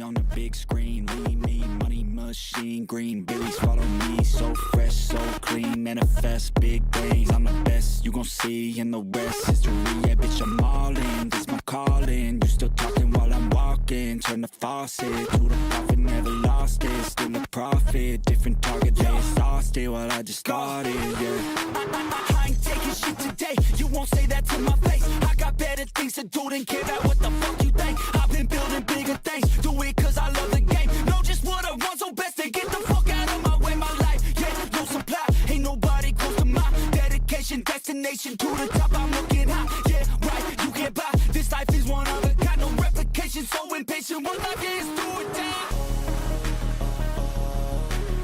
on the big screen. Me, money machine, green Billies follow me. So fresh, so clean, manifest big things. I'm the best, you gon' see in the rest history. Yeah, bitch, I'm all in, this my calling. You still talking while I'm walking. Turn the faucet to the profit, never lost it. Still a profit, different target, they exhausted while I just started, yeah. I ain't taking shit today, you won't say that to my face. I got better things to do than care about what the fuck you think. I've been building bigger things, do it cause I love the game. Know just what I want, so best to get the fuck out of my way. My life, yeah, no supply, ain't nobody close to my dedication. Destination to the top, I'm looking high, yeah, right, you can't buy. This life is one of a kind, no replication. So impatient, one life, yeah, it's do or die.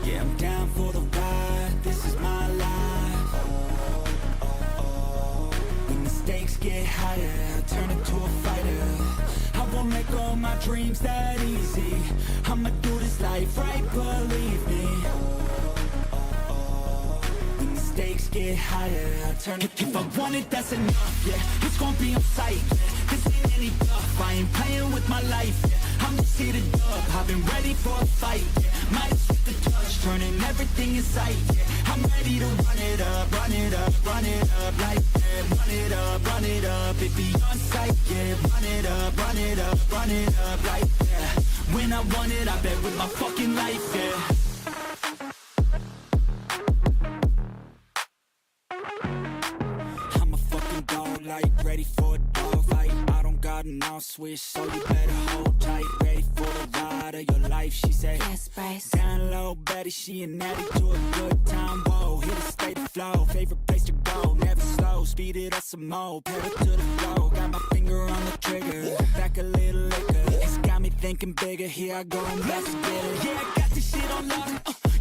Yeah, I'm down for the ride, this is my life. When the stakes get higher, I turn into a fighter. I won't let go of my dreams that easy. I'ma do this life right, believe me. When the stakes get higher, I turn it. If I want it, that's enough, yeah. It's gonna be on sight, yeah. This ain't any bluff, I ain't playing with my life, yeah. I'm just here to dub, I've been ready for a fight, yeah. Might switch the touch, turning everything in sight, yeah. I'm ready to run it up, run it up, run it up like that. Run it up, run it up, it be on sight, yeah. Run it up, run it up, run it up like that. When I want it, I bet with my fucking life, yeah. I'm a fucking dog, like ready for a dog fight. I don't got an off switch, so you better hold tight. Ready for the ride of your life, she said. Yes, Bryce. Down low, Betty, she an addict to a good time. Whoa, hit a state of flow, favorite place to go. Never slow, speed it up some more. Pedal to the flow, got my finger on the trigger. Back a little liquor, it's got me thinking bigger. Here I go, I'm about to get it. Yeah, I got this shit on lock,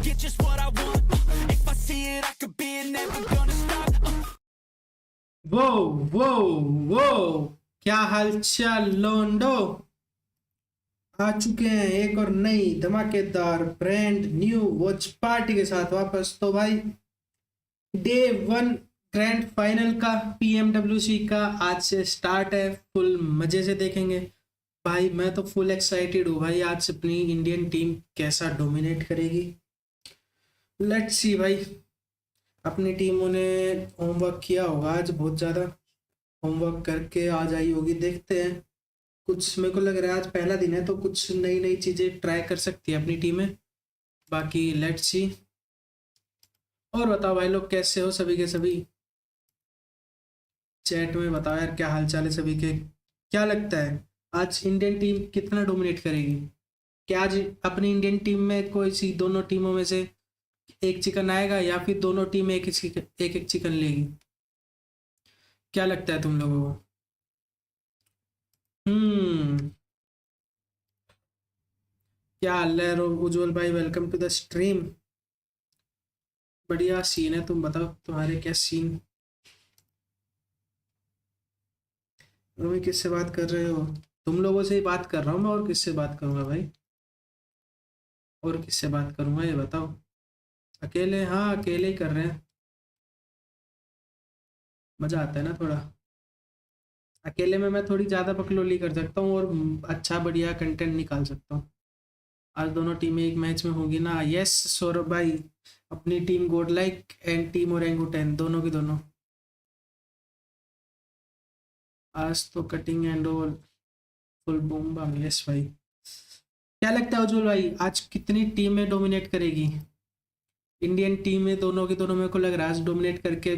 get just what I want. If I see it, I could be it, never gonna stop. वो वो क्या हालचाल लोंडो। आ चुके हैं एक और नई धमाकेदार ब्रांड न्यू वॉच पार्टी के साथ वापस। तो भाई डे 1 ग्रैंड फाइनल का PMWC का आज से स्टार्ट है, फुल मजे से देखेंगे भाई। मैं तो फुल एक्साइटेड हूँ भाई, आज अपनी इंडियन टीम कैसा डोमिनेट करेगी। लेट्स सी भाई, अपनी टीमों ने होमवर्क किया होगा आज, बहुत ज़्यादा होमवर्क करके आज आई होगी। देखते हैं, कुछ मेरे को लग रहा है आज पहला दिन है तो कुछ नई नई चीज़ें ट्राई कर सकती है अपनी टीमें। बाकी लेट्स सी। और बताओ भाई लोग कैसे हो सभी के सभी, चैट में बताओ यार क्या हाल चाल है सभी के। क्या लगता है आज इंडियन टीम कितना डोमिनेट करेगी? क्या आज अपनी इंडियन टीम में कोई सी दोनों टीमों में से एक चिकन आएगा या फिर दोनों टीम एक एक चिकन लेगी? क्या लगता है तुम लोगों को? क्या हाल है उज्जवल भाई, वेलकम टू द स्ट्रीम। बढ़िया सीन है, तुम बताओ तुम्हारे क्या सीन। तुम किससे बात कर रहे हो? तुम लोगों से ही बात कर रहा हूँ मैं, और किससे बात करूँगा भाई, और किससे बात करूँगा ये बताओ। अकेले? हाँ अकेले ही कर रहे हैं, मज़ा आता है ना थोड़ा। अकेले में मैं थोड़ी ज़्यादा बकलोली कर सकता हूँ और अच्छा बढ़िया कंटेंट निकाल सकता हूँ। आज दोनों टीमें एक मैच में होगी ना। यस सौरभ भाई, अपनी टीम गोडलाइक एंड टीम ओरेंगुटैन दोनों की दोनों। आज तो cutting and all full boom bam. Yes भाई, क्या लगता है उज्जवल भाई आज कितनी टीमें डोमिनेट करेगी? इंडियन टीम में दोनों की दोनों मेरे को लग रहा है आज डोमिनेट करके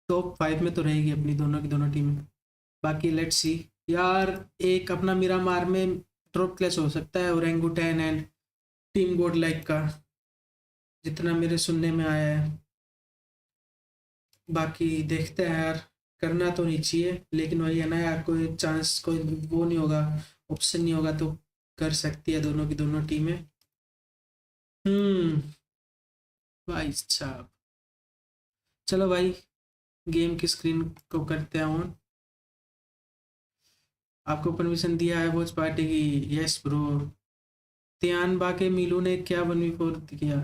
टॉप 5 में तो रहेगी अपनी दोनों की दोनों टीमें। बाकी लेट्स सी यार, एक अपना मिरामार में ड्रॉप क्लैश हो सकता है ओरेंगुटैन एंड टीम गोडलाइक का, जितना मेरे सुनने में आया है। बाकी देखते हैं यार, करना तो नहीं चाहिए लेकिन वही है ना यार, कोई चांस कोई वो नहीं होगा, ऑप्शन नहीं होगा तो कर सकती है दोनों की दोनों टीमें। भाई साहब चलो भाई, गेम की स्क्रीन को करते हैं ऑन। आपको परमिशन दिया है वॉच पार्टी की? Yes bro. त्यान बाके मीलू ने क्या 1v4 किया?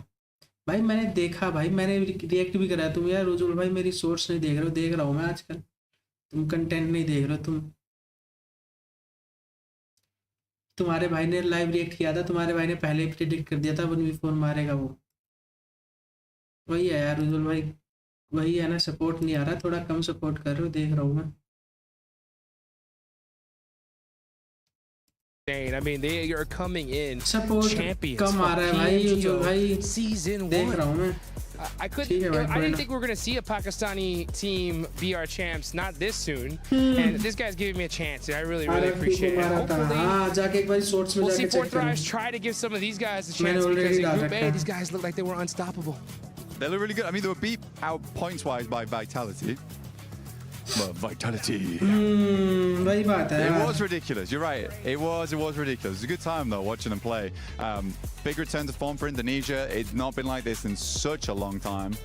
भाई मैंने देखा भाई, मैंने रिएक्ट भी करा। तुम यार उज्जवल भाई मेरी सोर्स नहीं देख रहे हो, देख रहा हूँ मैं आजकल, तुम कंटेंट नहीं देख रहे हो तुम। तुम्हारे भाई ने लाइव रिएक्ट किया था, तुम्हारे भाई ने पहले ही प्रेडिक्ट कर दिया था 1v4 मारेगा वो। वही है यार उज्जवल भाई, वही है ना, सपोर्ट नहीं आ रहा, थोड़ा कम सपोर्ट कर रहे हो, देख रहा हूँ मैं। I mean, they are coming in support champions कम आ रहा है भाई उज्जवल भाई, season देख 1. रहा हूँ मैं। I didn't think we were going to see a Pakistani team be our champs not this soon. And this guy's giving me a chance. I really appreciate it. Hopefully, हाँ, जाके एक बार शॉर्ट्स में we'll जाके see check Fourth करना। Rise try to give some of these guys a मैंने chance because already in Group डाल A, रखा these guys look like they were unstoppable. They look really good. I mean, they were beat out points-wise by Vitality. Well, Vitality. वही बात है It यार। was ridiculous. You're right. It was ridiculous. It was a good time though watching them play. Big return to form for Indonesia. It's not been like this in such a long time.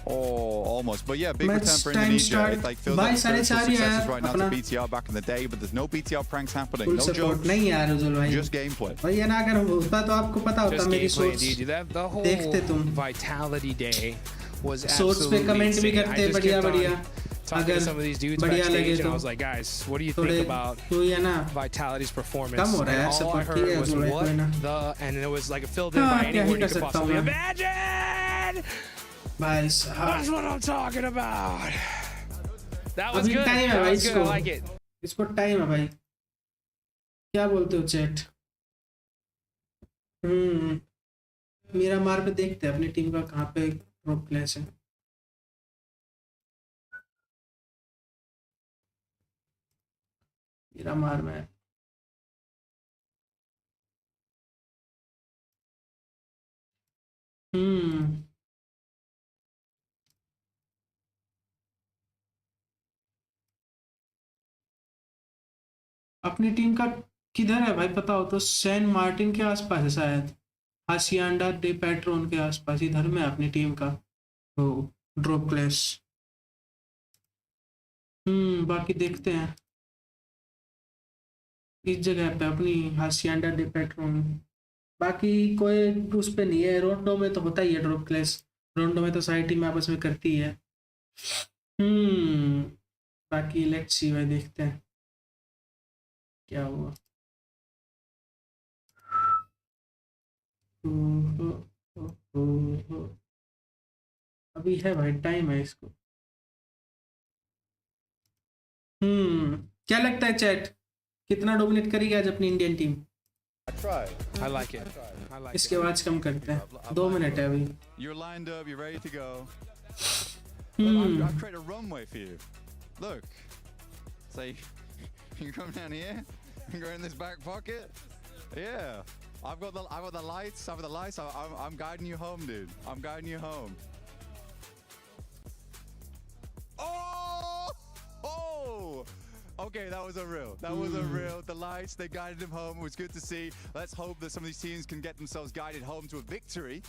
Oh, almost. But yeah, big return for Indonesia. It like feels like spiritual successes right now to BTR back in the day, but there's no BTR pranks happening. No jokes. नहीं यार उज्जवल भाई, Just gameplay. भाई ना अगर होता तो आपको पता होता Just मेरी gameplay, सोच indeed. The whole देखते तुम। Vitality Day was सोर्स पे absolutely कमेंट भी insane. करते I just बढ़िया kept on बढ़िया, talking to some of these dudes बढ़िया लगे backstage, and तो I was like, guys, what do you थोड़े think about तो ये ना Vitality's performance? कम हो रहा है यार, And all I सपोर्ट ठीक है heard was उज्जवल भाई, कोई ना। what the, and it was like filled in हाँ, by क्या any ही word you कर could सकता हूँ possibly मैं। imagine. भाई साहब That's what I'm talking about. That was अभी good. टाइम है That भाई was good. I इसको, like it. इसको टाइम है भाई, क्या बोलते हो चैट? मेरा मार पे देखते हैं अपनी टीम का कहाँ पे ड्रॉप प्लेस है। मेरा मार में अपनी टीम का किधर है भाई, पता हो तो। सैन मार्टिन के आसपास है शायद, हासियांडा डे पैट्रोन के आसपास, इधर में अपनी टीम का वो ड्रॉप क्लैश। बाकी देखते हैं इस जगह पे अपनी हासियांडा डे पैट्रोन, बाकी कोई उस पे नहीं है। रोंडो में तो होता ही है ड्रॉप क्लैश, रोंडो में तो सारी टीम आपस में करती है। बाकी लेट्स सी भाई, देखते हैं क्या हुआ। अभी है भाई, टाइम है इसको। क्या लगता है चैट, कितना डोमिनेट करेगी आज अपनी Indian team? I like it. I like इसके बाद कम करते हैं, 2 मिनट है अभी। You're lined up. You're ready to go. Look, I've created a runway for you. Look. So you come down here and go in this back pocket. Yeah. I've got the lights. I've got the lights. I'm guiding you home, dude. I'm guiding you home. Oh! Oh! Okay, that was unreal. That was unreal. The lights, they guided him home. It was good to see. Let's hope that some of these teams can get themselves guided home to a victory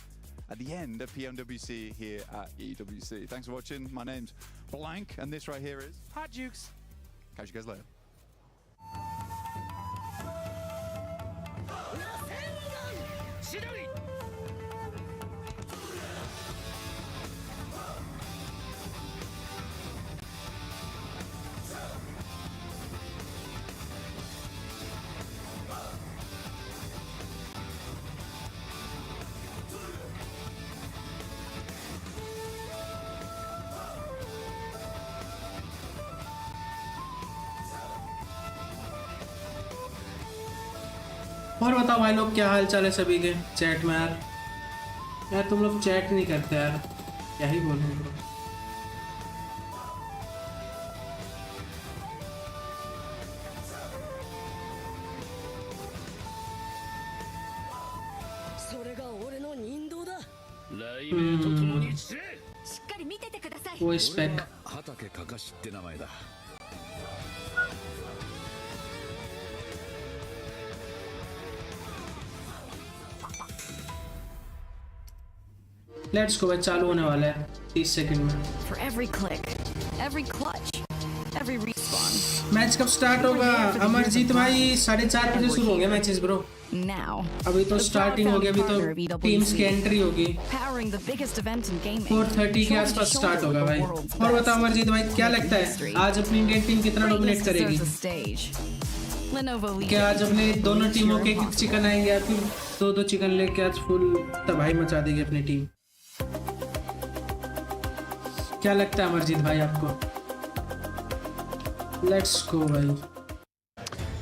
at the end of PMWC here at EWC. Thanks for watching. My name's Blank, and this right here is Hot Jukes. Catch you guys later. और बताओ भाई लोग, क्या हाल चाल है सभी के chat में? यार तुम लोग चैट नहीं करते यार, क्या ही बोलूं ब्रो। वो स्पेक लेट्स गो भाई, चालू होने वाला है 30 सेकंड में। For every click, every clutch, every respawn. Match कब स्टार्ट होगा अमरजीत भाई? 4:30 बजे शुरू होंगे मैचेस ब्रो। Now, अभी तो the स्टार्टिंग हो गया, अभी partner of तो EWC, टीम्स की एंट्री होगी, powering the biggest event in gaming. 4:30 के आसपास स्टार्ट होगा भाई। और बताओ अमरजीत भाई, क्या लगता है आज अपनी इंडियन टीम कितना डोमिनेट Greatness करेगी? deserves a stage. Lenovo Legion. क्या आज अपने दोनों टीमों के चिकन आएंगे या फिर दो चिकन लेके आज फुल तबाही मचा देगी अपनी टीम? क्या लगता है अमरजीत भाई आपको? लेट्स गो भाई।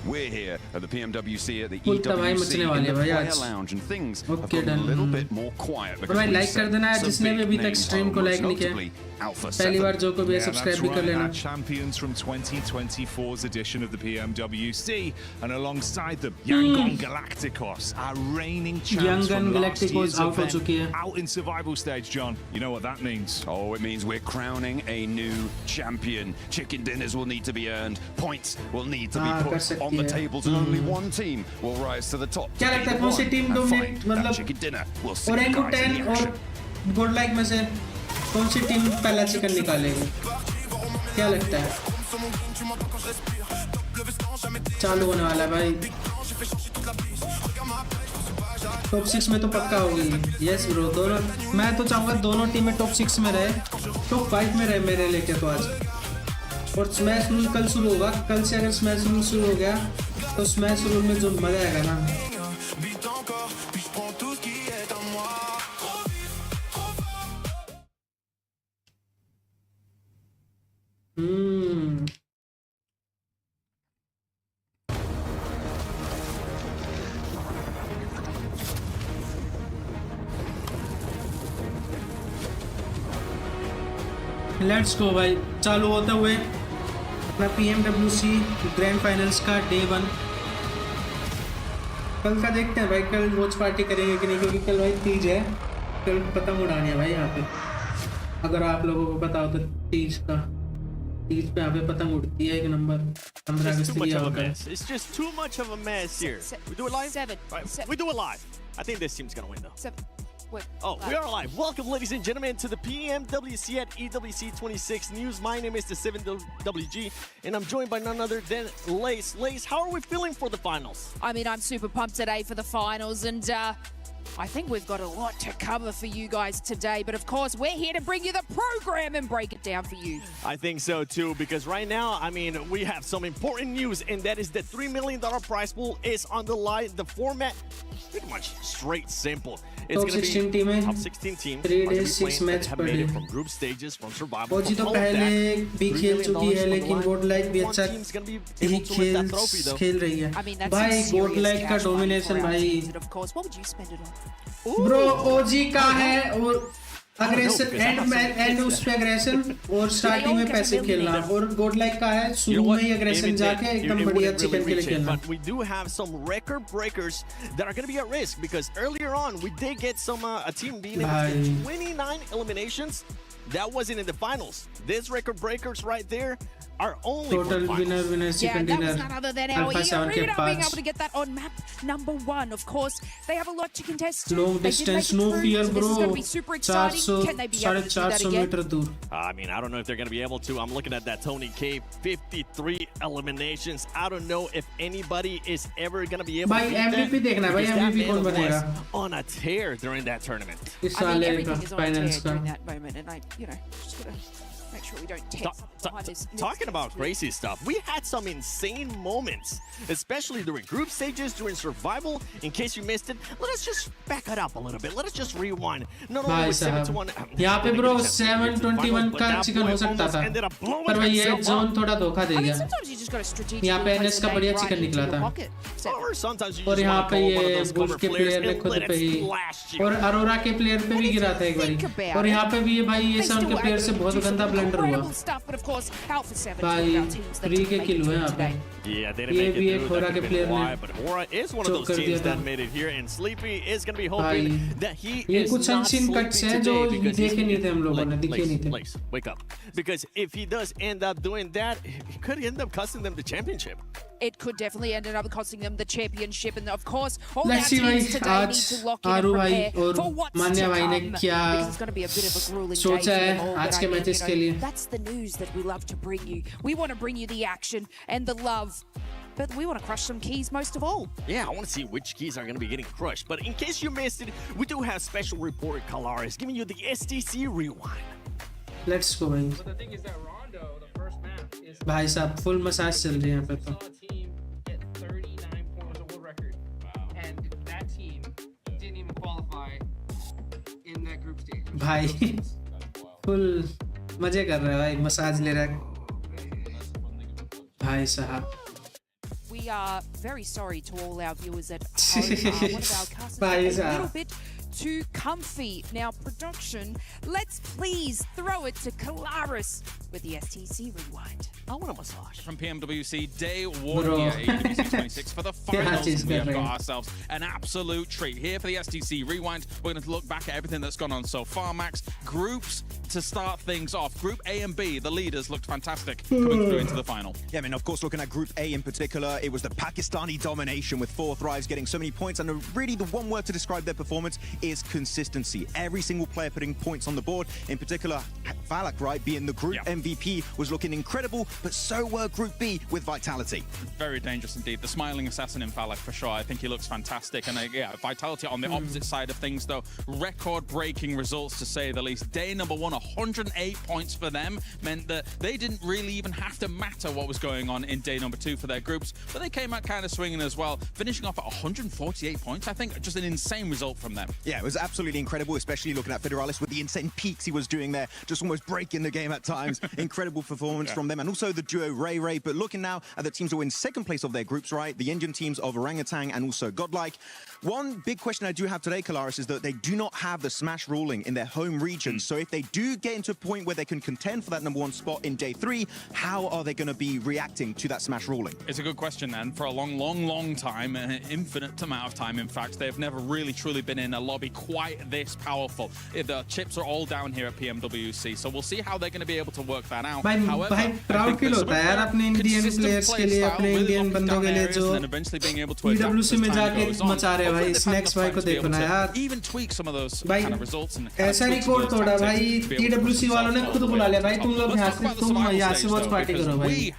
We're here at the PMWC at the Full तबाही EWC मचने in वाली है the भाई player आज। lounge, and things have Okay, got a little done. bit more quiet और because भाई we लाइक कर देना है sent जिसने भी some अभी big तक names स्ट्रीम को home, लाइक नहीं किया। notably Alpha पहली 7. बार जो को भी Yeah, सब्सक्राइब that's भी कर right, लेना। our champions from 2024's edition of the PMWC, and alongside them, Yangon Galacticos, our reigning champs Yangon from last Galacticos year's out हो event, चुकी है। out in survival stage, John. You know what that means. Oh, it means we're crowning a new champion. Chicken dinners will need to be earned. Points will need to be हाँ, कर put सकती on the है। tables, and only one team will rise to the top. क्या लगता है कौन सी team And dominate find that मतलब chicken dinner will see और you एंगो guys in 10 the और action. गोल्ड लाइक में से कौन सी टीम पहला चिकन निकालेगी? क्या लगता है? चालू होने वाला है भाई। टॉप 6 में तो पक्का होगी। यस ब्रो, दोनों मैं तो चाहूँगा दोनों टीमें टॉप 6 में रहे, टॉप 5 में रहे मेरे लेके तो आज। और स्मैश रूल कल शुरू होगा। कल से अगर स्मैश रूल शुरू हो गया तो स्मैश रूल में जो मजा आएगा ना। लेट्स गो भाई। चालू होते हुए अपना PMWC ग्रैंड फाइनल्स का डे 1 कल का देखते हैं भाई। कल वॉच पार्टी करेंगे कि नहीं, क्योंकि कल भाई तीज है। कल पतंग उड़ानी है भाई यहाँ पे। अगर आप लोगों को पता हो तो तीज पे यहाँ पे पतंग उड़ती है 1 number 15 It's August too much की of a होकर। mess. It's just too much of a mess here. We do it live? Right, we do it live. I think this team's gonna win though. Oh, we are live. Welcome, ladies and gentlemen, to the PMWC at EWC 26 News. My name is the 7WG, and I'm joined by none other than Lace. Lace, how are we feeling for the finals? I mean, I'm super pumped today for the finals, and I think we've got a lot to cover for you guys today. But of course, we're here to bring you the program and break it down for you. I think so too, because right now, I mean, we have some important news, and that is the $3 million prize pool is on the line. The format, pretty much straight simple. It's Top going 16 to be team top 16 teams. 3 are gonna be days 6 playing match that have per made it day। from group stages, from survival. फौजी तो from all of पहले that. भी $3 खेल million चुकी है, on the लेकिन line. गोड like भी One अच्छा team's gonna be he able to win that trophy, though. खेल रही है I mean, that's भाई। some गोड serious लाइक का cash money domination for our भाई। teams, and of course, what would you spend it on? Bro OG का है और don't know, aggression because I have some and उस पे aggression और स्टार्टिंग में पैसे खेलना। और गोड लाइक का है शुरू में ही अग्रेशन जाके एकदम बढ़िया चिकन के लिए खेलना। But we do have some record breakers that are going to be at risk, because earlier on we did get some a team being able to get 29 eliminations. That wasn't in the finals. These record breakers right there are only total for winner finals. Winner Yeah, chicken that was dinner none other than our alpha 7 के Arena being able pass. to get that on map number 1. Of course, they have a lot to contest. Long They did distance make it no through, fear so this bro. is going to be super exciting. 400 Can they be able to do that 450 again? Metre दूर। I mean, I don't know if they're going to be able to. I'm looking at that Tony K, 53 eliminations. I don't know if anybody is ever going to be able भाई to beat MVP that, देखना भाई, because that MVP कौन man बनेगा? was on a tear during that tournament. इस I mean, साले everything is on a finals tear का during that moment, and I, just gotta make sure we don't test behind this. Talking about crazy stuff, we had some insane moments, especially during group stages, during survival. In case you missed it, let us just back it up a little bit. Let us just rewind. Not only भाई was 7-1, साहब यहाँ पे bro 721 का chicken हो सकता था, पर भाई ये जोन थोड़ा धोखा दे I mean, गया। sometimes you just gotta strategically यहाँ पे place NS the का बढ़िया nade चिकन right निकला into your था। pocket. So- Or sometimes you और just यहाँ want to पे call one of ये those बुल्स cover के players प्लेयर ने and खुद let पे it ही blast you. और अरोरा के प्लेयर पे भी गिरा था एक Think बारी। about और it. यहाँ पे भी ये भाई ये They सब still उनके प्लेयर से actually बहुत do some गंदा ब्लंडर हुआ। incredible stuff, but of course, Alpha 7 भाई took out teams that free didn't के make किल it हुए through यहाँ पे। today. Yeah, they didn't ये make भी it एक through. होरा That के could प्लेयर be ने why, but Hora is one of choke those कर दिया teams that था। made it here, and Sleepy is going to be भाई hoping that he ये is कुछ not अनसीन sleepy कट्स हैं today, जो because देखे नहीं थे हम लोगों ने, दिखे नहीं थे। Lace, wake up. Because if he does end up doing that, he could end up costing them the championship. It could definitely end up costing them the championship, and of course, all our Let's see भाई teams today आज need to lock in and आरू भाई prepare और for what's Manya to भाई ने come, क्या because it's going to be a bit of a grueling day सोचा for है them all, आज but के I mean, मैचेस के लिए। that's the news that we love to bring you. We want to bring you the action and the love, but we want to crush some keys most of all. Yeah, I want to see which keys are going to be getting crushed. But in case you missed it, we do have special report Kalaris giving you the STC rewind. Let's go भाई। But the thing is that Rondo, the first map, is भाई साहब full massage चल रही है यहाँ पे तो। saw a team get in that group stage. भाई फुल मजे कर रहा है भाई, मसाज ले रहा है भाई साहब. We are very sorry to all our viewers at home. One of our casters Bye, is a Isa. little bit too comfy. Now, production, let's please throw it to Kalaris with the STC rewind. I want a massage. From PMWC, day one here at EWC 26 for the finals. We have got ourselves an absolute treat. Here for the STC Rewind, we're going to look back at everything that's gone on so far, Max. Groups to start things off. Group A and B, the leaders looked fantastic coming through into the final. Yeah, I mean, of course, looking at Group A in particular, it was the Pakistani domination with 4 thrives getting so many points. And really, the one word to describe their performance is consistency. Every single player putting points on the board. In particular, Valak, right, being the Group MVP, was looking incredible, but so were Group B with Vitality. Very dangerous indeed. The smiling assassin in Valak, for sure. I think he looks fantastic. And yeah, Vitality on the opposite side of things, though. Record-breaking results, to say the least. Day number 1, 108 points for them, meant that they didn't really even have to matter what was going on in day number 2 for their groups, but they came out kind of swinging as well, finishing off at 148 points. I think just an insane result from them. Yeah, it was absolutely incredible, especially looking at Federalis with the insane peaks he was doing there, just almost breaking the game at times. Incredible performance from them, and also the duo Ray. But looking now at the teams who were in second place of their groups, right, the Indian teams of Orangutan and also Godlike. One big question I do have today, Kalaris, is that they do not have the smash ruling in their home region. So if they do get into a point where they can contend for that #1 spot in day 3, how are they going to be reacting to that smash ruling? It's a good question, and for a long time, an infinite amount of time, in fact, they've never really truly been in a lobby quite this powerful. The chips are all down here at PMWC, so we'll see how they're going to be able to work that out. However, proud feel होता है यार अपने Indian players के लिए, अपने Indian बंदों के लिए जो EWC में जाके मचा रहे भाई. स्नैक्स भाई को देखो ना यार, भाई ऐसा नहीं कोड तोड़ा भाई. EWC वालों ने खुद बुला लिया भाई, तुम लोग यहाँ से वॉच पार्टी करो भाई.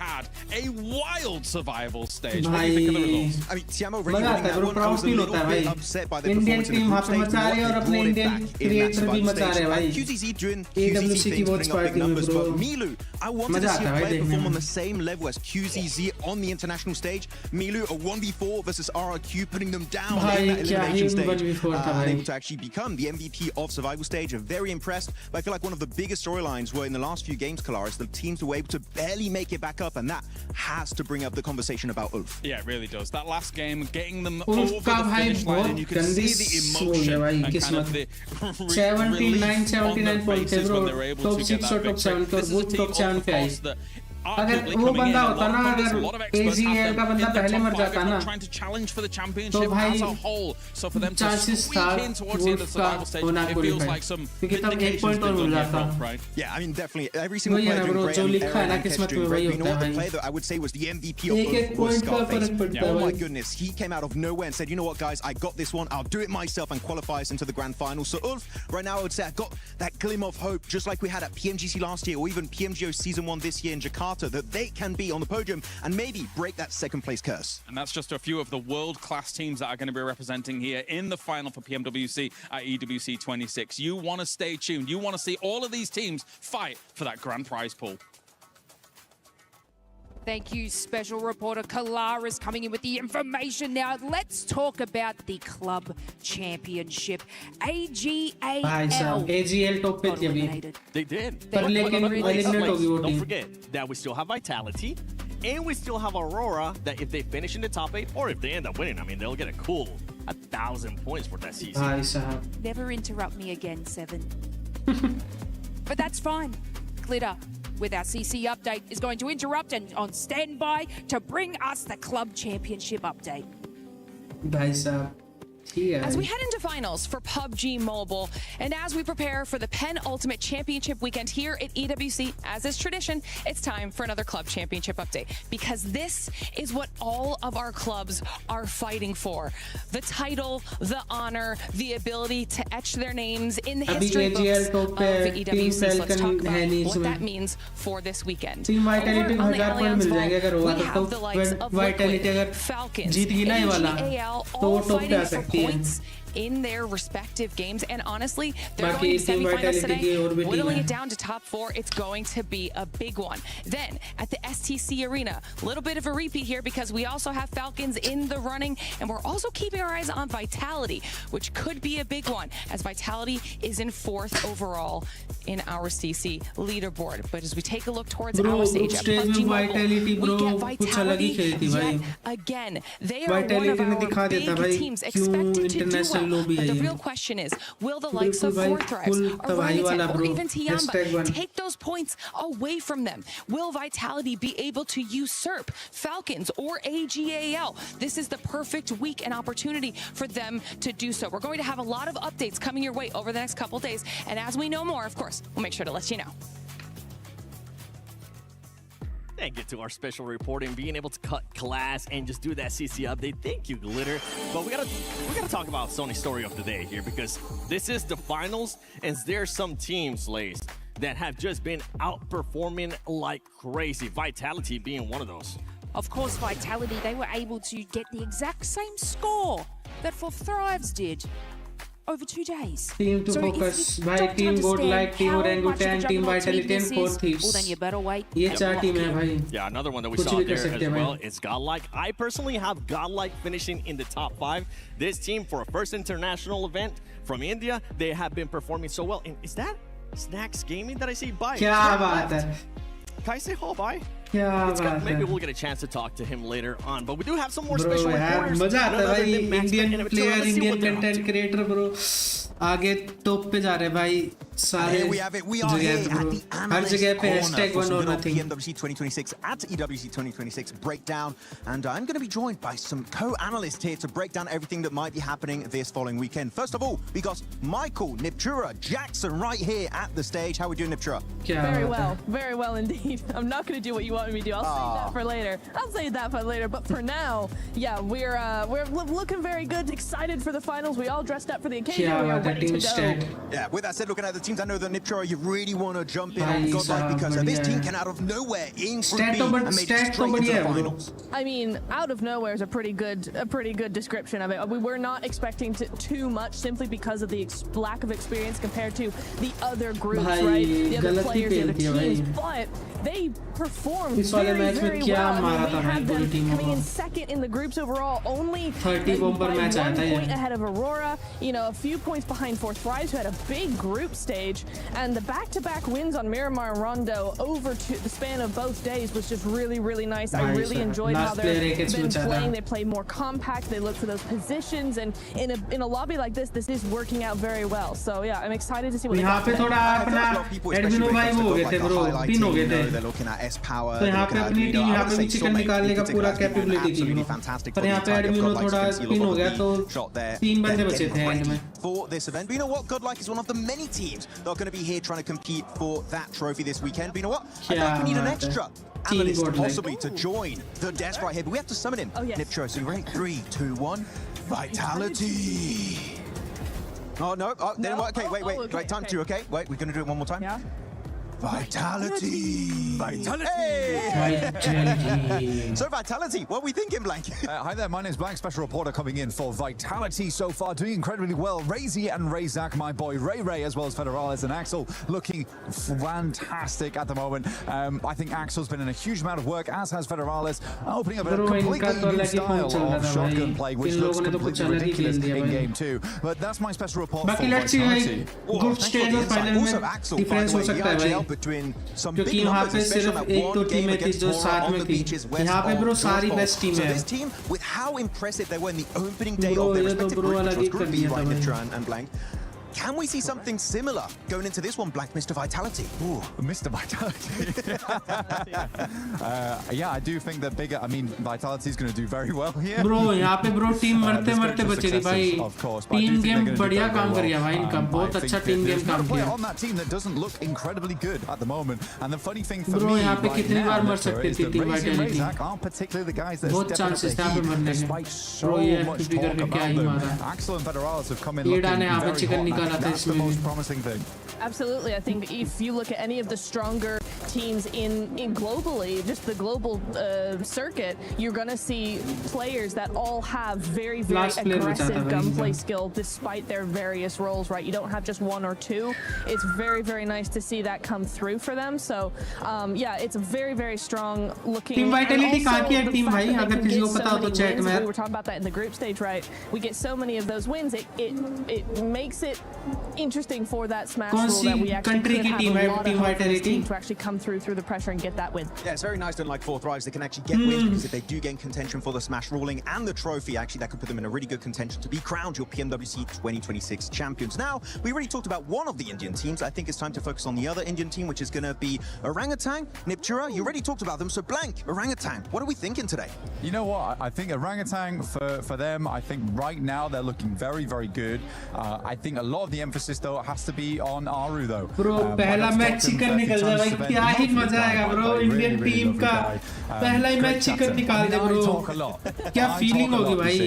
A wild survival stage. I mean, Tiamo मजा आता है ब्रो, प्राउड फील होता है भाई. इंडियन टीम वहाँ पे मचा रही है और अपने इंडियन क्रिएटर भी मचा रहे हैं भाई. EWC की वॉच पार्टी में ब्रो मजा आता है भाई देखने में. On the same level as QZZ on the international stage. Milu, a 1v4 versus RRQ, putting them down in that elimination stage, able to actually become the MVP of survival stage. Very impressed. But I feel like one of the biggest storylines were in the last few games, Kalaris, the teams were able to barely make it back up, and that has to bring up the conversation about Ulf. Yeah, it really does. That last game, getting them over the finish line, and you can see the emotion and kind of the 79 points थे bro. Top 6 और top 7 और वो top 7 पे आई. अगर वो बंदा होता ना, अगर AGL का बंदा पहले मर जाता ना, तो भाई चांसेस था वुल्फ का होना क्वालिफाई, क्योंकि तब 1 पॉइंट और मिल जाता. Yeah, I mean, definitely every single player doing great. जो लिखा है ना किस्मत में वही होता है भाई. The player that I would say was the MVP of Ulf was Scarface. Oh my goodness, he came out of nowhere and said, you know what guys, I got this one, I'll do it myself, and qualify us into the grand final. So Ulf, right now I would say I got that glimmer of hope, just like we had at PMGC last year, or even PMGO Season 1 this year in Jakarta, that they can be on the podium and maybe break that second place curse. And that's just a few of the world-class teams that are going to be representing here in the final for PMWC at EWC 26. You want to stay tuned. You want to see all of these teams fight for that grand prize pool. Thank you, special reporter Kalaris, coming in with the information. Now, let's talk about the club championship. AGL top पे थी अभी. They did. पर लेकिन eliminate होगी वो Don't team. forget that we still have Vitality, and we still have Aurora, that if they finish in the top 8, or if they end up winning, I mean, they'll get a cool 1,000 points for that season. भाई साहब. Never interrupt me again, Seven. But that's fine. Glitter, with our CC update, is going to interrupt and on standby to bring us the club championship update. भाई साहब. As we head into finals for PUBG Mobile, and as we prepare for the penultimate championship weekend here at EWC, as is tradition, it's time for another club championship update, because this is what all of our clubs are fighting for. The title, the honor, the ability to etch their names in the history books of EWC. So let's talk about what that means for this weekend. Over on the Allianz Vault, we have the likes of Liquid, Falcons, and GAL all fighting for points in their respective games. And honestly, they're going to semifinals today, whittling it down to top 4. It's going to be a big one. Then at the STC Arena, a little bit of a repeat here because we also have Falcons in the running, and we're also keeping our eyes on Vitality, which could be a big one, as Vitality is in 4th overall in our CC leaderboard. But as we take a look towards our stage at PUBG Mobile, we get Vitality yet again. They are one of our big teams expected to do well. But the real question is, will the likes of Four Thrives, Orangutan, or even Tiamba take those points away from them? Will Vitality be able to usurp Falcons or AGAL? This is the perfect week and opportunity for them to do so. We're going to have a lot of updates coming your way over the next couple days, and as we know more, of course, we'll make sure to let you know. And get to our special reporting, being able to cut class and just do that CC update. Thank you, Glitter. But we gotta talk about Sony's story of the day here, because this is the finals, and there's some teams, Lace, that have just been outperforming like crazy. Vitality being one of those. Of course, Vitality, they were able to get the exact same score that For Thrives did over 2 days. Team to focus. भाई team GODL, team Orangutan, team Vitality, and 4 Thieves. Well, then you better wait. ये 4 team है भाई. Yeah, another one that we saw there as well is Godlike. I personally have Godlike finishing in the top 5. This team, for a first international event from India, they have been performing so well. And is that Snacks Gaming that I see? Bye. क्या बात है? Can I say hello? Bye. Maybe we'll get a chance to talk to him later on, but we do have some more bro, special reporters. मजा आता है भाई. Indian player, Indian content creator, bro. आगे top पे जा रहे भाई. Here we have it. We are here at the Analyse corner for the PMWC 2026 at EWC 2026 breakdown, and I'm going to be joined by some co-analysts here to break down everything that might be happening this following weekend. First of all, we got Michael, Niptura, Jackson right here at the stage. How are we doing, Niptura? Very well indeed. I'm not going to do what you want me to do. I'll save that for later. But for now, yeah, we're looking very good. Excited for the finals. We all dressed up for the occasion. We are ready to go. Yeah. With that said, looking at the teams, I know that Niptura, you really want to jump in on Godlike because this team can out of nowhere in Group B and made it straight into the finals. I mean, out of nowhere is a pretty good description of it. We were not expecting too much simply because of the lack of experience compared to the other groups, right? The other players, the other teams, but they performed very well. I mean, they have them coming in second in the groups overall, only by 1 point ahead of Aurora. You know, a few points behind Four Thrives, who had a big group stage, and the back-to-back wins on Miramar and Rondo over the span of both days was just really nice. I really enjoyed how they've been playing. They play more compact. They look for those positions, and in a lobby like this is working out very well. So yeah, I'm excited to see what they got. They're looking at S-Power. तो यहाँ पे अपनी team यहाँ पे भी chicken निकालने का पूरा कैपेबिलिटी थी. पर यहाँ पे एडमिनो थोड़ा स्पिन हो गया तो 3 बंदे बचे थे एंड में. For this event, but you know what? Godlike is one of the many teams that are going to be here trying to compete for that trophy this weekend. But you know what? I think we need an extra analyst possibly to join the desk right here. But we have to summon him. Niptro, so you ready? 3, 2, 1. Vitality. Oh no! Oh, then what? Okay, wait. Time 2. Okay, wait. We're going to do it one more time. Yeah. Vitality! Hey! So Vitality, what are we thinking, Blank? Hi there, my name is Blank, special reporter coming in for Vitality so far, doing incredibly well. Razy and Razak, my boy Ray, as well as Federalis and Axel, looking fantastic at the moment. I think Axel's been in a huge amount of work, as has Federalis, opening up a completely new style of shotgun play, which looks completely ridiculous in Game 2. But that's my special report for Vitality. Also, Axel, by the way, the between some big numbers, especially on that one game against Aurora on the beaches west of So this team, with how impressive they were in the opening day of their respective groups, which was Group B, right, Niptra and Blank, can we see something similar going into this one, Blank, Mr. Vitality? Ooh, Mr. Vitality. Yeah, I do think that bigger, I mean, Vitality is going to do very well here. Bro, यहाँ पे bro team मरते बचे थी भाई. Team game बढ़िया काम कर रहा भाई इनका. बहुत अच्छा team game काम किया. On that team that doesn't look incredibly good at the moment. And the funny thing for bro, me यहाँ पे right कितनी बार मर now सकती is थी that team Razy and Vitality. Razak aren't particularly the guys that बहुत step up chances the था पे heat मरने के. despite so Bro, ये much FPP talk करके क्या about ही them. मारा. Axel and Federalis have come in ये looking डाने यहाँ पे very चिकन hot. निकाला था That's the इसमें. most promising thing. Absolutely. I think if you look at any of the stronger teams in globally, just the global circuit, you're going to see players that all have very, very aggressive gunplay skill despite their various roles, right? You don't have just one or two. It's very, very nice to see that come through for them. So, yeah, it's a very, very strong looking. Team Vitality कहाँ की है team भाई? अगर किसी को पता हो तो chat में. We were talking about that in the group stage, right? We get so many of those wins. It makes it interesting for that smash rule that we actually could have a lot of hope for this team to actually come through the pressure and get that win. Yeah, it's very nice that like 4 Thrives, they can actually get wins, because if they do get in contention for the smash ruling and the trophy, actually that could put them in a really good contention to be crowned your PMWC 2026 champions. Now, we already talked about one of the Indian teams. I think it's time to focus on the other Indian team, which is going to be Orangutan, Niptura. You already talked about them, so Blank, Orangutan, what are we thinking today? You know what? I think Orangutan, for them, I think right now they're looking very, very good. I think a lot of the emphasis, though, has to be on Aru, though. Bro, पहला match chicken निकल जाए भाई, क्या ही मजा आएगा bro. Indian team का पहला ही match chicken निकाल दे bro. क्या फीलिंग होगी भाई.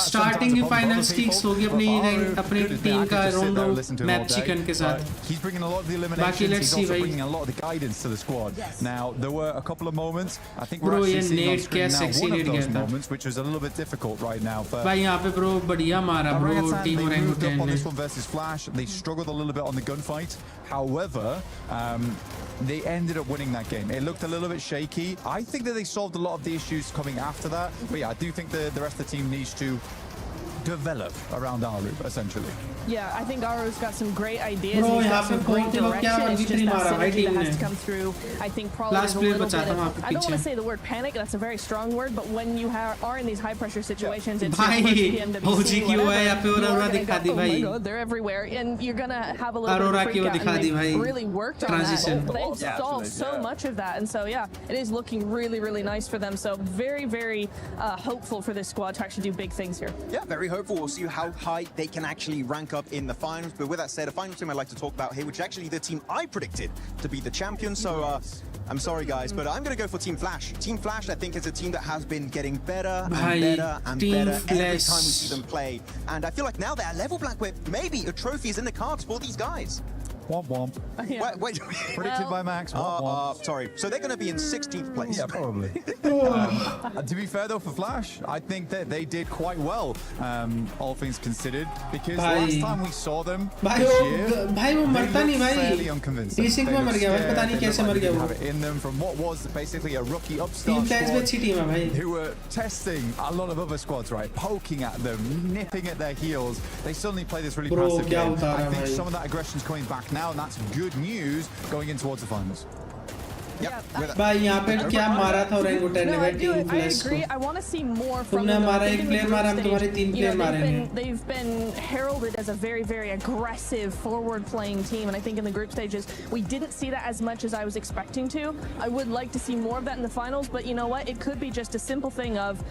स्टार्टिंग की फाइनल स्टिक्स होगी अपनी टीम का रोंडो मैच चिकन के साथ. He's bringing a lot of the eliminations. He's also bringing a lot of the guidance to the squad. Now, there were a couple of moments. I think we're actually seeing on screen now one of those moments, which was a little bit difficult right now. भाई यहाँ पे bro बढ़िया मारा bro. Team Orangutan on this one versus Flash. They struggled a little bit on the gunfight. However, they ended up winning that game. It looked a little bit shaky. I think that they solved a lot of the issues coming after that. But yeah, I do think the rest of the team needs to develop around Aru, essentially. Yeah, I think Aru's got some great ideas. He's got some great direction. It's just that synergy that has to come through. I think probably there's a little bit of, I don't want to say the word panic, that's a very strong word, but when you are in these high pressure situations, it's your first PMWC, whatever, oh my god, they're everywhere, and you're gonna have a little bit of freak out, and they really worked on that. They've solved so much of that, and so yeah, it is looking really, really nice for them. So very, very hopeful for this squad to actually do big things here. Yeah, very hopeful. We'll see how high they can actually rank up in the finals. But with that said, a final team I'd like to talk about here, which is actually the team I predicted to be the champion. So I'm sorry guys, but I'm going to go for Team Flash. Team Flash, I think, is a team that has been getting better and better and better every time we see them play. And I feel like now they're at level Black where maybe a trophy is in the cards for these guys. Womp womp. Yeah. Wait. Predicted by Max. Womp womp. Sorry. So they're going to be in 16th place. Yeah, probably. To be fair though, for Flash, I think that they did quite well, all things considered, because last time we saw them this year, they looked fairly unconvincing. They have it in them from what was basically a rookie upstart squad who were testing a lot of other squads, right? Poking at them, nipping at their heels. They suddenly play this really passive game. I think some of that aggression's coming back now, and that's good news going in towards the finals. भाई यहाँ पे क्या मारा था ओरेंगुटन ने भाई team flash को. I want to see more from तुमने हमारा एक प्लेयर मारा, हम तुम्हारे 3 प्लेयर मारे हैं. They've been heralded as a very, very aggressive, forward-playing team, and I think in the group stages we didn't see that as much as I was expecting to. I would like to see more of that in the finals, but you know what? It could be just a simple thing of,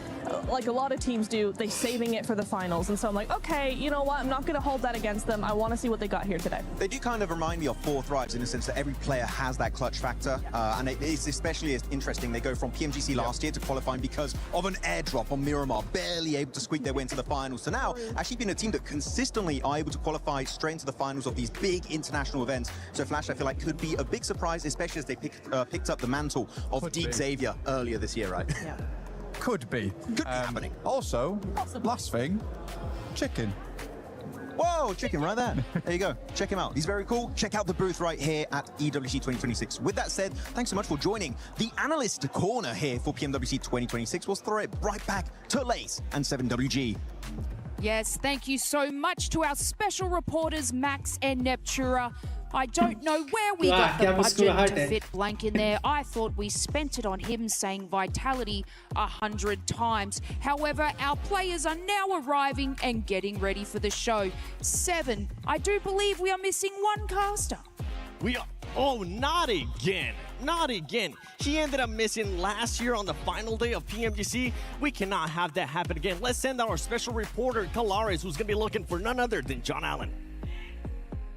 like a lot of teams do, they saving it for the finals, and so I'm like, okay, you know what? I'm not going to hold that against them. I want to see what they got here today. They do kind of remind me of 4 Thrives in the sense that every player has that clutch factor, and it's especially interesting. They go from PMGC last year to qualifying because of an airdrop on Miramar, barely able to squeak their way into the finals. So now, actually being a team that consistently are able to qualify straight into the finals of these big international events. So Flash, I feel like, could be a big surprise, especially as they picked up the mantle of Deep Xavier earlier this year, right? Yeah. Could be. Could be happening. Also, last thing, Chicken. Whoa, Chicken right there. There you go. Check him out. He's very cool. Check out the booth right here at EWC 2026. With that said, thanks so much for joining the analyst corner here for PMWC 2026. We'll throw it right back to LOLZZZ and 7WG. Yes, thank you so much to our special reporters, Max and Neptura. I don't know where we got the budget to fit Blank in there. I thought we spent it on him saying Vitality 100 times. However, our players are now arriving and getting ready for the show. 7, I do believe we are missing one caster. We are, oh, not again. Not again. He ended up missing last year on the final day of PMGC. We cannot have that happen again. Let's send out our special reporter, Kalares, who's going to be looking for none other than John Allen.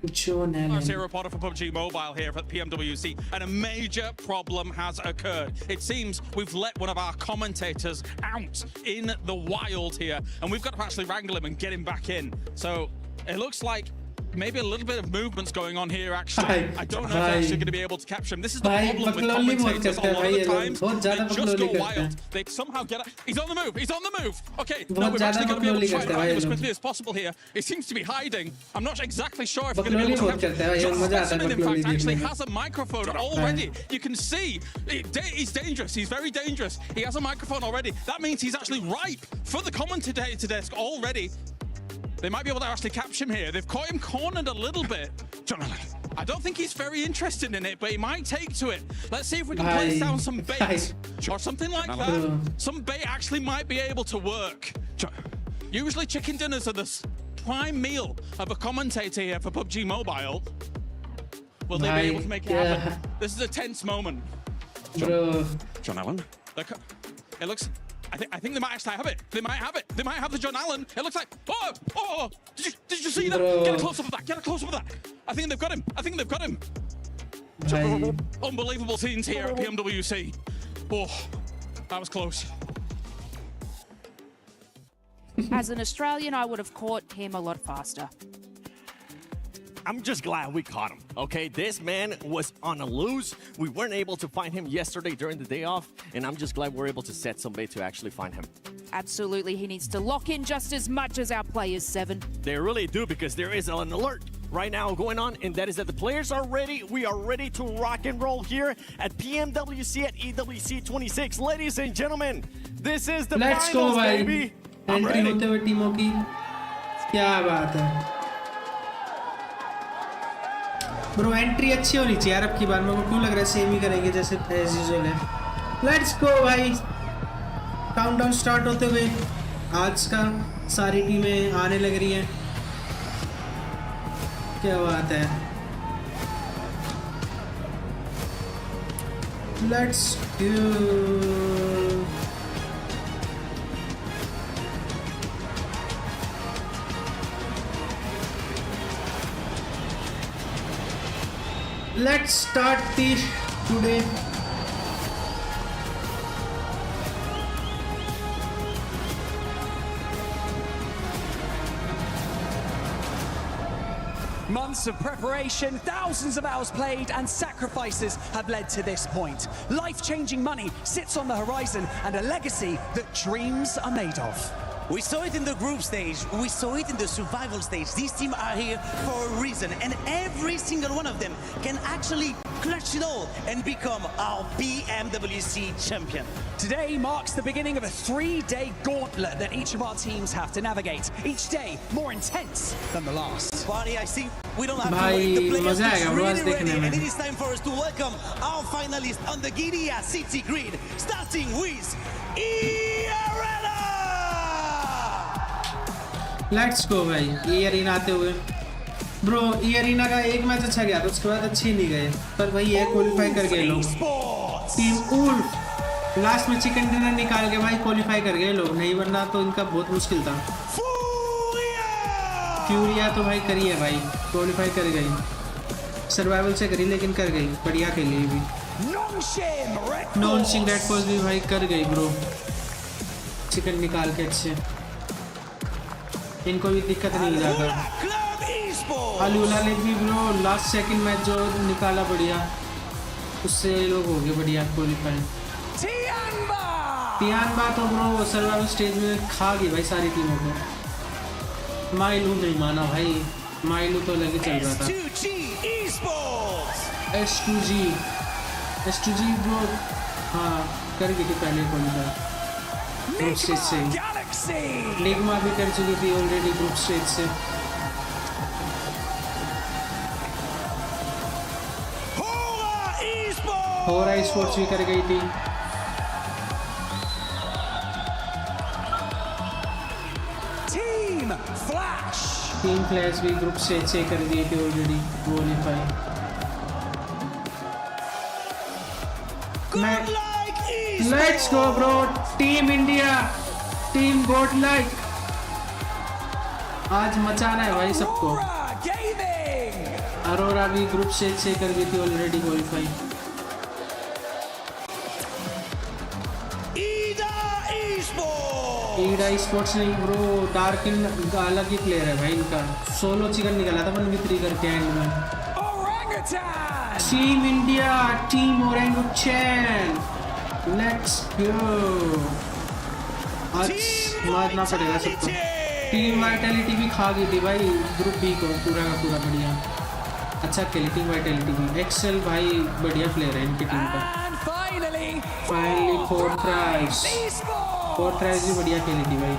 RC reporter for PUBG Mobile here at PMWC, and a major problem has occurred. It seems we've let one of our commentators out in the wild here, and we've got to actually wrangle him and get him back in. So it looks like maybe a little bit of movements going on here, actually. I don't know if they're actually going to be able to capture him. This is the problem with commentators. A lot of the times, they just go wild. They somehow get... He's on the move. He's on the move. Okay, no, we've actually got to be able to try and find him as quickly as possible here. He seems to be hiding. I'm not exactly sure if we're going to be able to capture him. Specimen, in fact, actually has a microphone already. You can see he's dangerous. He's very dangerous. He has a microphone already. That means he's actually ripe for the commentator desk already. They might be able to actually capture him here. They've caught him cornered a little bit. Jonathan, I don't think he's very interested in it, but he might take to it. Let's see if we can place down some bait or something like that. Some bait actually might be able to work. Usually chicken dinners are the prime meal of a commentator here for PUBG Mobile. Will they be able to make it happen? This is a tense moment. John Allen? It looks... I think they might actually have it. They might have it. They might have the John Allen. It looks like... Oh! Did you see that? Get a close-up of that. Get a close-up of that. I think they've got him. I think they've got him. Unbelievable scenes here at PMWC. Oh, that was close. As an Australian, I would have caught him a lot faster. I'm just glad we caught him, okay? This man was on a loose. We weren't able to find him yesterday during the day off, and I'm just glad we're able to set some bait to actually find him. Absolutely, he needs to lock in just as much as our players, Seven. They really do, because there is an alert right now going on, and that is that the players are ready. We are ready to rock and roll here at PMWC at EWC 26. Ladies and gentlemen, this is the finals, baby. Entry होते हुए टीमों की क्या बात है bro entry अच्छी होनी चाहिए यार अब की बार मेरे को क्यों लग रहा है सेम ही करेंगे जैसे एज यूजुअल है लेट्स गो भाई काउंटडाउन स्टार्ट होते हुए आज का सारी टीमें आने लग रही हैं क्या बात है let's go Let's start this today. Months of preparation, thousands of hours played, and sacrifices have led to this point. Life-changing money sits on the horizon and a legacy that dreams are made of. We saw it in the group stage, we saw it in the survival stage. These teams are here for a reason, and every single one of them can actually clutch it all and become our BMWC champion. Today marks the beginning of a 3-day gauntlet that each of our teams have to navigate. Each day more intense than the last. Party, I see we don't have to wait. The players are really ready, and it is time for us to welcome our finalists on the Giria City grid, starting with ERENA! Let's go भाई ये arena आते हुए bro ये arena का एक match अच्छा गया था उसके बाद अच्छे नहीं गए पर भाई ये क्वालिफाई कर गए लोग टीम उल्फ लास्ट में चिकन डिनर निकाल के भाई क्वालिफाई कर गए लोग नहीं वरना तो इनका बहुत मुश्किल था फ्यूरिया तो भाई करी है भाई क्वालिफाई कर गई सर्वाइवल से करी लेकिन कर गई बढ़िया खेली भी नॉन सिंग रेड फोर्स भी भाई कर गई ब्रो चिकन निकाल के अच्छे इनको भी दिक्कत नहीं ज़्यादा अलूला ने भी ब्रो लास्ट सेकंड मैच जो निकाला बढ़िया उससे लोग हो गए बढ़िया क्वालिफाई तियानबा तो ब्रो सर्वाइवल स्टेज में खा गई भाई सारी टीमों को माइलू नहीं माना भाई माइलू तो लगे चल रहा था S2G ब्रो हाँ कर गई थी पहले क्वालिफाई ग्रुप स्टेज से निगमा भी कर चुकी थी ऑलरेडी ग्रुप स्टेज से होरा स्पोर्ट्स भी कर गई थी टीम फ्लैश भी ग्रुप स्टेज से कर गई थी already qualify let's go bro team India team goat like आज मचाना है भाई सबको अरोरा भी ग्रुप स्टेज से कर गई थी ऑलरेडी क्वालिफाई ईडा स्पोर्ट्स नहीं ब्रो, डार्किन अलग ही प्लेयर है भाई इनका। सोलो चिकन निकाला था 1v3 करके एंड में। Team India, team ओरेंगुटैन, let's go. आज मारना पड़ेगा सबको। टीम वाइटैलिटी भी खा गई थी भाई ग्रुप बी को पूरा का पूरा। बढ़िया अच्छा खेली टीम वाइटैलिटी भी। एक्सेल भाई बढ़िया प्लेयर है इनकी टीम का। फाइनली 4th प्राइज भी बढ़िया खेली थी भाई।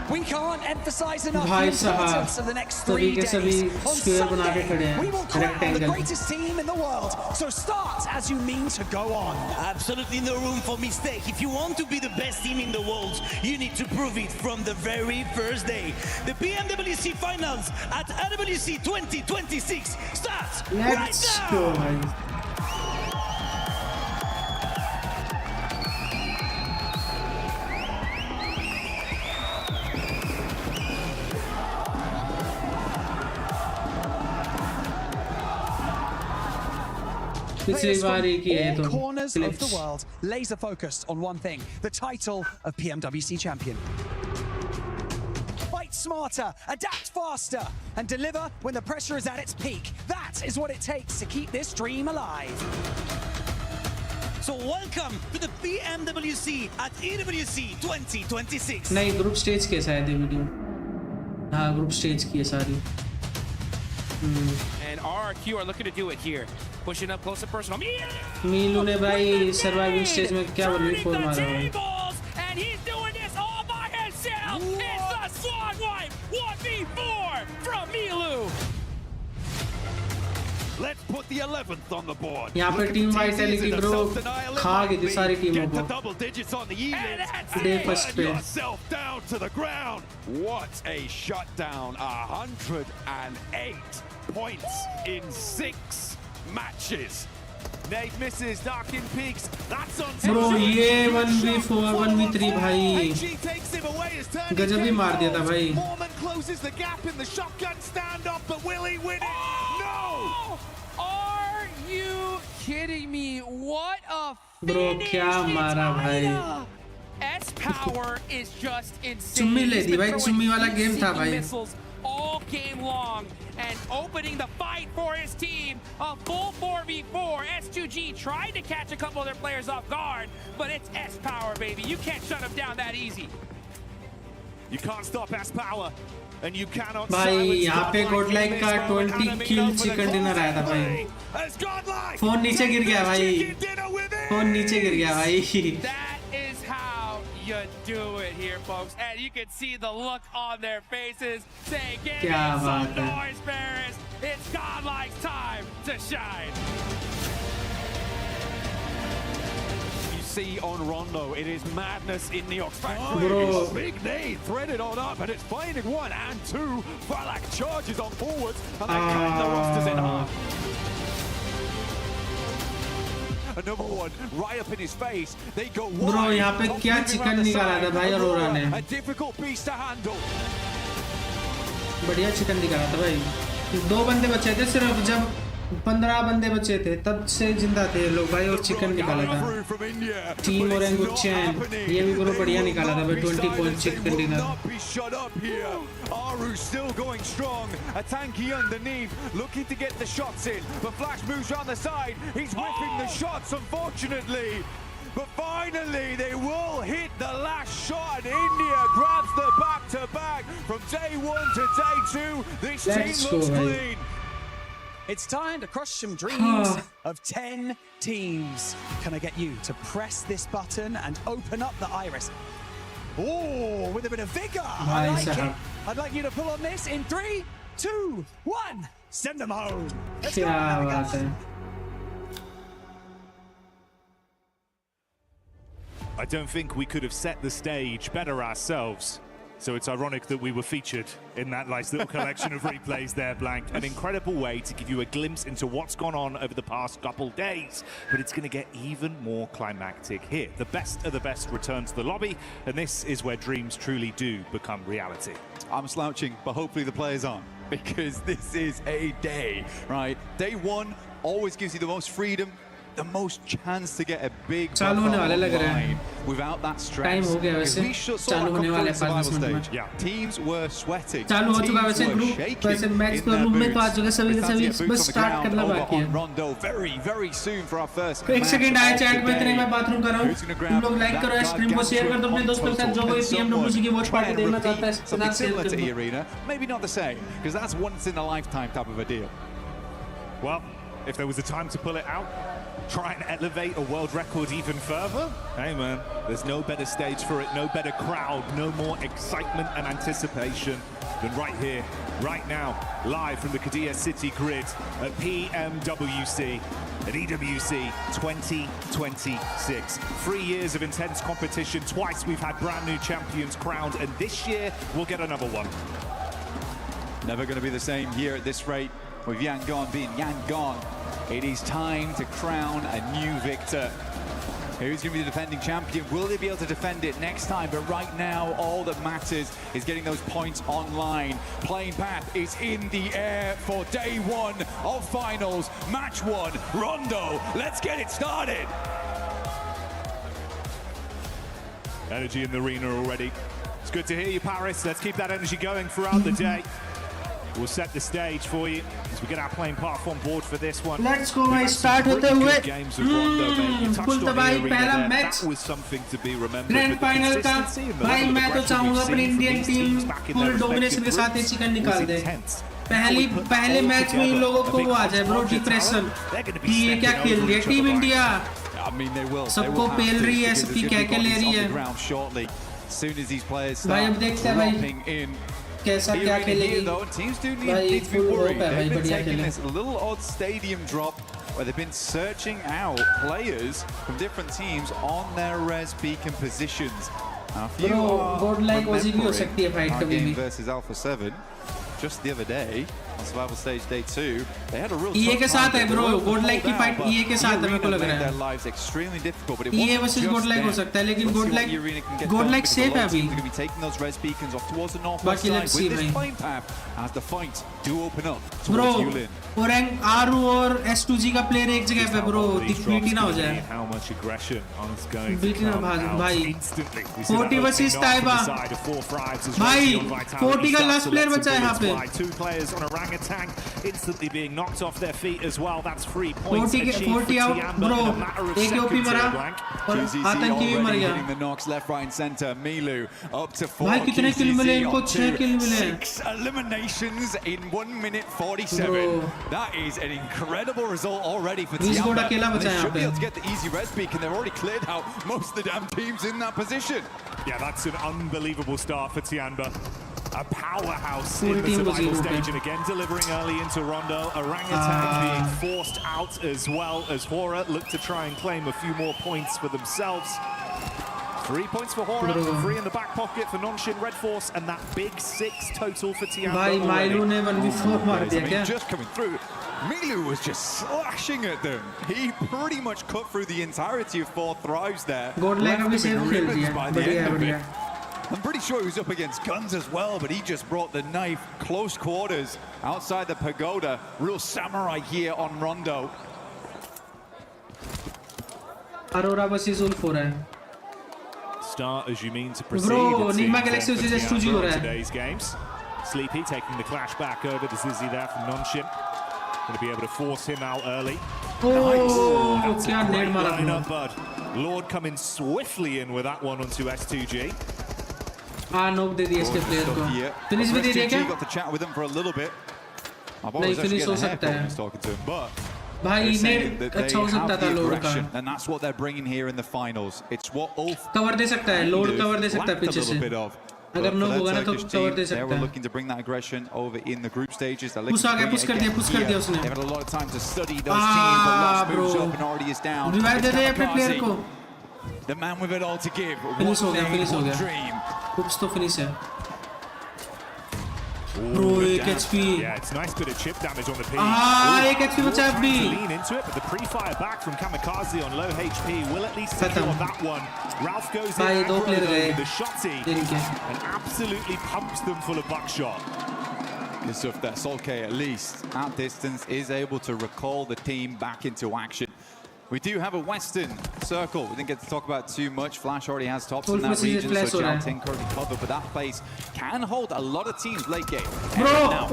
We can't emphasize enough the भाई importance of the next 3 days. सभी On स्क्वायर बना के खड़े Sunday, हैं we will crown the rectangle. greatest team in the world. So start as you mean to go on. Absolutely no room for mistake. If you want to be the best team in the world, you need to prove it from the very first day. The PMWC finals at AWC 2026 starts right Let's now. go भाई। पिछली बार एक ही है तो Corners of the world laser focused on one thing: the title of PMWC champion. Fight smarter, adapt faster, and deliver when the pressure is at its peak. That is what it takes to keep this dream alive. So welcome to the PMWC at EWC 2026. नहीं group stage के शायद ये video. हाँ group stage की है सारी। And RRQ are looking to do it here. Pushing up close and personal. मीलू ने भाई सर्वाइविंग स्टेज में क्या 1v4 मारा भाई। And he's doing this all by himself. It's the Swan Wipe 1v4 from Milu. Let's put the 11th on the board. यहाँ पे team vitality bro खा गई थी सारी टीमों को। डे फर्स्ट पे। Yourself down to the ground. What a shutdown! 108 points in 6 matches. Nate misses, Darkin peaks. That's on. Bro ये 1v4 1v3 भाई गजब ही मार दिया था भाई। Mormon closes the gap in the shotgun standoff, but will he win it? No! Are you kidding me? What a bro क्या मारा भाई। S power is just insane. चुम्मी ले दी भाई, चुम्मी वाला गेम था भाई। All game long and opening the fight for his team. A full 4v4. S2G tried to catch a couple of their players off guard, but it's S power, baby. You can't shut them down that easy. You can't stop S power, and you cannot. भाई यहाँ पे गोडलाइक का 20 किल chicken dinner आया था भाई। Phone नीचे गिर गया भाई। फोन नीचे गिर गया भाई। That is how you do it here, folks. And you can see the look on their faces saying, "Give me some noise, Paris. It's Godlike's time to shine." You see on Rondo, it is madness in the Ox factory. Bro. Big knee threaded on up, and it's finding 1 and 2. Falak charges on forwards, and they cut the rosters in half. Another one right up in his face. They go wide. Bro यहाँ पे क्या chicken निकाला था भाई अरोरा ने। A difficult piece to handle. बढ़िया chicken निकाला था भाई। 2 बंदे बचे थे सिर्फ, जब 15 बंदे बचे थे तब से जिंदा थे लोग भाई, और चिकन निकाला था। टीम ओरेंगुटैन ये भी ब्रो बढ़िया निकाला था भाई। 20 point chicken dinner. Aru still going strong. A tanky underneath, looking to get the shots in. But Flash moves around the side. He's whipping the shots, unfortunately. But finally, they will hit the last shot. And India grabs the back-to-back from day 1 to day 2. This team looks clean. It's time to crush some dreams of 10 teams. Can I get you to press this button and open up the iris? Oh, with a bit of vigor. I like it. I'd like you to pull on this in 3, 2, 1. Send them home. Let's go. I don't think we could have set the stage better ourselves. So it's ironic that we were featured in that nice little collection of replays there, Blank. An incredible way to give you a glimpse into what's gone on over the past couple days. But it's going to get even more climactic here. The best of the best return to the lobby, and this is where dreams truly do become reality. I'm slouching, but hopefully the players aren't, because this is a day, right? Day 1, always gives you the most freedom, the most chance to get a big चालू होने वाले लग रहे हैं. without that stress. Time हो गया वैसे. चालू होने वाले 5 मिनट में. Teams were sweating. चालू हो चुका वैसे ग्रुप वैसे मैच तो रूम में तो आ चुके सभी के सभी बस स्टार्ट करना बाकी है. Rondo very soon for our first. एक सेकंड आए चैट में इतने मैं बाथरूम कर रहा हूं. तुम लोग लाइक करो, स्ट्रीम को शेयर कर दो अपने दोस्तों के साथ जो कोई PMWC की वॉच पार्टी देखना चाहता है. Something similar to E-Arena, maybe not the same, because that's once in a lifetime type of a deal. Well, if there was a time to pull it out, try and elevate a world record even further, hey man, there's no better stage for it, no better crowd, no more excitement and anticipation than right here, right now, live from the Qadir City grid at PMWC, at EWC 2026. 3 years of intense competition, twice we've had brand new champions crowned, and this year we'll get another one. Never going to be the same here at this rate, with Yangon being Yangon. It is time to crown a new victor. Who's going to be the defending champion? Will they be able to defend it next time? But right now, all that matters is getting those points online. Playing path is in the air for day 1 of finals. Match 1, Rondo. Let's get it started. Energy in the arena already. It's good to hear you, Paris. Let's keep that energy going throughout the day. We'll set the stage for you as we get our playing path on board for this one. Let's go, I start होते हुए full दबाई पहला match was something to be remembered. Grand final का भाई मैं तो चाहूंगा अपनी इंडियन टीम फुल डोमिनेशन के साथ ये चिकन निकाल दे. पहले मैच में इन लोगों को वो आ जाए ब्रो डिप्रेशन कि ये क्या खेल रही है टीम इंडिया. सबको पेल रही है, सबकी क्या ले रही है भाई. अब देखते हैं भाई कैसा क्या खेलेगी. Teams do need to be worried. They've been taking this little odd stadium drop where they've been searching out players from different teams on their res beacon positions. Now, if you are remembering our game versus Alpha 7 just the other day on survival stage day 2, they had a real EA के साथ है bro. GODL की fight EA के साथ है मेरे को लग रहा है. their lives extremely difficult, but it EA wasn't versus just GODL हो सकता है लेकिन GODL सेफ है अभी. They're going to be taking those res beacons off towards the northwest side with this playing path as the fight do open up towards Yulin. और आरू और S2G का player एक जगह पे ब्रो बीटी ना हो जाए. How much aggression is going BT ना भाई. instantly. 40 versus Taiba. भाई 40 का लास्ट प्लेयर बचा है यहाँ पे. 2 players on orangutan instantly being knocked off their feet as well. That's 3 points. 40 out bro. एक ओपी मरा और आतंकी भी मर गया. Hitting the knocks left, right, and center. Milu up to 4. भाई कितने किल मिले इनको? 6 किल मिले. 6 eliminations in 1 minute 47. That is an incredible result already for Tiamba. They should be able to get the easy res beacon. They've already cleared out most of the damn teams in that position. Yeah, that's an unbelievable start for Tiamba. A powerhouse in the survival stage, and again delivering early into Rondo. Orangutan being forced out as well as Hora look to try and claim a few more points for themselves. 3 points for Hora, 3 in the back pocket for Non-Shin Red Force, and that big 6 total for Tiamba. भाई माइलू ने 1v4 मार दिया क्या? Just coming through. Milu was just slashing at them. He pretty much cut through the entirety of 4 thrives there. GODL का भी save खेल दिया. बढ़िया बढ़िया. I'm pretty sure he was up against guns as well, but he just brought the knife close quarters outside the pagoda. Real samurai here on Rondo. Aurora versus Ulf हो रहा है. Start as you mean to proceed. Bro, Nigma Galaxy versus S2G हो रहा है. Today's games. Sleepy taking the clash back over to Zizzy there from Non-Shin. Going to be able to force him out early. Oh, क्या नेड मारा bud. Lord coming swiftly in with that one onto S2G. नोक दे दिया इसके player को. Finish भी दे दिया क्या? Got to chat with him for a little bit. नहीं फिनिश हो सकता है. भाई नेड अच्छा हो सकता था लोड का. And that's what they're bringing here in the finals. It's what Ulf cover दे सकता है. लोड कवर दे सकता है पीछे से. अगर नो होगा ना तो कवर दे सकता है. They were looking to bring that aggression over in the group stages. Push आ गया, पुश कर दिया उसने. They had a lot of time to study those teams. The last moves up and already is down. Revive दे दे अपने player को. The man with it all to give. Finish हो गया. Hoops तो फिनिश है. Bro, 1 HP. Yeah, it's nice bit of chip damage on the P. 1 HP बचा अभी. Lean into it, but the pre-fire back from Kamikaze on low HP will at least secure that one. Ralph goes in with the shotty and absolutely pumps them full of buckshot. focus of that. Solke, at least at distance, is able to recall the team back into action. We do have a Western circle. We didn't get to talk about too much. Flash already has tops in that region, so Jalting currently covered, but that place can hold a lot of teams late game. Bro,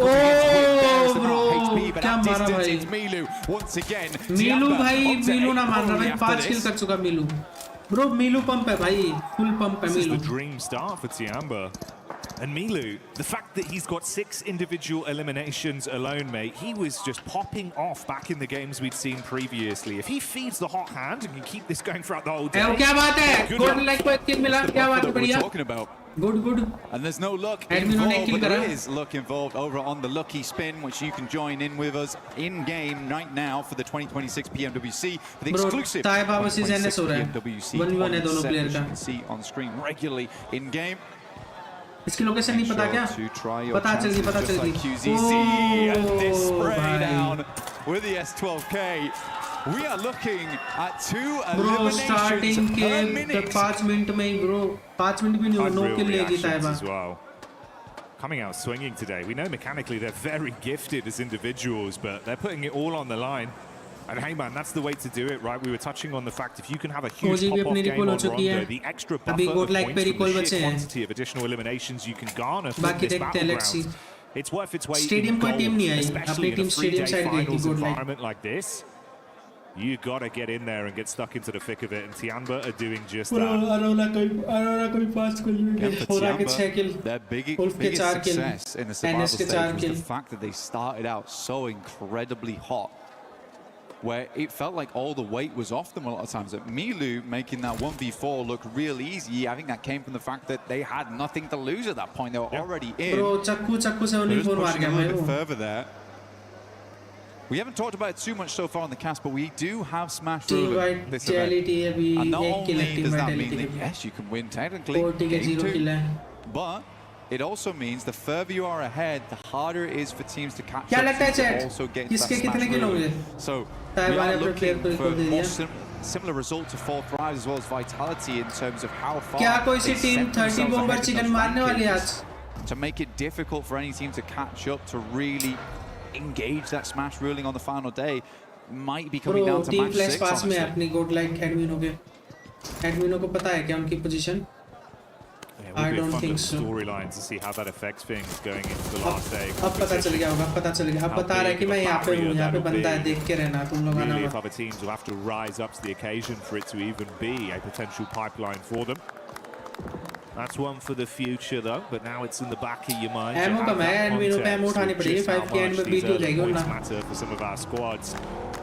HP, but at distance, it's Milu once again. Milu भाई, Milu ना मान रहा भाई, 5 kill कर चुका Milu. Bro, Milu pump है भाई, full pump है Milu. This is the dream start for Tiamba. And Milu, the fact that he's got 6 individual eliminations alone, mate, he was just popping off back in the games we'd seen previously. If he feeds the hot hand and can keep this going throughout the whole day... क्या बात है? Good like कोई kill मिला, क्या बात है बढ़िया? Talking about. Good. And there's no luck involved, but there is luck involved over on the Lucky Spin, which you can join in with us in-game right now for the 2026 PMWC, the exclusive 2026 PMWC set, which you can see on screen regularly in-game. इसकी location नहीं पता क्या? पता चल गई. QZZ and this spray down with the S12K. We are looking at 2 eliminations per minute. 5 minute में ही bro, 5 minute भी नहीं हो, no kill लेगी Taiba. Well. Coming out swinging today. We know mechanically they're very gifted as individuals, but they're putting it all on the line. And hey man, that's the way to do it, right? We were touching on the fact if you can have a huge pop-off game on Rondo, the extra buffer of points from the sheer quantity of additional eliminations you can garner from this battleground, it's worth its weight in gold, especially in a 3-day finals environment like this. You gotta get in there and get stuck into the thick of it, and Tiamba are doing just that. Their biggest success in the survival stage was the fact that they started out so incredibly hot, where it felt like all the weight was off them a lot of times. That Milu making that 1v4 look real easy, I think that came from the fact that they had nothing to lose at that point. They were already in. Bro, Chakku se only 4 मार गया मैं. A bit further there. We haven't talked about it too much so far on the cast, but we do have Smash ruling this event. And not only does that mean that, yes, you can win technically, game 2, but it also means the further you are ahead, the harder it is for teams to catch up to also get into that Smash ruling. So we are looking for more similar result to 4 Thrives as well as Vitality in terms of how far they set themselves ahead to make it difficult for any team to catch up, to really engage that Smash ruling on the final day. Might be coming down to match 6. पास में अपनी गोड like एडमिनो के. एडमिनो को पता है क्या उनकी position? I don't think so. Storyline to see how that affects things going into the last day. अब पता चल गया होगा, पता चल गया. अब बता रहा है कि मैं यहाँ पे हूँ, यहाँ पे बंदा है, देख के रहना तुम लोग आना. If other teams will have to rise up to the occasion for it to even be a potential pipeline for them. That's one for the future though, but now it's in the back of your mind. Ammo कम है, एडमिनो पे ammo उठानी पड़ेगी. 5 के and में beat हो जाएगी उन्ना. Matter for some of our squads.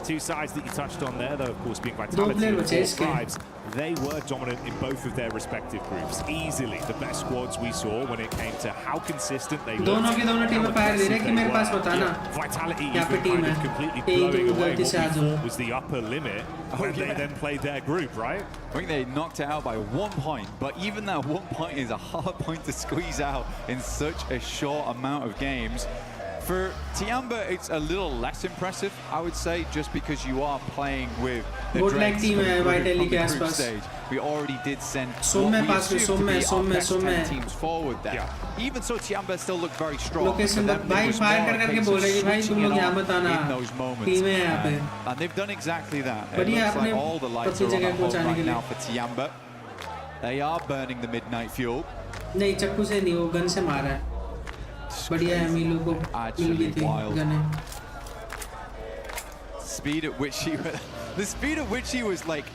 2 sides that you touched on there, though, of course, being Vitality and 4 Thrives, they were dominant in both of their respective groups. Easily the best squads we saw when it came to how consistent they looked. दोनों की दोनों टीमें fire दे रहे हैं कि मेरे पास बताना. Vitality even kind of completely blowing away what was the upper limit when they then played their group, right? I think they knocked it out by 1 point, but even that 1 point is a hard point to squeeze out in such a short amount of games. For Tiamba, it's a little less impressive, I would say, just because you are playing with the dregs from the group stage. We already did send what we assume to be our best 10 teams forward there. Even so, Tiamba still looked very strong. Location that भाई fire करके बोल रहे हैं भाई तुम लोग यहाँ बताना. In those moments, and they've done exactly that. It looks like all the lights are on the hold right now for Tiamba. They are burning the midnight fuel. नहीं चक्कू से नहीं, वो गन से मारा है. बढ़िया है मिलू को. मिल गई थी gun. Speed at which he was, the speed at which he was like.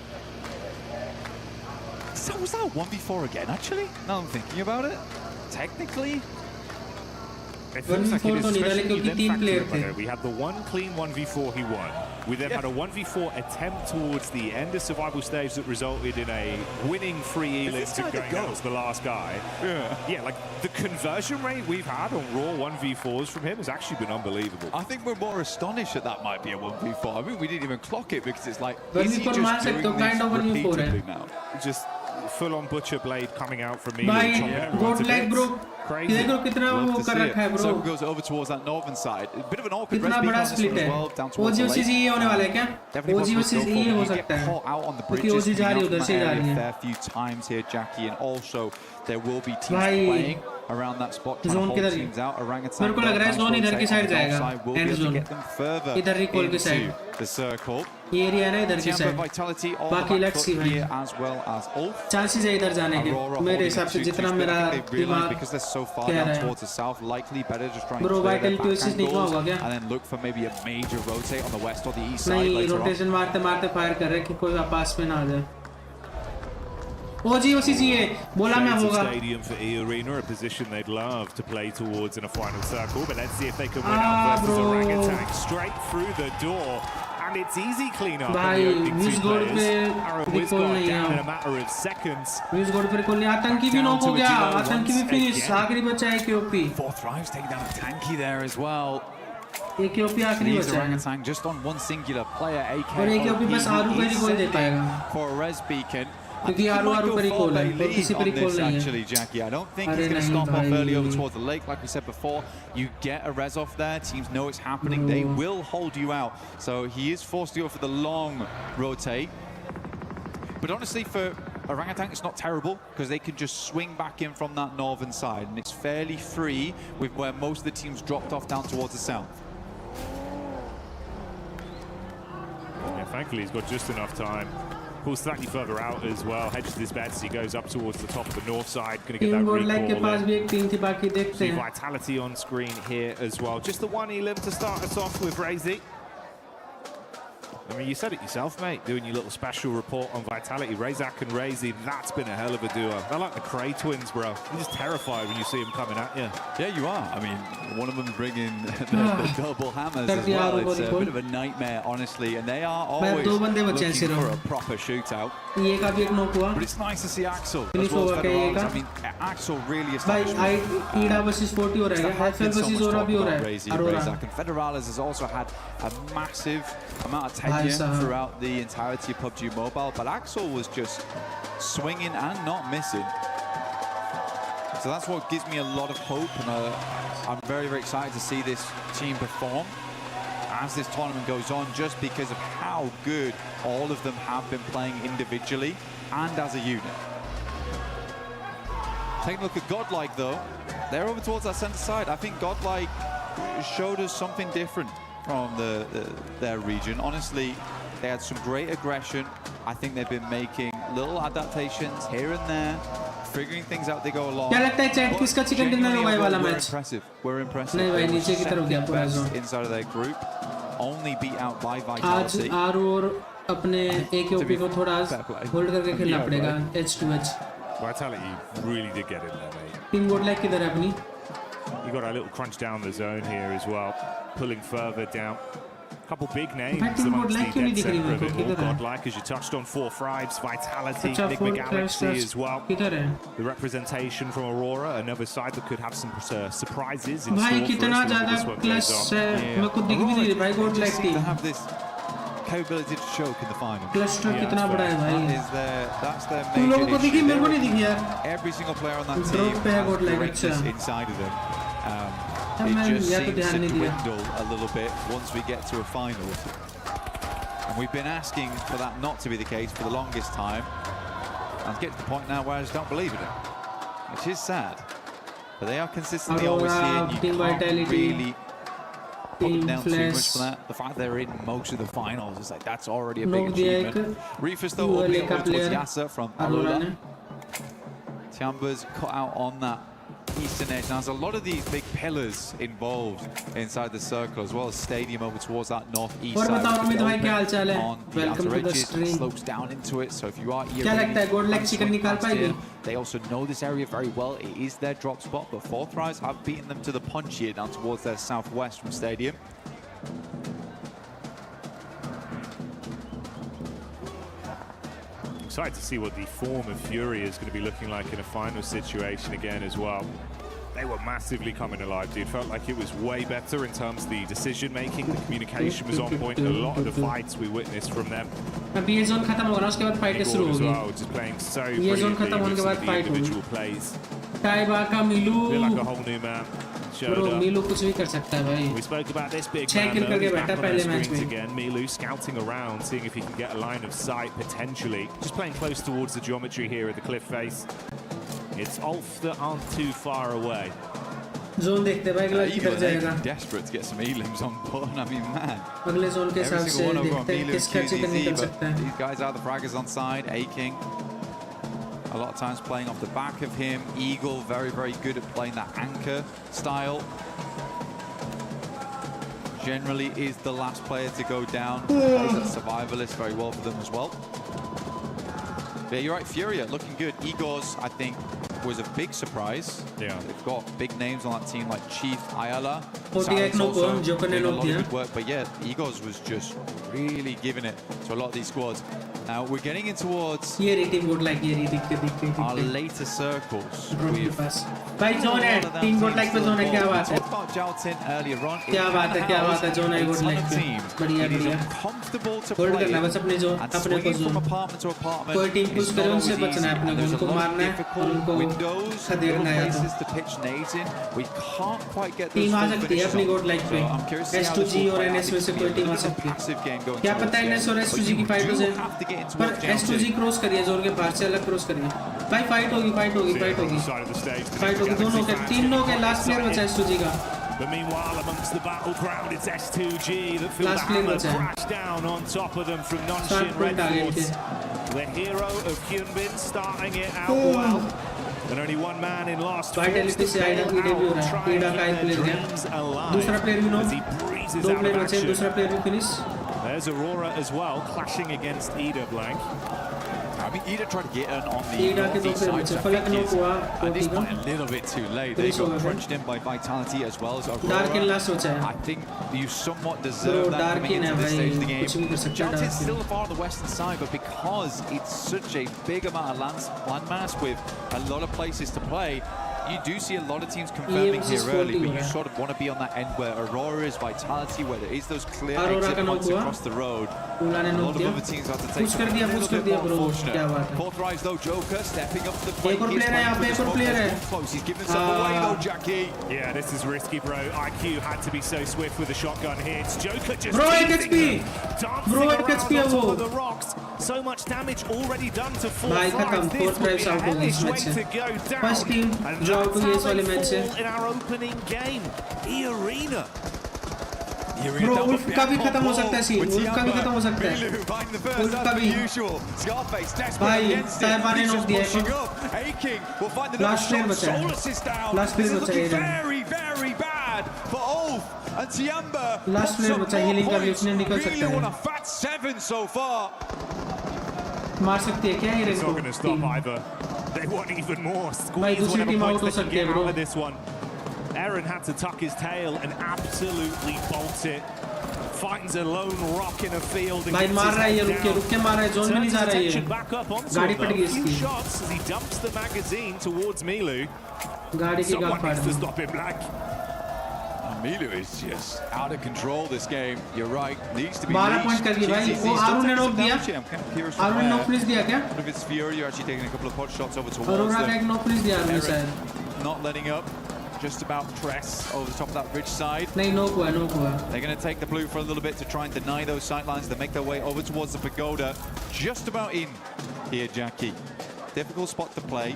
Was that 1v4 again? Actually, now I'm thinking about it. Technically. It feels like it is, especially then we had the one clean 1v4 he won. We then had a 1v4 attempt towards the end of survival stage that resulted in a winning free elim to going out as the last guy. Yeah, like the conversion rate we've had on raw 1v4s from him has actually been unbelievable. I think we're more astonished that that might be a 1v4. I mean, we didn't even clock it because it's like, is he just doing this repeatedly now? Just full-on butcher blade coming out from me. Good leg, bro. Crazy. So goes over towards that northern side. A bit of an awkward recipe on this one as well. Down towards the lake. OGVC होने वाला है क्या? OGVC ये हो सकता है. Caught out on the bridges. OG जा रही है उधर से जा रही है. A fair few times here, Jackie, and also there will be teams playing around that spot, trying to Zone hold किधर teams out. Orangutan मेरे को लग रहा है zone इधर की side जाएगा, will end be able to zone. get them further इधर recall की side. into the circle. ये एरिया है ना इधर की Tiamba side. Vitality on बाकी the back let's see foot भाई. here as well as Ulf. Chances है इधर जाने के. Aurora मेरे holding हिसाब up से 2-2 जितना split. मेरा I think they realize दिमाग because they're so far कह down रहा है. towards the south, likely better just try and Bro, clear their Vitality back assist नहीं हुआ होगा क्या? angles and then look for maybe a major rotate on the west or the east side नहीं, later on. rotation मारते मारते fire कर रहे हैं कि कोई पास में ना आ जाए. OGOCG बोला मैं होगा. Stadium for E Arena, a position they'd love to play towards in a final circle, but let's see if they can win out versus Orangutan. Straight through the door, and it's easy cleanup on the opening two players. Aaron Wiz got down in a matter of seconds. Wiz got पर कोई नहीं. आतंकी भी knock हो गया. आतंकी भी finish. आखिरी बचा है KOP. Fourth Thrives taking down a tanky there as well. एक KOP आखिरी Leaves बचा है. Orangutan just on one singular player. AK और एक KOP बस आरू का रिकॉल दे पाएगा. for a res beacon. क्योंकि आरू पर रिकॉल है. और किसी पर रिकॉल नहीं है. Actually, Jackie, I don't think he's going to stop off early over towards the lake. Like we said before, you get a res off there. Teams know it's happening. They will hold you out. So he is forced to go for the long rotate. But honestly, for Orangutan, it's not terrible because they can just swing back in from that northern side, and it's fairly free with where most of the teams dropped off down towards the south. Yeah, thankfully he's got just enough time. Pulls slightly further out as well, hedges his bets. He goes up towards the top of the north side, going to get that recall. के पास भी एक team थी, बाकी देखते See हैं. Vitality on screen here as well. Just the one elim to start us off with, Razy. I mean, you said it yourself, mate, doing your little special report on Vitality. Razak and Razy, that's been a hell of a duo. They're like the Cray twins, bro. You're just terrified when you see them coming at you. Yeah, you are. I mean, one of them's bringing the double hammers as well. It's a bit of a nightmare, honestly, and they are always looking for a proper shootout. ये का भी एक knock हुआ. But it's nice to see Axel. Finish होगा क्या ये का? I mean, Axel really भाई established. ईडा वर्सेस 40 हो रहा है. FL वर्सेस Aurora भी हो रहा है. Aurora. And Federales has also had a massive amount of tenure throughout the entirety of PUBG Mobile, but Axel was just swinging and not missing. So that's what gives me a lot of hope, and I'm very, very excited to see this team perform as this tournament goes on, just because of how good all of them have been playing individually and as a unit. Taking a look at Godlike, though. They're over towards that center side. I think Godlike showed us something different from their region. Honestly, they had some great aggression. I think they've been making little adaptations here and there, figuring things out as they go along. क्या लगता है chat किसका chicken dinner होगा ये वाला match? We're impressive. नहीं भाई, नीचे की तरफ गया पूरा zone. Inside of their group, only beat out by आज Vitality. आरू और अपने AKOP को थोड़ा होल्ड करके खेलना पड़ेगा. H2H. Vitality really did get in there, mate. Team Godlike किधर है अपनी? You got a little crunch down the zone here as well, pulling further down. A couple big names amongst the dead center of it all. Godlike, as you touched on, 4 Thrives, Vitality, Enigma Galaxy as well. The representation from Aurora, another side that could have some surprises in store for us when this one goes on. To have this capability to choke in the final. Cluster कितना बड़ा है भाई? That's their तुम लोगों को दिखी, मेरे को नहीं दिखी यार. Every single player on that team has greatness inside of them. It just seems to dwindle a little bit once we get to a final. And we've been asking for that not to be the case for the longest time. And get to the point now where I just don't believe in it. Which is sad. But they are consistently always here. You can't really put them down too much for that. The fact they're in most of the finals is like, that's already a big achievement. Reefus though will be over towards Yasser from Aurora. Tiamba's cut out on that eastern edge. Now there's a lot of these big pillars involved inside the circle, as well as stadium over towards that northeast side. On the outer edges, slopes down into it. So if you are they also know this area very well. It is their drop spot, but 4 Thrives have beaten them to the punch here down towards their southwest from stadium. Excited to see what the form of Fury is going to be looking like in a final situation again as well. They were massively coming alive, dude. Felt like it was way better in terms of the decision making. The communication was on point. A lot of the fights we witnessed from them. अभी ये zone खत्म होगा ना, उसके बाद fight शुरू होगी. Well, just playing so brilliantly with some of the individual plays. टाइबा का मिलू. Feel like a whole new man. Bro, Milu कुछ भी कर सकता है भाई. We spoke about this big 6 kill करके बैठा पहले मैच में. Again, Milu scouting around, seeing if he can get a line of sight potentially. Just playing close towards the geometry here at the cliff face. It's Ulf that aren't too far away. Zone देखते हैं भाई अगला किधर जाएगा. Desperate to get some elims on board. I mean, man. अगले zone के हिसाब से देखते हैं किसका चिकन निकल सकता है. These guys are the fraggers on side. Aching. A lot of times playing off the back of him. Eagle very, very good at playing that anchor style. Generally is the last player to go down. Plays that survivalist very well for them as well. Yeah, you're right. Furia looking good. Igor's, I think, was a big surprise. Yeah. They've got big names on that team like Chief, Ayala. Doing a lot of good work, but yeah, Igor's was just really giving it to a lot of these squads. Now we're getting in towards our later circles. भाई zone है 3 गोट like पे zone है क्या बात है about Jaltin earlier on. क्या बात है जोन है गोट लाइक पे बढ़िया बढ़िया होल्ड करना बस अपने जोन अपने को जोन कोई टीम पुश करे उनसे बचना है अपने को उनको मारना है और उनको खदेड़ना है टीम आ सकती है अपनी गोट लाइक पे S2G और NS में से कोई टीम आ सकती है क्या पता है NS और S2G की फाइट हो जाए पर S2G क्रॉस करिए जोन के बाहर से अलग क्रॉस करिए भाई फाइट होगी दोनों के तीनों के लास्ट प्लेयर बचा S2G का. But meanwhile, amongst the battleground, it's S2G that feel the hammer crash down on top of them from non-shin Redforce. The hero of Hyunbin starting it out well. And only one man in last four to bail out, trying to keep their dreams alive as he breezes out of action. There's Aurora as well, clashing against Ida Blank. I mean, Ida tried to get in on the northeast side. At this point, a little bit too late. They got crunched in by Vitality as well as Aurora. I think you somewhat deserve that coming into this stage of the game. Jaltin's still far on the western side, but because it's such a big amount of landmass with a lot of places to play, you do see a lot of teams confirming here early, but you sort of want to be on that end where Aurora is, Vitality, where there is those clear exit points across the road. A lot of other teams have to take a little bit more fortunate. Fourth rise though, Joker stepping up to the plate. Close. He's giving himself away though, Jackie. Yeah, this is risky, bro. IQ had to be so swift with the shotgun here. It's Joker just dancing around on top of the rocks. So much damage already done to 4-5. This would be a hellish way to go down. And that's how they fall in our opening game. E-Arena. Bro, Ulf का भी खत्म हो सकता है scene. Ulf का भी खत्म हो सकता है. Ulf का भी. भाई साइबाने नॉक दिया है. Last player बचा है. Last player बचा है. Very, very bad for Ulf and Tiamba. Last player बचा है. Healing का भी उसने निकल सकता है. On a fat 7 so far. मार सकती है क्या ये It's not going to stop either. They want even more. Squeeze whatever points they can get out of this one. Aaron had to tuck his tail and absolutely bolt it. Finds a lone rock in a field. भाई मार रहा है ये रुक के मार रहा है जोन में नहीं जा रहा है ये. गाड़ी पट गई इसकी. Few shots as he dumps the magazine towards Milu. गाड़ी की गाल फाड़ दी. To stop him, Black. Milu is just out of control this game. You're right. Needs to be 12 point कर दिए भाई. वो आरुण ने नॉक दिया. आरुण ने नॉक प्लीज दिया क्या? If it's Fury, you're actually taking a couple of pot shots over towards Aurora का एक नॉक प्लीज दिया आरुण शायद. Not letting up. Just about press over the top of that ridge side. नहीं knock हुआ. They're going to take the blue for a little bit to try and deny those sightlines. They make their way over towards the pagoda. Just about in here, Jackie. Difficult spot to play.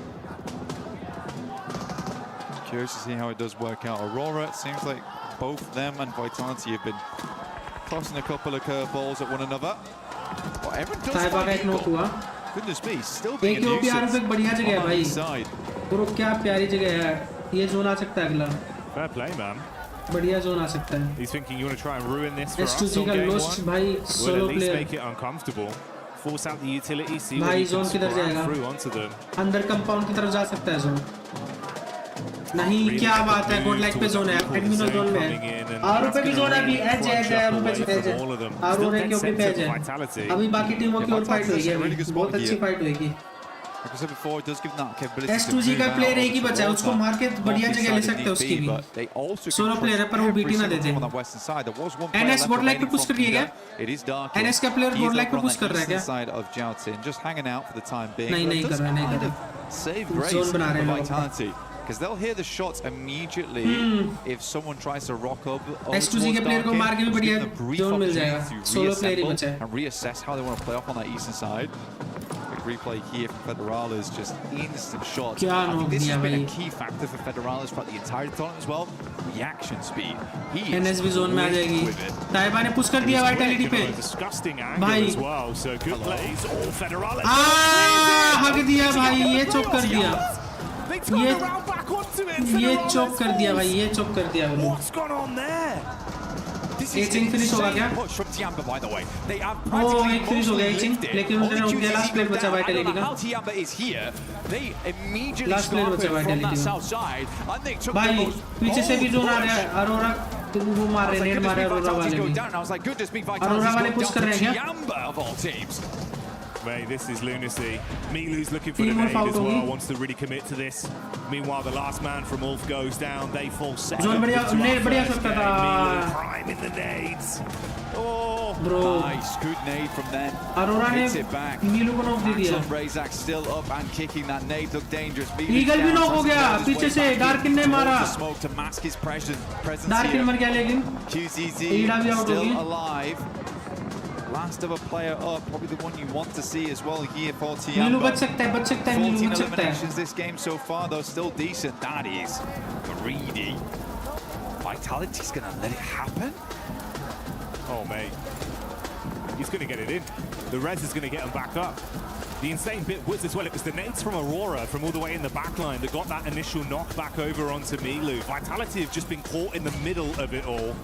Curious to see how it does work out. Aurora, it seems like both them and Vitality have been tossing a couple of curveballs at one another. But everyone does find goodness me, still being a nuisance on the side. Bro क्या प्यारी जगह है. ये zone आ सकता है अगला. Fair play, man. बढ़िया zone आ सकता है. He's thinking you want to try and ruin this for us S2G का लोस्ट भाई solo player. Well, at least player. make it uncomfortable. Force out the utility, see भाई what zone किधर जाएगा? onto them. अंदर compound की तरफ जा सकता है जोन. नहीं क्या बात है. गोड लाइक पे जोन है. एडमिनो जोन में है. आरो पे भी जोन है. अभी एज है. आरो पे एज है. आरो रे के ऊपर एज है. अभी बाकी टीमों की और फाइट होगी. बहुत अच्छी फाइट होगी. Like I said before, it does give them that capability. S2G का प्लेयर एक ही बचा है. उसको मार के बढ़िया जगह ले सकते हैं उसकी भी. सोलो प्लेयर है पर वो बीटी ना दे दे. NS बोर्ड लाइक पे पुश कर दिया क्या? NS का प्लेयर बोर्ड लाइक पे पुश कर रहा है क्या? Just hanging out for the time being. नहीं कर रहा. Save grace for Vitality. Because they'll hear the shots immediately if someone tries to rock up. S2G के प्लेयर को मार के भी बढ़िया जोन मिल जाएगा. सोलो प्लेयर ही बचा है. And reassess how they want to play off on that eastern side. quick replay here from Federalis, just instant shots. क्या I think knock this दिया has been भाई? a key factor for Federalis throughout the entire tournament as well. Reaction speed. He is NSB zone में आ जाएगी. ताइबा ने push कर दिया Vitality पे. Disgusting भाई. angle as well. So good plays, all Federalis. हक दिया भाई, ये चोक कर दिया. ये चोक कर दिया भाई, ये चोक कर दिया. What's gone on there? Etching finish होगा क्या? push from Tiamba, by the way. They have Oh, practically एक फिनिश हो गया एचिंग, lifted. लेकिन उन्होंने Only रोक दिया. QCZ लास्ट प्लेयर go बचा down. I Vitality don't know का. how Tiamba is here. They immediately Last player started बचा from Vitality that का. south side, and they took भाई the most पीछे से भी bold जोन आ रहा push. है. अरोरा वो मार रहे, नेड मार रहे अरोरा वाले भी. I was like, goodness me, Arora Vitality's वाले going पुश कर down रहे to हैं क्या? Tiamba of all teams. Mate, this is lunacy. Milu's looking for the Team nade Wolf as out well, होगी. wants to really commit to this. Meanwhile, the last man from Wolf goes down. They fall second. Zone बढ़िया, into our नेड बढ़िया first सकता game. था. Milu prime in the nades. Oh, Bro. Nice, good nade from them. Arora ने Hits it back. मीलू को knock दे दिया. Axel Razak still up and kicking. That nade looked dangerous. Eagle भी knock हो गया. पीछे से डार्किन ने मारा. Smoke to mask his presence डार्किन here. मर गया लेकिन. QZZ ईडा भी आउट still होगी. alive. Last of a player up, probably the one you want to see as well here for मीलू Tiamba. बच सकता है, बच सकता है, मीलू 14 बच सकता है. eliminations this game so far, though still decent. That is greedy. Vitality's gonna let it happen. oh, mate. He's going to get it in. The res is going to get him back up. The insane bit was as well, it was the nades from Aurora from all the way in the back line that got that initial knock back over onto Milu. Vitality have just been caught in the middle of it all.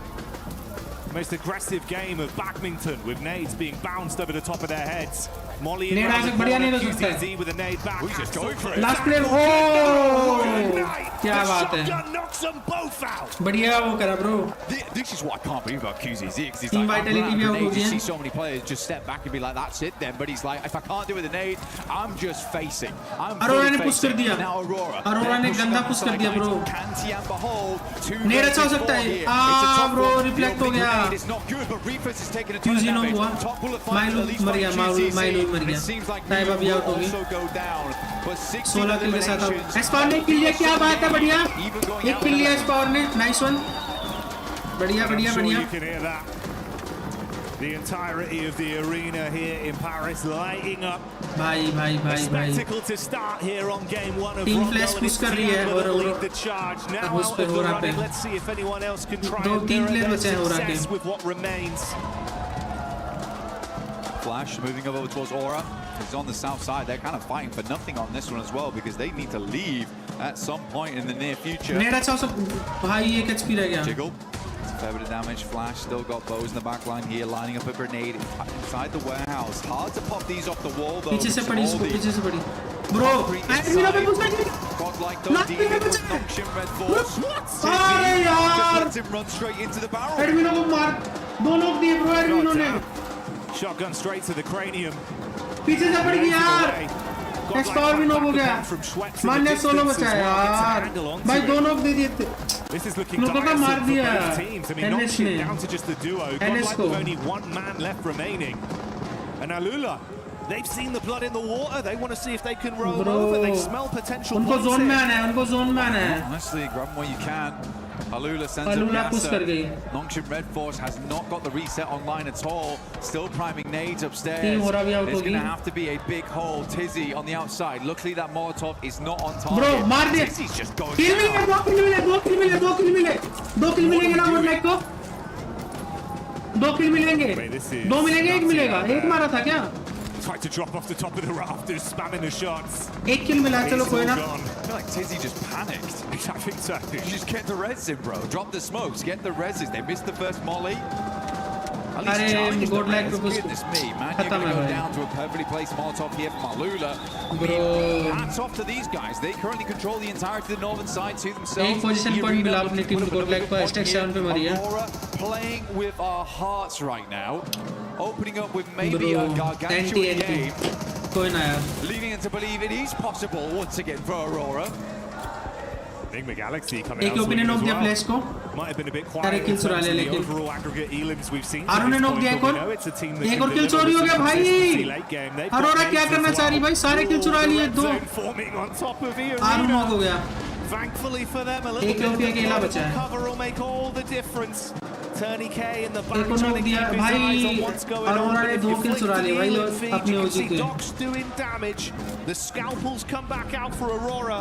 Most aggressive game of badminton with nades being bounced over the top of their heads. Molly in Ned around आगे the बढ़िया corner, नेड हो सकता है. QZZ with a nade back. We're just going for it. Last player. ओ क्या बात है. Shotgun knocks them both out. बढ़िया वो करा bro. This is what I can't believe about QZZ, because he's Team like, I'm Vitality gonna भी have out हो grenades. गई You है. see so many players just step back and be like, that's it then. But he's like, if I can't do it with a nade, I'm just facing. I'm Arora fully ने push कर facing. दिया. Now Aurora. Arora ने They're गंदा pushing push कर outside दिया bro. lines. Can Tiamba hold? नेड अच्छा हो सकता है. ब्रो रिफ्लेक्ट हो गया. It's not good, but Reefers is taking a ton of QZ no damage. हुआ. Top bullet fight माइलू at least मर गया. by QZZ. माइलू मर And गया. it seems like ताइबा भी Milu आउट will होगी. also go down. But 16 16 किल के साथ आउट. eliminations. एस्पावर ने किल लिया. क्या बात है. बढ़िया. एक किल लिया एस्पावर ने. Nice one. बढ़िया बढ़िया I'm sure बढ़िया. you can hear that. The entirety of the arena here in Paris lighting up. भाई A भाई. spectacle to start here on game one of Team Rondo, Flash and push it's कर रही है Tiamba that और lead the charge. Now उस out पे of हो the रहा running, पे. let's see if anyone else can try दो and तीन mirror player their बचे हैं हो रहा success के. with what remains. Flash moving over towards Aura. He's on the south side. They're kind of fighting for nothing on this one as well, because they need to leave at some point in the near future. नेड अच्छा हो सकता. भाई एक HP रह गया. Jiggle. Fair bit of damage. Flash still got bows in the back line here, lining up a grenade inside the warehouse. Hard to pop these off the wall though. पीछे से because पड़ी all इसको. the पीछे से पड़ी. Bro एडमिनो पे push कर. godlike though, dealing with Nongshim Red Force. अरे यार. Just lets him run straight into the barrel. एडमिनो को मार. दो नॉक दिए ब्रो एडमिनो ने. Shotgun straight to the cranium. पीछे से पड़ गई यार. एस्पावर भी नॉक हो गया. मान्य सोलो बचा है यार. भाई दो नॉक दे दिए थे. This is looking लोगों का dire मार for दिया. both teams. I mean, NS Nongshim ने. down to just the duo. NS Godlike को. with only one man left remaining. And Alula, they've seen the blood in the water. They want to see if they can roll Bro. over. They smell potential उनको points zone में here. आना है. उनको zone में आना है. Honestly, grab them where you can. Alula sends Alula up push कर Yasser. गई. Nongshim Red Force has not got the reset online at all. Still priming nades upstairs. Team हो रहा भी out There's going to होगी. have to be a big hole. Tizzy on the outside. Luckily that Molotov is not on target. Bro मार दिया. Tizzy's just going किल मिले. down. दो किल मिले. दो किल मिले. दो किल मिले. दो किल मिलेंगे ना वरलाइक को. दो किल मिलेंगे. दो मिलेंगे. एक मिलेगा. एक मारा था क्या? Tried to drop off the top of the rafters, spamming the shots. एक किल मिला. चलो It's कोई all ना. gone. I feel like Tizzy just panicked. I think so. You just get the res in, bro. Drop the smokes. Get the reses. They missed the first molly. At least अरे challenge the GODL res. को कुछ Goodness me, man. You're खत्म going to है go भाई. down to a perfectly placed Molotov here from Alula. Bro. Hats off to these guys. They currently control the entirety of the northern side to themselves. एक position The point arena मिला looking अपनी team to को. put GODL another को point hashtag here. 7 पे मरी है. Aurora playing with our hearts right now. Opening up with maybe Bro, a gargantuan anti-anti. game. कोई ना यार. Leading into believe it is possible once again for Aurora. Big Galaxy coming एक out opinion swinging knock as दिया well. Flash को. Might have been a bit सारे quiet in kills terms उड़ा of लिया the लेकिन. overall aggregate elims we've seen. Aaron ने knock दिया एक और. We know it's a team that एक can और किल deliver चोरी हो with गया some भाई. consistency late game. They've got Arora nades क्या as करना चाह रही well. भाई. सारे किल चुरा लिए. Red दो. zone forming on top of the Aaron arena. Knock हो गया. Thankfully for them, a little एक bit of ओपी अकेला the बचा है. cover will make all the difference. Tourniquet in the back एक और trying नोक to दिया keep his eyes on what's भाई going on. अरोरा But ने if 2 you किल flick चुरा to लिए the भाई Elim feed, अपने you can ओजी see के Docs doing damage. The scalpels come back out for Aurora.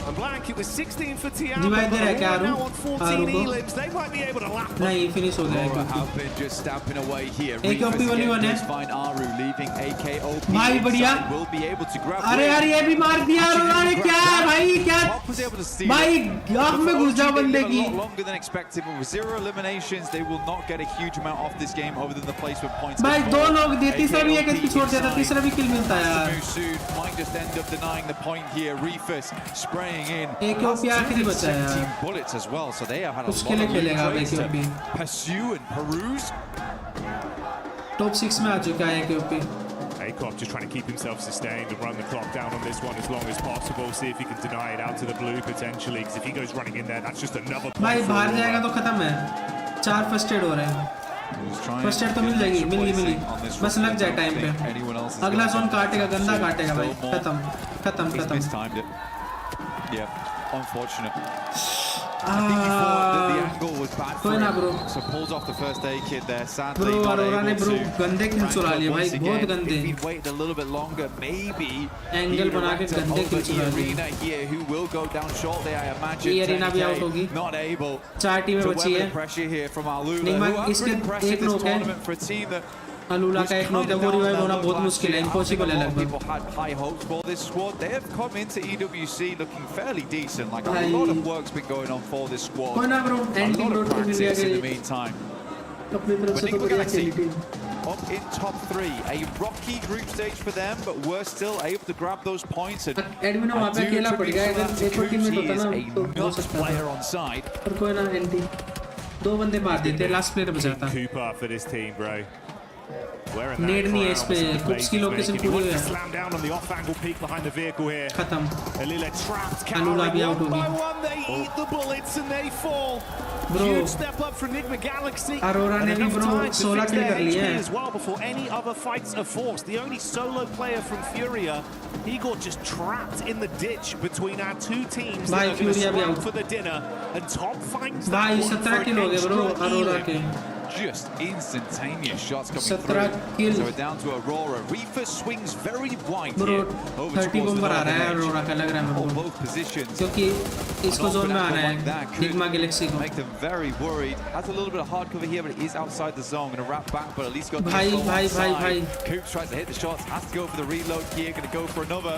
And Blank, it was 16 for Tiamat, Divide but there है क्या Aurora Aaru now on 14 आरू को Elims. They might be able to lap them. नहीं finish हो गया Aurora have been just stamping away here. एक OP वाली one है Find Aru leaving AKOP. भाई बढ़िया Will be able to grab अरे यार ये भी मार दिया अरोरा ने क्या है भाई क्या was able to steal भाई आँख में घुस जा बंदे a की lot longer than expected, but with 0 eliminations, they will not get a huge amount off this game other than the placement points. भाई 2 लोग दिए तीसरा भी एक एचपी छोड़ देता तीसरा भी किल मिलता है यार Might just end up denying the point here. Reefus spraying in. एक ओपी आखिरी बचा है यार 17 bullets as well, so they have had a उसके lot लिए of खेलेगा loot एक OP to pursue and peruse. Top 6 में आ चुका है एक OP Akop just trying to keep himself sustained and run the clock down on this one as long as possible. See if he can deny it out to the blue potentially, because if he goes running in there, that's just another point. भाई बाहर जाएगा तो खत्म है 4 first aid हो रहे हैं first aid तो मिल जाएगी मिली बस लग जाए टाइम पे अगला जोन काटेगा गंदा काटेगा भाई खत्म Unfortunate. I think he thought that the angle was bad for him, so pulls off the first aid kit there. Sadly, not able to. गंदे किल चुरा लिए भाई बहुत गंदे If he'd waited a little bit longer, maybe angle बना के गंदे किल चुरा लिए Arena here, who will go down shortly, I imagine. ये Arena भी आउट होगी Not able 4 टीमें बची है pressure here from Alula, who have really impressed in this tournament for a team that अलूला का एक नोक है वो रिवाइव होना बहुत मुश्किल है इम्पॉसिबल है लगभग people had high hopes for this squad. They have come into EWC looking fairly decent. Like a lot of work's been going on for this squad. कोई ना bro NT bro team India के in the meantime. अपनी तरफ से तो बढ़िया खेली team Up in top 3, a rocky group stage for them, but we're still able to grab those points. And admin वहां पे अकेला पड़ गया इधर एक और टीममेट होता ना तो हो सकता है पर कोई ना एंटी 2 बंदे मार देते लास्ट प्लेयर बचा था Cooper for this team, bro. नेड नहीं है इस पे कुछ की लोकेशन पूरी है Slam down on the off angle peek behind the vehicle here. खत्म Alula trapped. अलूला भी आउट हो गई They eat the bullets and they fall. Bro, Huge step up for Enigma Galaxy. Aurora ने भी bro 16 किल कर लिए हैं as well before any other fights are forced. The only solo player from Furia, he got just trapped in the ditch between our two teams. भाई Furia भी out for the dinner, and Top finds that भाई 17 किल हो गए bro Arora के just instantaneous shots coming 17 through. kill. So we're down to Aurora. Reefer swings very wide Bro, here. Over 30 bomber आ रहा है अरोरा का लग रहा है मेरे को both positions. क्योंकि इसको जोन में आना है निग्मा गैलेक्सी को Make them very worried. Has a little bit of hard cover here, but it is outside the zone. Gonna wrap back, but at least got भाई Coops tries to hit the shots. Has to go for the reload here. Gonna go for another.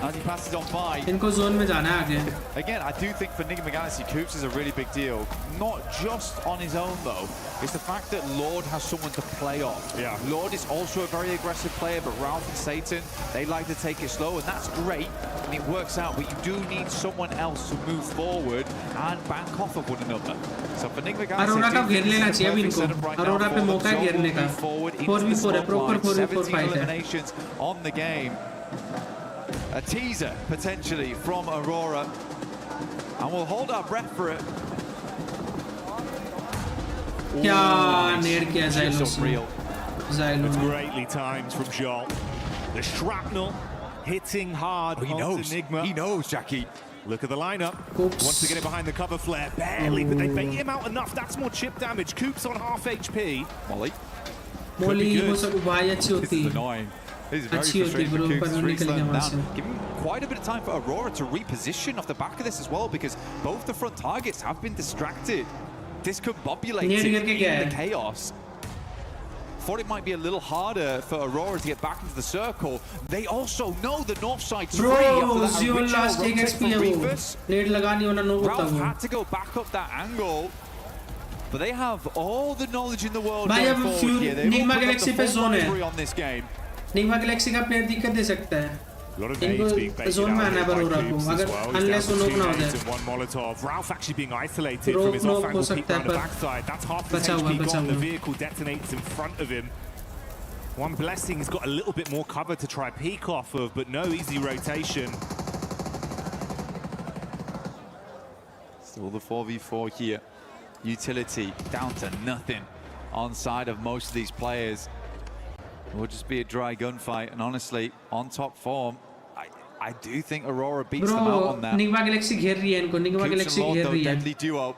As he passes on by. इनको zone में जाना है आगे Again, I do think for Enigma Galaxy, Coops is a really big deal. Not just on his own though. It's the fact that Lord has someone to play off. Yeah. Lord is also a very aggressive player, but Ralph and Satan, they like to take it slow, and that's great, and it works out, but you do need someone else to move forward and bank off of one another. So for Enigma Galaxy, Arora का घेर लेना चाहिए अभी इनको अरोरा पे मौका है घेरने का 4v4 है प्रॉपर 4v4 फाइट है eliminations on the game. A teaser potentially from Aurora, and we'll hold our breath for it. क्या नेड किया ज़ाइलो It's greatly timed from Joel. The shrapnel hitting hard on Enigma. He knows, Jackie. Look at the lineup. Wants to get it behind the cover flare. Barely, but they bait him out enough. That's more chip damage. Coops on half HP. Molly वो सब भाई अच्छी होती है This is very frustrating for Coops. Really slowing down. Giving quite a bit of time for Aurora to reposition off the back of this as well, because both the front targets have been distracted, discombobulated in the chaos. Thought it might be a little harder for Aurora to get back into the circle. They also know the north side's free after that original rotate from Reefus. Ralph had to go back up that angle. But they have all the knowledge in the world going forward here. They've opened up the full library on this game. Nigma Galaxy का player दिक्कत दे सकता है इनको zone में आना है अरोरा को अगर अनलेस वो नॉक ना हो जाए one Molotov. Ralph actually being isolated from his off angle peek down the backside. That's half his HP gone. The vehicle detonates in front of him. One Blessing's got a little bit more cover to try peek off of, but no easy rotation. Still the 4v4 here. Utility down to nothing on side of most of these players. It will just be a dry gunfight, and honestly, on top form, I do think Aurora beats them out on that. Nigma Galaxy घेर रही है इनको Nyingma Galaxy घेर रही है deadly duo.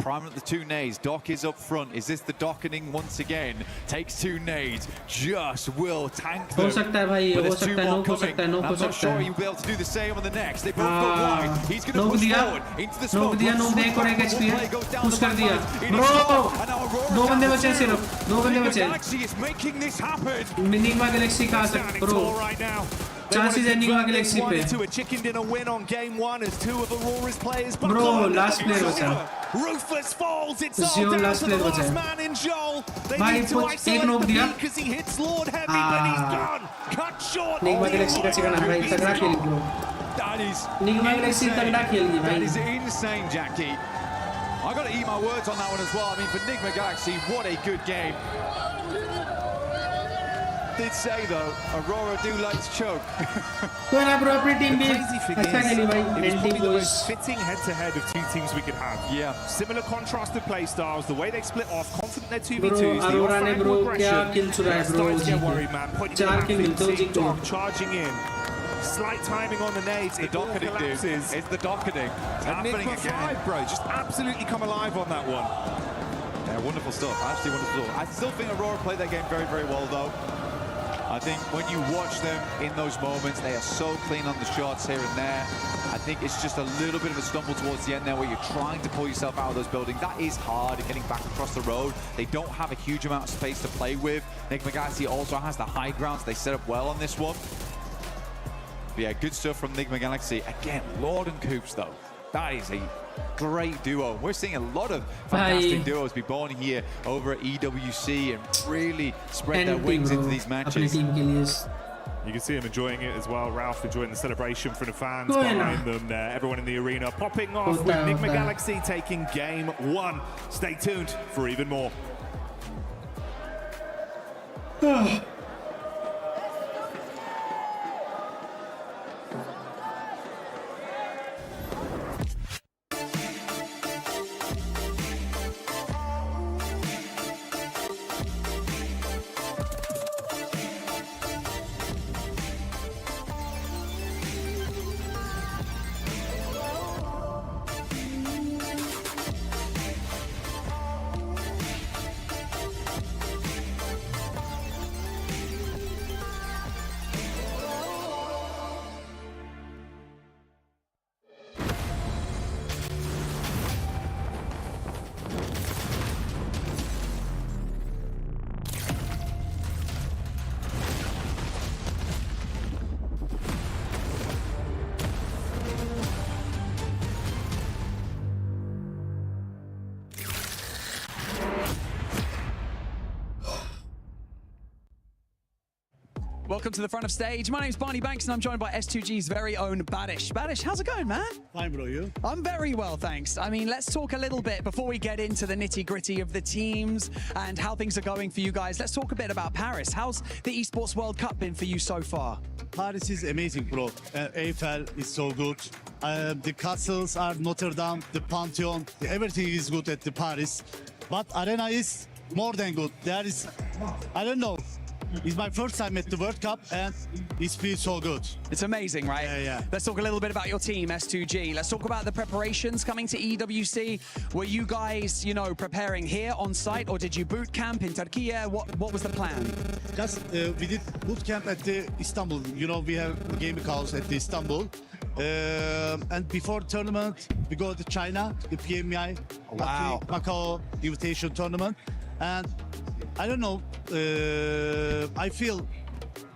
priming up the two nades. Doc is up front. Is this the dockening once again? Takes two nades. Just will tank them. हो सकता है भाई, But हो there's two सकता है, more नो हो coming. सकता है, नो हो I'm not सकता sure है. he'll be able to do the same on the next. They both go wide. He's going to no push दिया, forward into the no smoke. दिया, no दे एक और एक HP है. पुश कर दिया. Bro, दो बंदे बचे सिर्फ, दो बंदे बचे. Galaxy is making this happen. Enigma Galaxy का सकते bro. Chances Enigma Galaxy पे. To a chicken dinner win on game one as two of Aurora's players. Bro, last player बचा. Ruthless falls. It's all Zion down last to the player last बचा. man in Joel. They भाई need to एक isolate नोक the दिया. beat because he hits Lord heavy, but he's gone. Cut short. Enigma Galaxy का chicken भाई तगड़ा खेल bro. That is Enigma Galaxy तगड़ा खेल गई That भाई. is insane, Jackie. I got to eat my words on that one as well. I mean, for Enigma Galaxy, what a good game. Did say though, Aurora do like to choke. कोई ना bro, अपनी team भी Crazy thing अच्छा is, खेली भाई. it was Team probably the boys. most fitting head-to-head of two teams we could have. Yeah. Similar contrasted play styles, the way they split off, confident they're 2v2s, Bro, the Aurora ने bro off-ramp क्या aggression. kill चुराया bro. Starting to get Jeet worried, गए. man. Pointing चार it kill back, मिलते हो जीत Doc गए. charging in. Slight timing on the nades. The It all docketing, dude. collapses. It's the docketing. It's And happening Nick for again. 5, bro. Just absolutely come alive on that one. Yeah, wonderful stuff. Absolutely wonderful stuff. I still think Aurora played that game very, very well, though. I think when you watch them in those moments, they are so clean on the shots here and there. I think it's just a little bit of a stumble towards the end there where you're trying to pull yourself out of those buildings. That is hard, getting back across the road. They don't have a huge amount of space to play with. Enigma Galaxy also has the high ground, so they set up well on this one. But yeah, good stuff from Enigma Galaxy. Again, Lord and Coops, though. That is a great duo. We're seeing a lot of fantastic duos be born here over at EWC and really spread their wings into these matches. You can see him enjoying it as well. Ralph enjoying the celebration from the fans behind them there. Everyone in the arena popping off with Enigma Galaxy taking game one. Stay tuned for even more. Welcome to the front of stage. My name's Barney Banks and I'm joined by S2G's very own Baddish. Baddish, how's it going, man? Fine, bro, you? I'm very well, thanks. I mean, let's talk a little bit before we get into the nitty-gritty of the teams and how things are going for you guys. Let's talk a bit about Paris. How's the Esports World Cup been for you so far? Paris is amazing, bro. Eiffel is so good. The castles are Notre Dame, the Pantheon. Everything is good at the Paris. But Arena is more than good. There is, I don't know. It's my first time at the World Cup and it feels so good. It's amazing, right? Yeah. Let's talk a little bit about your team, S2G. Let's talk about the preparations coming to EWC. Were you guys, you know, preparing here on site or did you boot camp in Turkey? What was the plan? Just we did boot camp at the Istanbul. You know, we have a gaming house at the Istanbul. And before tournament, we go to China, the PMI, Macau invitation tournament. And I don't know, I feel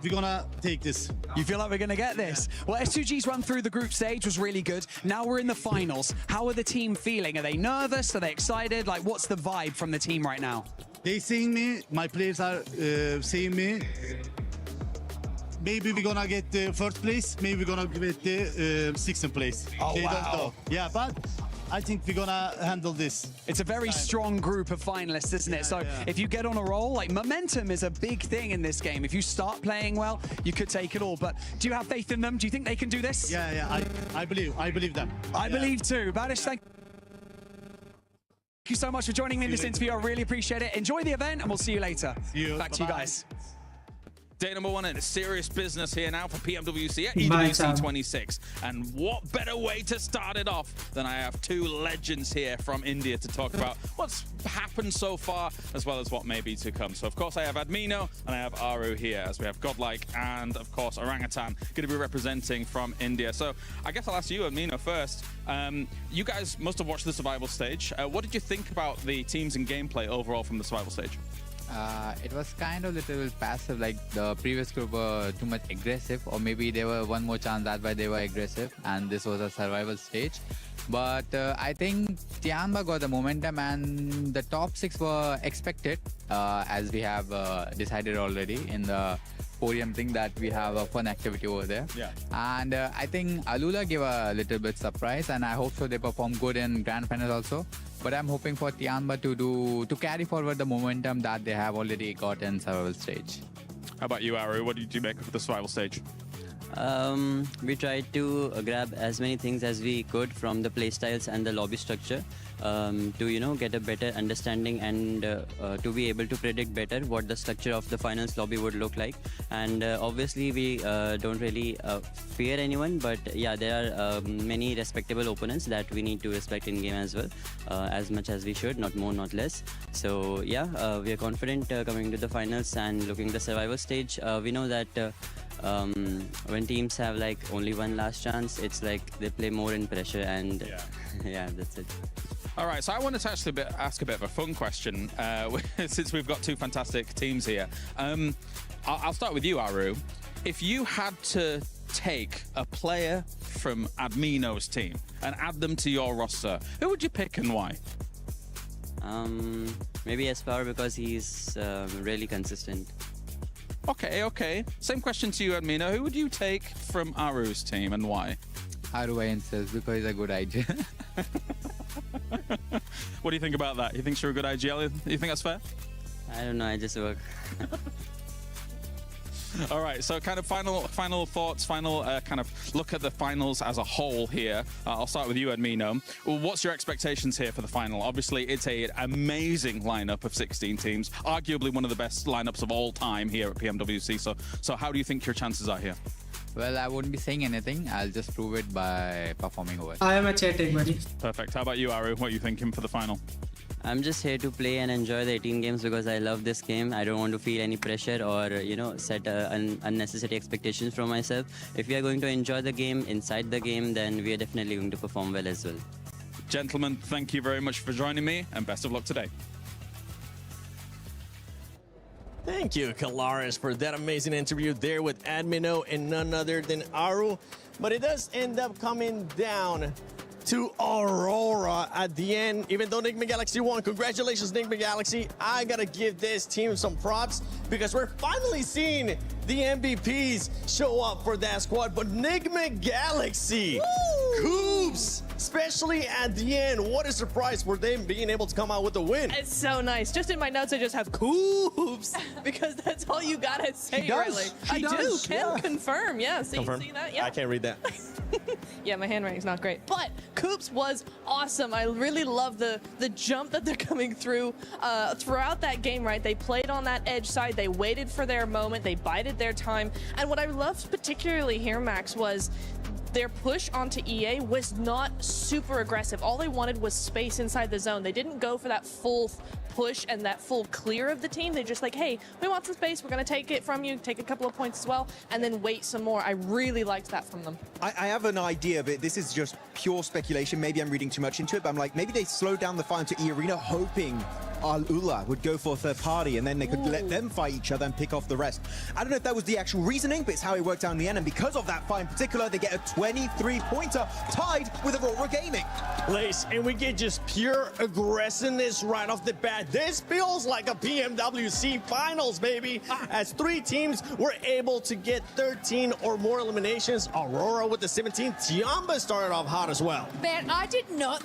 we're gonna take this. You feel like we're gonna get this? Yeah. Well, S2G's run through the group stage was really good. Now we're in the finals. How are the team feeling? Are they nervous? Are they excited? Like, what's the vibe from the team right now? They saying me, my players are saying me, maybe we're gonna get the first place, maybe we're gonna get the sixth place. Oh, they wow. don't know. Yeah, but I think we're gonna handle this. It's a very strong group of finalists, isn't it? So if you get on a roll, like momentum is a big thing in this game. If you start playing well, you could take it all. But do you have faith in them? Do you think they can do this? Yeah, I believe them. I believe too. Baddish, thank you so much for joining me in this interview. I really appreciate it. Enjoy the event and we'll see you later. See you. Back to you guys. DYNAMO 1 in serious business here now for PMWC at EWC 26. And what better way to start it off than I have two legends here from India to talk about what's happened so far as well as what may be to come. So, of course, I have Admino and I have Aru here as we have Godlike and, of course, Orangutan going to be representing from India. So I guess I'll ask you, Admino, first. You guys must have watched the survival stage. What did you think about the teams and gameplay overall from the survival stage? It was kind of little passive, like the previous group were too much aggressive, or maybe they were one more chance, that's why they were aggressive, and this was a survival stage. But I think Tianba got the momentum, and the top 6 were expected, as we have decided already in the podium thing that we have a fun activity over there. Yeah. And I think Alula gave a little bit surprise, and I hope so they perform good in grand finals also. But I'm hoping for Tianba to carry forward the momentum that they have already got in survival stage. How about you, Aru? What did you make of the survival stage? We tried to grab as many things as we could from the playstyles and the lobby structure to get a better understanding and to be able to predict better what the structure of the finals lobby would look like. And obviously we don't really fear anyone, but yeah, there are many respectable opponents that we need to respect in game as well, as much as we should, not more, not less. So yeah, we are confident coming to the finals and looking at the survival stage. We know that when teams have like only one last chance, it's like they play more in pressure, and yeah, that's it. All right, so I wanted to actually ask a bit of a fun question since we've got two fantastic teams here. I'll start with you, Aru. If you had to take a player from Admino's team and add them to your roster, who would you pick and why? Maybe S-Power, because he's really consistent. Okay. Same question to you, Admino. Who would you take from Aru's team and why? Aru, I insist, because he's a good IG. What do you think about that? You think you're a good IGL? You think that's fair? I don't know, I just work. All right, so kind of final thoughts, kind of look at the finals as a whole here. I'll start with you, Admino. Well, what's your expectations here for the final? Obviously, it's an amazing lineup of 16 teams, arguably one of the best lineups of all time here at PMWC. So how do you think your chances are here? Well, I wouldn't be saying anything. I'll just prove it by performing over. I am a chatting buddy. Perfect. How about you, Aru? What are you thinking for the final? I'm just here to play and enjoy the 18 games because I love this game. I don't want to feel any pressure or, set unnecessary expectations from myself. If we are going to enjoy the game, inside the game, then we are definitely going to perform well as well. Gentlemen, thank you very much for joining me, and best of luck today. Thank you, Kalaris, for that amazing interview there with Admino and none other than Aru. But it does end up coming down to Aurora at the end. Even though NigmaGalaxy won, congratulations, NigmaGalaxy. I gotta give this team some props because we're finally seeing the MVPs show up for that squad. But NigmaGalaxy, Coops, especially at the end, what a surprise for them being able to come out with a win. It's so nice. Just in my notes, I just have Coops because that's all you gotta say, really. I do. Can confirm. Yeah, see that? Yeah. I can't read that. Yeah, my handwriting's not great. But Coops was awesome. I really love the jump that they're coming through throughout that game, right? They played on that edge side. They waited for their moment. They bided their time. And what I loved particularly here, Max, was their push onto EA was not super aggressive. All they wanted was space inside the zone. They didn't go for that full push and that full clear of the team. They're just like, hey, we want some space. We're going to take it from you, take a couple of points as well, and then wait some more. I really liked that from them. I have an idea, but this is just pure speculation. Maybe I'm reading too much into it, but I'm like, maybe they slowed down the fight into E-Arena, hoping Al-Ula would go for a third party, and then they could let them fight each other and pick off the rest. I don't know if that was the actual reasoning, but it's how it worked out in the end, and because of that fight in particular, they get a 23-pointer tied with Aurora Gaming. Lace, and we get just pure aggressiveness right off the bat. This feels like a PMWC finals, baby. As 3 teams were able to get 13 or more eliminations. Aurora with the 17. Tianba started off hot as well. Man, I did not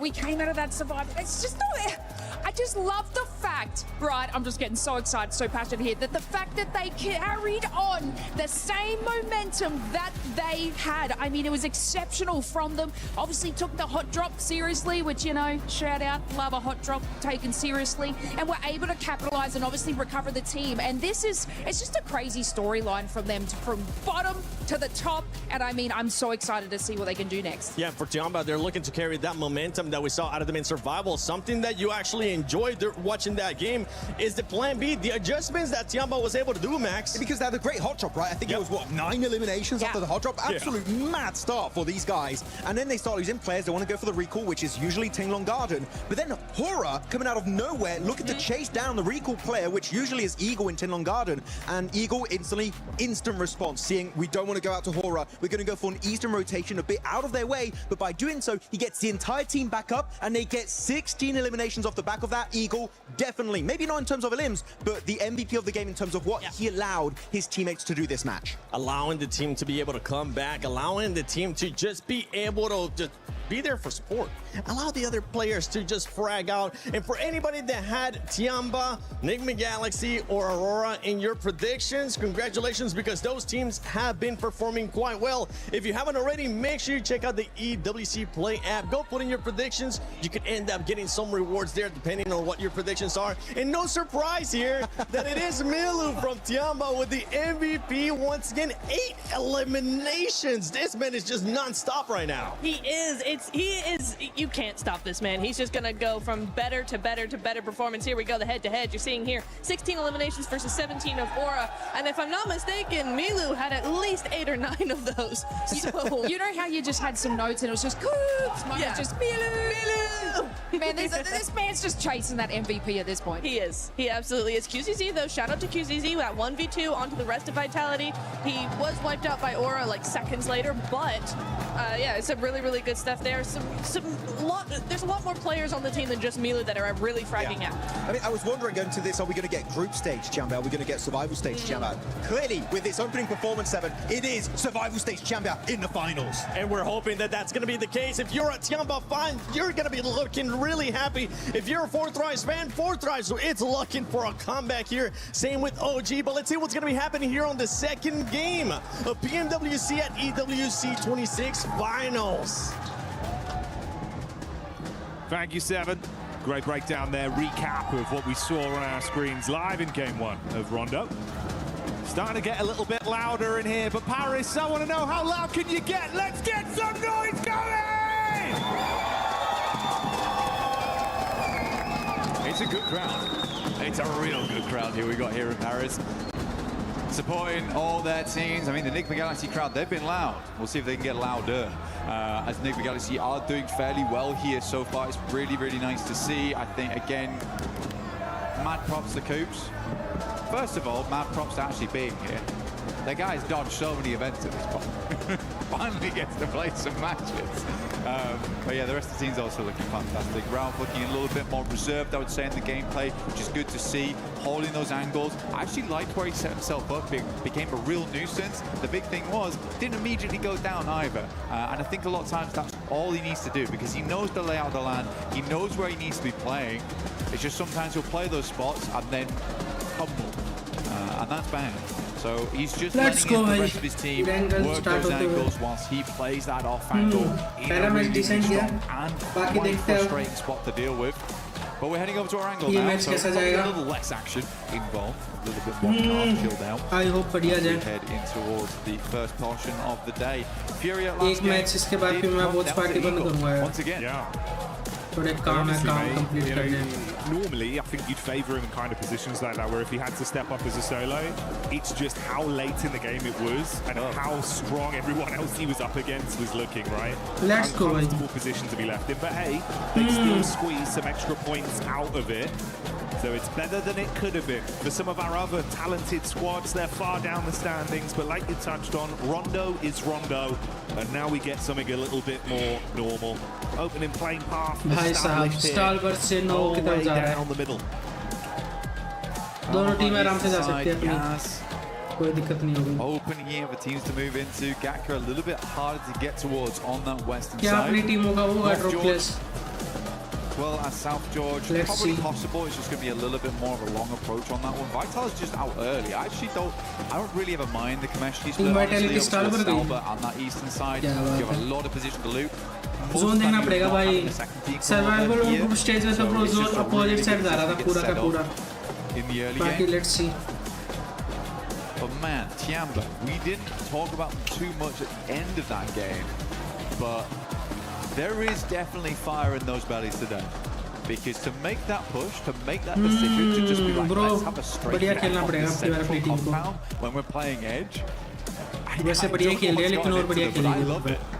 we came out of that survival. It's just not. I just love the fact, right, I'm just getting so excited, so passionate here, that the fact that they carried on the same momentum that they had. I mean, it was exceptional from them. Obviously took the hot drop seriously, which, you know, shout out, love a hot drop taken seriously, and were able to capitalize and obviously recover the team. And this is, it's just a crazy storyline from them, from bottom to the top. And I mean, I'm so excited to see what they can do next. Yeah, for Tiamba, they're looking to carry that momentum that we saw out of them in survival. Something that you actually enjoyed watching that game is the plan B, the adjustments that Tiamba was able to do, Max. Because they had a great hot drop, right? I think it was, what, 9 eliminations after the hot drop? Absolute mad start for these guys. And then they start losing players. They want to go for the recall, which is usually Tinglong Garden. But then Hora, coming out of nowhere, looking to chase down the recall player, which usually is Eagle in Tinglong Garden. And Eagle instantly, instant response, seeing we don't want to go out to Hora. We're going to go for an Eastern rotation, a bit out of their way. But by doing so, he gets the entire team back up, and they get 16 eliminations off the back of that. Eagle, definitely, maybe not in terms of elims, but the MVP of the game in terms of what he allowed his teammates to do this match. Allowing the team to be able to come back, allowing the team to just be able to just be there for support. Allow the other players to just frag out. And for anybody that had Tiamba, Enigma Galaxy, or Aurora in your predictions, congratulations, because those teams have been performing quite well. If you haven't already, make sure you check out the EWC Play app. Go put in your predictions. You could end up getting some rewards there depending on what your predictions are. And no surprise here that it is Milu from Tiamba with the MVP once again. 8 eliminations. This man is just non-stop right now. He is. You can't stop this man. He's just gonna go from better to better to better performance. Here we go, the head-to-head. You're seeing here 16 eliminations versus 17 of Aura. And if I'm not mistaken, Milu had at least 8 or 9 of those. So you know how you just had some notes and it was just just Milu. Man, this man's just chasing that MVP at this point. He is. He absolutely is. QZZ though, shout out to QZZ, that 1v2 onto the rest of Vitality. He was wiped out by Aura like seconds later, but yeah, it's some really good stuff there. There's a lot more players on the team than just Milu that are really fragging out. I mean, I was wondering going to this, are we going to get group stage, Jamba? Are we going to get survival stage, Jamba? Clearly, with this opening performance, 7, it is survival stage, Jamba, in the finals. And we're hoping that that's going to be the case. If you're a Tiamba fan, you're going to be looking really happy. If you're a Fourth Rise fan, Fourth Rise, so it's looking for a comeback here. Same with OG, but let's see what's going to be happening here on the second game of PMWC at EWC 26 Finals. Thank you, 7. Great breakdown there, recap of what we saw on our screens live in Game 1 of Rondo. Starting to get a little bit louder in here, but Paris, I want to know, how loud can you get? Let's get some noise going! It's a good crowd. It's a real good crowd here we got here in Paris. Supporting all their teams. I mean, the Enigma Galaxy crowd, they've been loud. We'll see if they can get louder. As Enigma Galaxy are doing fairly well here so far. It's really nice to see. I think, again, mad props to Coops. First of all, mad props to actually being here. The guy's dodged so many events at this point. Finally gets to play some matches. But yeah, the rest of the team's also looking fantastic. Ralph looking a little bit more reserved, I would say, in the gameplay, which is good to see. Holding those angles. I actually liked where he set himself up. Became a real nuisance. The big thing was, didn't immediately go down either. And I think a lot of times that's all he needs to do, because he knows the layout of the land. He knows where he needs to be playing. It's just sometimes he'll play those spots and then humble. And that's bad. So he's just letting the rest of his team work those angles whilst he plays that off angle in a really strong and quite frustrating spot to deal with. But we're heading over to our angle now, so a little less action involved, a little bit more calm, chilled out. I hope बढ़िया जाए. Head in towards the first portion of the day. Fury at last एक match इसके बाद फिर मैं WATCHPARTY बंद करूँगा. Once again. Yeah. Normally, I think you'd favour him in kind of positions like that, where if he had to step up as a solo, it's just how late in the game it was and how strong everyone else he was up against was looking, right? Let's go. Uncomfortable position to be left in, but hey, they still squeeze some extra points out of it. So it's better than it could have been. For some of our other talented squads, they're far down the standings, but like you touched on, Rondo is Rondo, and now we get something a little bit more normal. Opening playing path established here, all the way down the middle. दोनों टीमें आराम से जा सकती हैं अपनी. कोई दिक्कत नहीं होगी. Opening here for teams to move into. Gakra a little bit harder to get towards on that western side. क्या अपनी टीमों का वो है drop place. as well as South George. Let's Probably see. possible. It's just going to be a little bit more of a long approach on that one. Vital is just out early. I don't really ever mind the Kameshki split. Vitality stall पर गई. On that eastern side, you have a lot of position to loot. Zone देखना पड़ेगा भाई. Survival group stage में तो bro zone opposite side जा रहा था पूरा का पूरा. In the early बाकी game. let's see. But man, Tiamba, we didn't talk about them too much at the end of that game, but there is definitely fire in those bellies today. Because to make that push, to make that decision, to just be like, bro, let's have a straight बढ़िया खेलना on पड़ेगा the अपनी वाली central team को. compound when we're playing Edge. वैसे बढ़िया खेल रहे हैं लेकिन और बढ़िया I खेलेंगे. love it.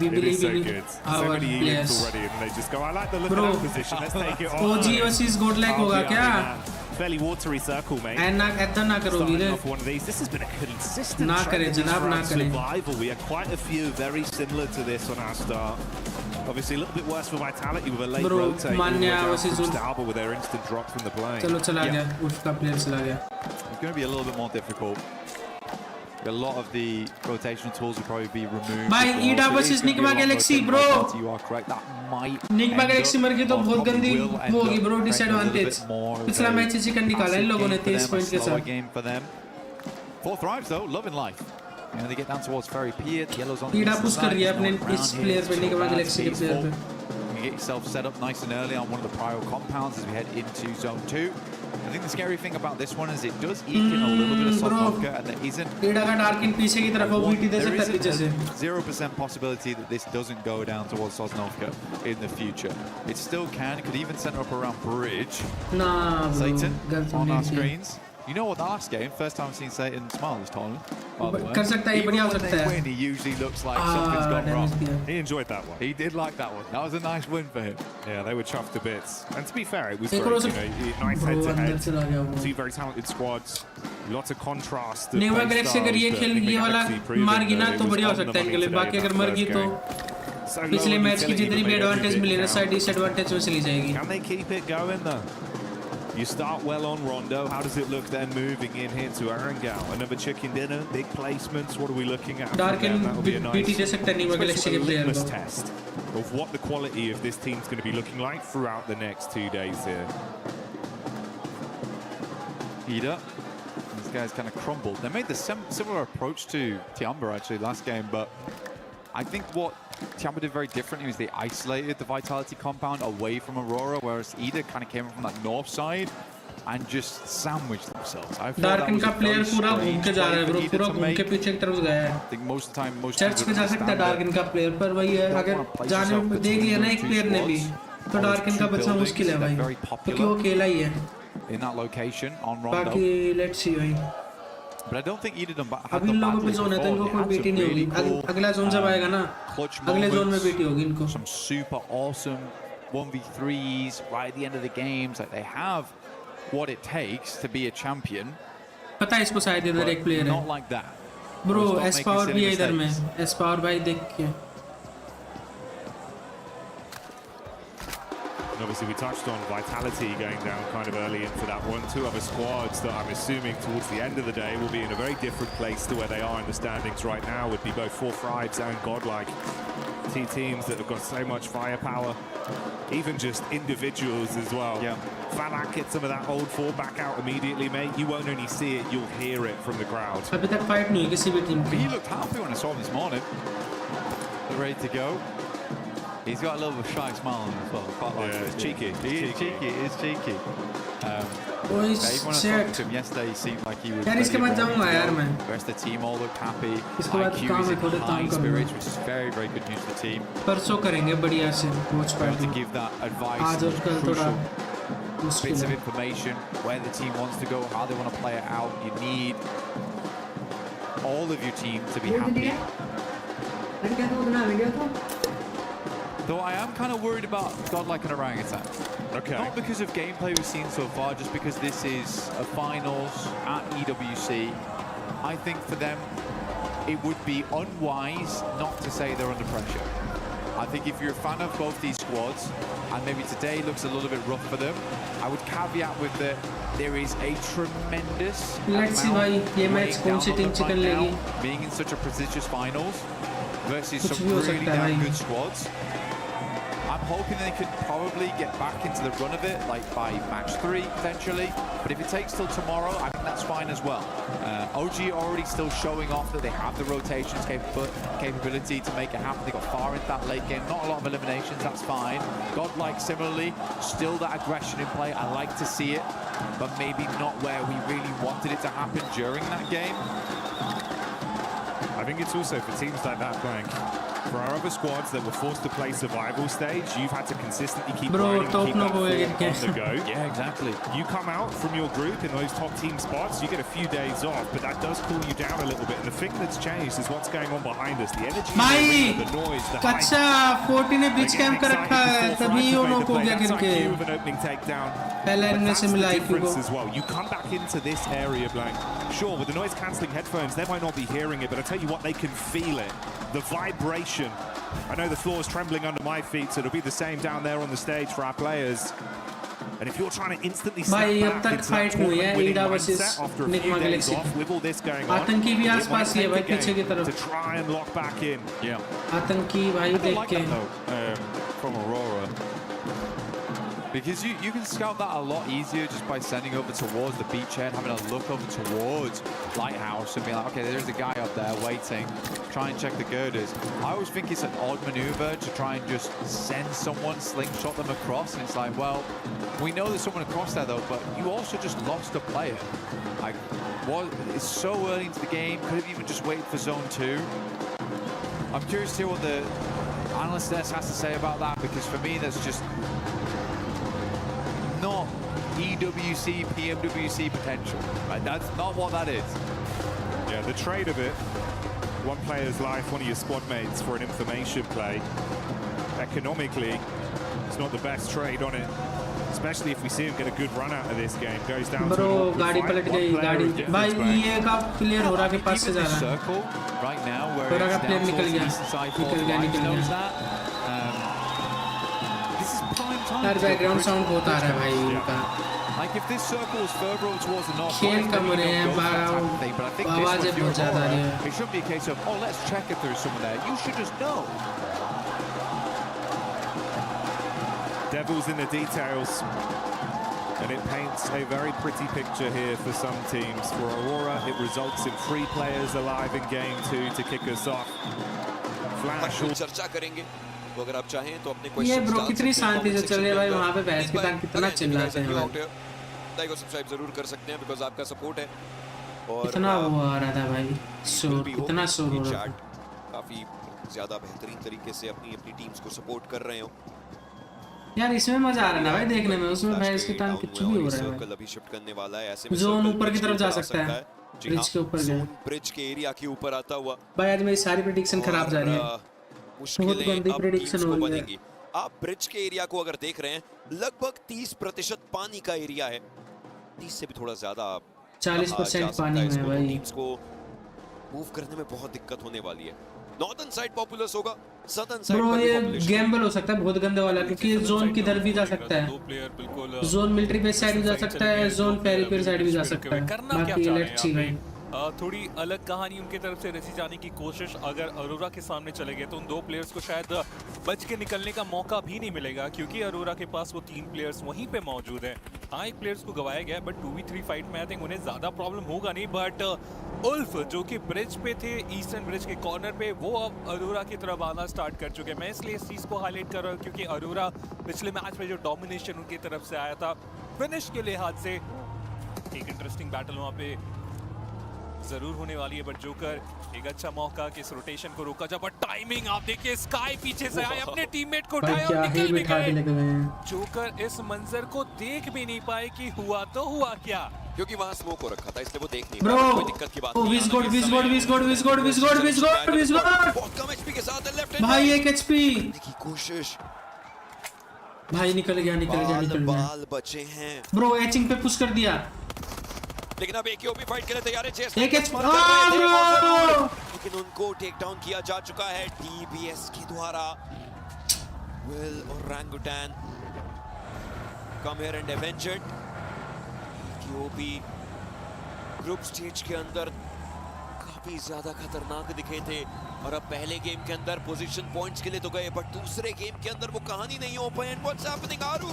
We It is believe so in good. So our many E-links players. already, and they just go, I like the look Bro, of that position, let's take it on. OG versus GODL होगा क्या? Fairly watery circle, mate. And ना ऐसा ना करो Starting Veere. off one of these. This has been a consistent ना trend करे in जनाब, this ना करे. survival. We had quite a few very similar to this on our start. Obviously, a little bit worse for Vitality with a late Bro, rotate. Manya versus Ulf. Stalber with their instant drop from the plane. चलो चला गया. Ulf का player चला गया. It's going to be a little bit more difficult. A lot of the rotational tools will probably be removed. भाई ईडा versus Nigma Galaxy bro. You are correct. That might. Nigma Galaxy मर गई तो बहुत गंदी होगी bro. Disadvantage. पिछला match chicken निकाला इन लोगों ने 23 पॉइंट के साथ. Game for them. 4 thrives though. Loving life. And they get down towards Ferry Pier. The yellows on the ईडा पुश कर रही है अपने इस प्लेयर पे निगमा Nice गैलेक्सी के प्लेयर पे. You get yourself set up nice and early on one of the prior compounds as we head into zone 2. I think the scary thing about this one is it does eke in a little bit of soft vodka and there isn't. ईडा का डार्किन पीछे की तरफ वो BT दे सकता है पीछे से. 0% possibility that this doesn't go down towards Sosnovka in the future. It still can. It could even center up around Bridge. Nah, bro. Satan गलत on नहीं our थी. screens. You know what, the last game, first time I've seen Satan smile this tournament, by the way. कर सकता है ये बढ़िया हो Even सकता when they है. win, he usually looks like something's gone damage wrong. दिया. He enjoyed that one. He did like that one. That was a nice win for him. Yeah, they were chuffed to bits. And to be fair, it was एक very, और nice bro, अंदर head-to-head. चला गया वो. Two very talented squads. Lots of contrast. of Nigma play Galaxy अगर ये styles खेल that ये वाला Galaxy proven मार गई ना that it तो was बढ़िया हो on सकता है the इनके लिए. money बाकी today अगर in मर that गई तो first game. पिछले मैच की जितनी भी एडवांटेज मिली ना now. साइड डिसएडवांटेज में चली जाएगी. Can they keep it going though? You start well on Rondo. How does it look then moving in here to Arangao? Another chicken dinner, big placements. What are we looking at? डार्किन That'll be a BT दे सकता है Nigma it's Galaxy a के player litmus को. test of what the quality of this team's going to be looking like throughout the next 2 days here. Ida. These guys kind of crumbled. They made the similar approach to Tiamba actually last game, but I think what Tiamba did very differently was they isolated the Vitality compound away from Aurora, whereas Ida kind of came from that north side and just sandwiched themselves. I feel डार्किन का player पूरा घूम के जा रहा है bro. पूरा घूम के पीछे की तरफ गया है. I think most of the time, most church पे जा सकता है डार्किन का प्लेयर पर वही है. अगर जाने में देख लिया ना एक प्लेयर ने भी तो डार्किन का बचना मुश्किल है भाई क्योंकि वो अकेला ही है. in that location on Rondo. बाकी लेट्स सी भाई. But I don't think either of them had अभी the इन लोगों पे battles जोन है तो before. इनको They कोई had बेटी some नहीं होगी. really cool, अगला जोन जब आएगा ना clutch अगले जोन में moments, बेटी होगी इनको. some super awesome 1v3s right at the end of the games. Like they have what it takes to be a champion. पता है इसको शायद इधर एक प्लेयर है. Not like that. Bro Stop S making power silly भी है इधर में. mistakes. एस पावर भाई देख के. And obviously we touched on Vitality going down kind of early into that one. Two other squads that I'm assuming towards the end of the day will be in a very different place to where they are in the standings right now would be both 4 Thrives and Godlike. Two teams that have got so much firepower. Even just individuals as well. Yeah. Falak gets some of that old 4 back out immediately, mate. You won't only see it, you'll hear it from the crowd. अभी तक fight नहीं हुई किसी भी team की. He looked happy when I saw him this morning. Ready to go. He's got a little bit of a shy smile on him as well. Quite like Yeah, it. it's cheeky. He is cheeky. It is cheeky. Oh, Even when I spoke shit. to him yesterday, he seemed like he was. यार इसके बाद जाऊंगा यार मैं. The rest of the team all looked happy. इसके बाद IQ काम is है in थोड़े high काम spirits, करूंगा. which is very, very good news for the team. परसों करेंगे बढ़िया से watch To party. give that advice, आज और कल थोड़ा crucial मुश्किल bits of है. information, where the team wants to go, how they want to play it out. You need all of your team to be happy. Though I am kind of worried about Godlike and Orangutan. Okay. Not because of gameplay we've seen so far, just because this is a finals at EWC. I think for them, it would be unwise not to say they're under pressure. I think if you're a fan of both these squads, and maybe today looks a little bit rough for them, I would caveat with that there is a tremendous Let's see भाई ये match weighing कौन down सी on team them chicken right लेगी. now, being in such a prestigious finals versus कुछ some भी हो really सकता है damn भाई. good squads. I'm hoping they can probably get back into the run of it, like by match 3 potentially. But if it takes till tomorrow, I think that's fine as well. OG already still showing off that they have the rotations capability to make it happen. They got far into that late game. Not a lot of eliminations, that's fine. Godlike similarly, still that aggression in play. I like to see it, but maybe not where we really wanted it to happen during that game. I think it's also for teams like that, Blank. For our other squads that were forced to play survival stage, you've had to consistently keep grinding and keep that form on the go. Yeah, exactly. You come out from your group in those top team spots, you get a few days off, but that does cool you down a little bit. And the thing that's changed is what's going on behind us. The energy, the noise, the hype. अच्छा 40 ने बीच camp कर रखा है तभी ये knock हो गया करके with an opening takedown. पहले इनमें से मिला difference as well. You come back into this area, Blank. Sure, with the noise cancelling headphones, they might not be hearing it, but I tell you what, they can feel it. The vibration. I know the floor is trembling under my feet, so it'll be the same down there on the stage for our players. And if you're trying to instantly step back into that tournament-winning mindset after a few days off with all this going on, आतंकी भी it आसपास might ही है take भाई the पीछे की game तरफ to try and lock back in. Yeah. आतंकी भाई देख के From Aurora. Because you can scout that a lot easier just by sending over towards the beachhead, having a look over towards Lighthouse and being like, okay, there's a guy up there waiting, try and check the girders. I always think it's an odd maneuver to try and just send someone, slingshot them across, and it's like, well, we know there's someone across there though, but you also just lost a player. Like, it's so early into the game, could have even just waited for zone 2. I'm curious to hear what the analyst desk has to say about that, because for me, that's just not EWC, PMWC potential. Right? That's not what that is. Yeah, the trade of it, one player's life, one of your squad mates for an information play, economically, it's not the best trade on it. Especially if we see him get a good run out of this game. Goes down to Bro, गाड़ी पलट गई गाड़ी भाई ये का player हो रहा के पास से जा रहा है right now where हो रहा का प्लेयर निकल गया यार बैकग्राउंड साउंड बहुत आ रहा है भाई इनका Like if this circle is further over towards the north, खेल कम रहे हैं आवाजें बहुत ज़्यादा आ रही हैं. It shouldn't be a case of, oh, let's check if there's someone there. You should just know. Devil's in the details. And it paints a very pretty picture here for some teams. For Aurora, it results in 3 players alive in game 2 to kick us off. Flash. चर्चा करेंगे. तो अगर आप चाहें तो अपने ये question bro कितनी शांति से चल रही है भाई वहाँ पे बहस के टाइम कितना चिल्लाते हैं भाई लाइक और सब्सक्राइब जरूर कर सकते हैं बिकॉज़ आपका सपोर्ट है और इतना वो आ रहा था भाई शोर इतना शोर हो रहा था काफी ज्यादा बेहतरीन तरीके से अपनी टीम्स को सपोर्ट कर रहे हो यार इसमें मजा आ रहा है ना भाई देखने में उसमें बहस के टाइम कुछ भी हो रहा है सर्कल अभी शिफ्ट करने वाला है ऐसे में जोन ऊपर की तरफ जा सकता है ब्रिज के ऊपर गया ब्रिज के एरिया के ऊपर आता हुआ भाई आज मेरी सारी प्रेडिक्शन खराब जा रही है बहुत गंदी प्रेडिक्शन हो रही है आप ब्रिज के एरिया को अगर देख रहे हैं लगभग 30% पानी का एरिया है 30 से भी थोड़ा ज्यादा 40% पानी में है भाई टीम्स को मूव करने में बहुत दिक्कत होने वाली है नॉर्दर्न साइड पॉपुलस होगा सदर्न साइड ब्रो ये गैम्बल हो सकता है बहुत गंदा वाला क्योंकि जोन किधर भी जा सकता है जोन मिलिट्री बेस साइड भी जा सकता है जोन पेरिफेर साइड भी जा सकता है बाकी लेट्स सी भाई थोड़ी अलग कहानी उनके तरफ से रची जाने की कोशिश अगर अरोरा के सामने चले गए तो उन 2 प्लेयर्स को शायद बच के निकलने का मौका भी नहीं मिलेगा क्योंकि अरोरा के पास वो 3 प्लेयर्स वहीं पे मौजूद हैं हाँ एक प्लेयर्स को गवाया गया बट 2v3 फाइट में आई थिंक उन्हें ज्यादा प्रॉब्लम होगा नहीं बट उल्फ जो कि ब्रिज पे थे ईस्टर्न ब्रिज के कॉर्नर पे वो अब अरोरा की तरफ आना स्टार्ट कर चुके हैं मैं इसलिए इस चीज को हाईलाइट कर रहा हूँ क्योंकि अरोरा पिछले मैच में जो डोमिनेशन उनकी तरफ से आया था फिनिश के लिहाज से एक इंटरेस्टिंग बैटल वहाँ पे जरूर होने वाली है बट जोकर एक अच्छा मौका कि इस रोटेशन को रोका जा बट टाइमिंग आप देखिए स्काई पीछे से आए अपने टीममेट को उठाया और निकल भी गए जोकर इस मंजर को देख भी नहीं पाए कि हुआ तो हुआ क्या क्योंकि वहां स्मोक हो रखा था इसलिए वो देख नहीं पाया कोई दिक्कत की बात नहीं बहुत कम एचपी के साथ लेफ्ट भाई 1 एचपी की कोशिश भाई निकल गया बाल बचे हैं ब्रो एचिंग पे पुश कर दिया लेकिन अब एक भी फाइट के लिए तैयार है लेकिन उनको टेक डाउन किया जा चुका है डीबीएस के द्वारा विल और रैंगुटैन कम हियर एंड एवेंजर्ड क्योंकि ग्रुप स्टेज के अंदर काफी ज्यादा खतरनाक दिखे थे और अब पहले गेम के अंदर पोजीशन पॉइंट्स के लिए तो गए, बट दूसरे गेम के अंदर वो कहानी नहीं हो पाई। एंड व्हाट्स हैपनिंग आरू,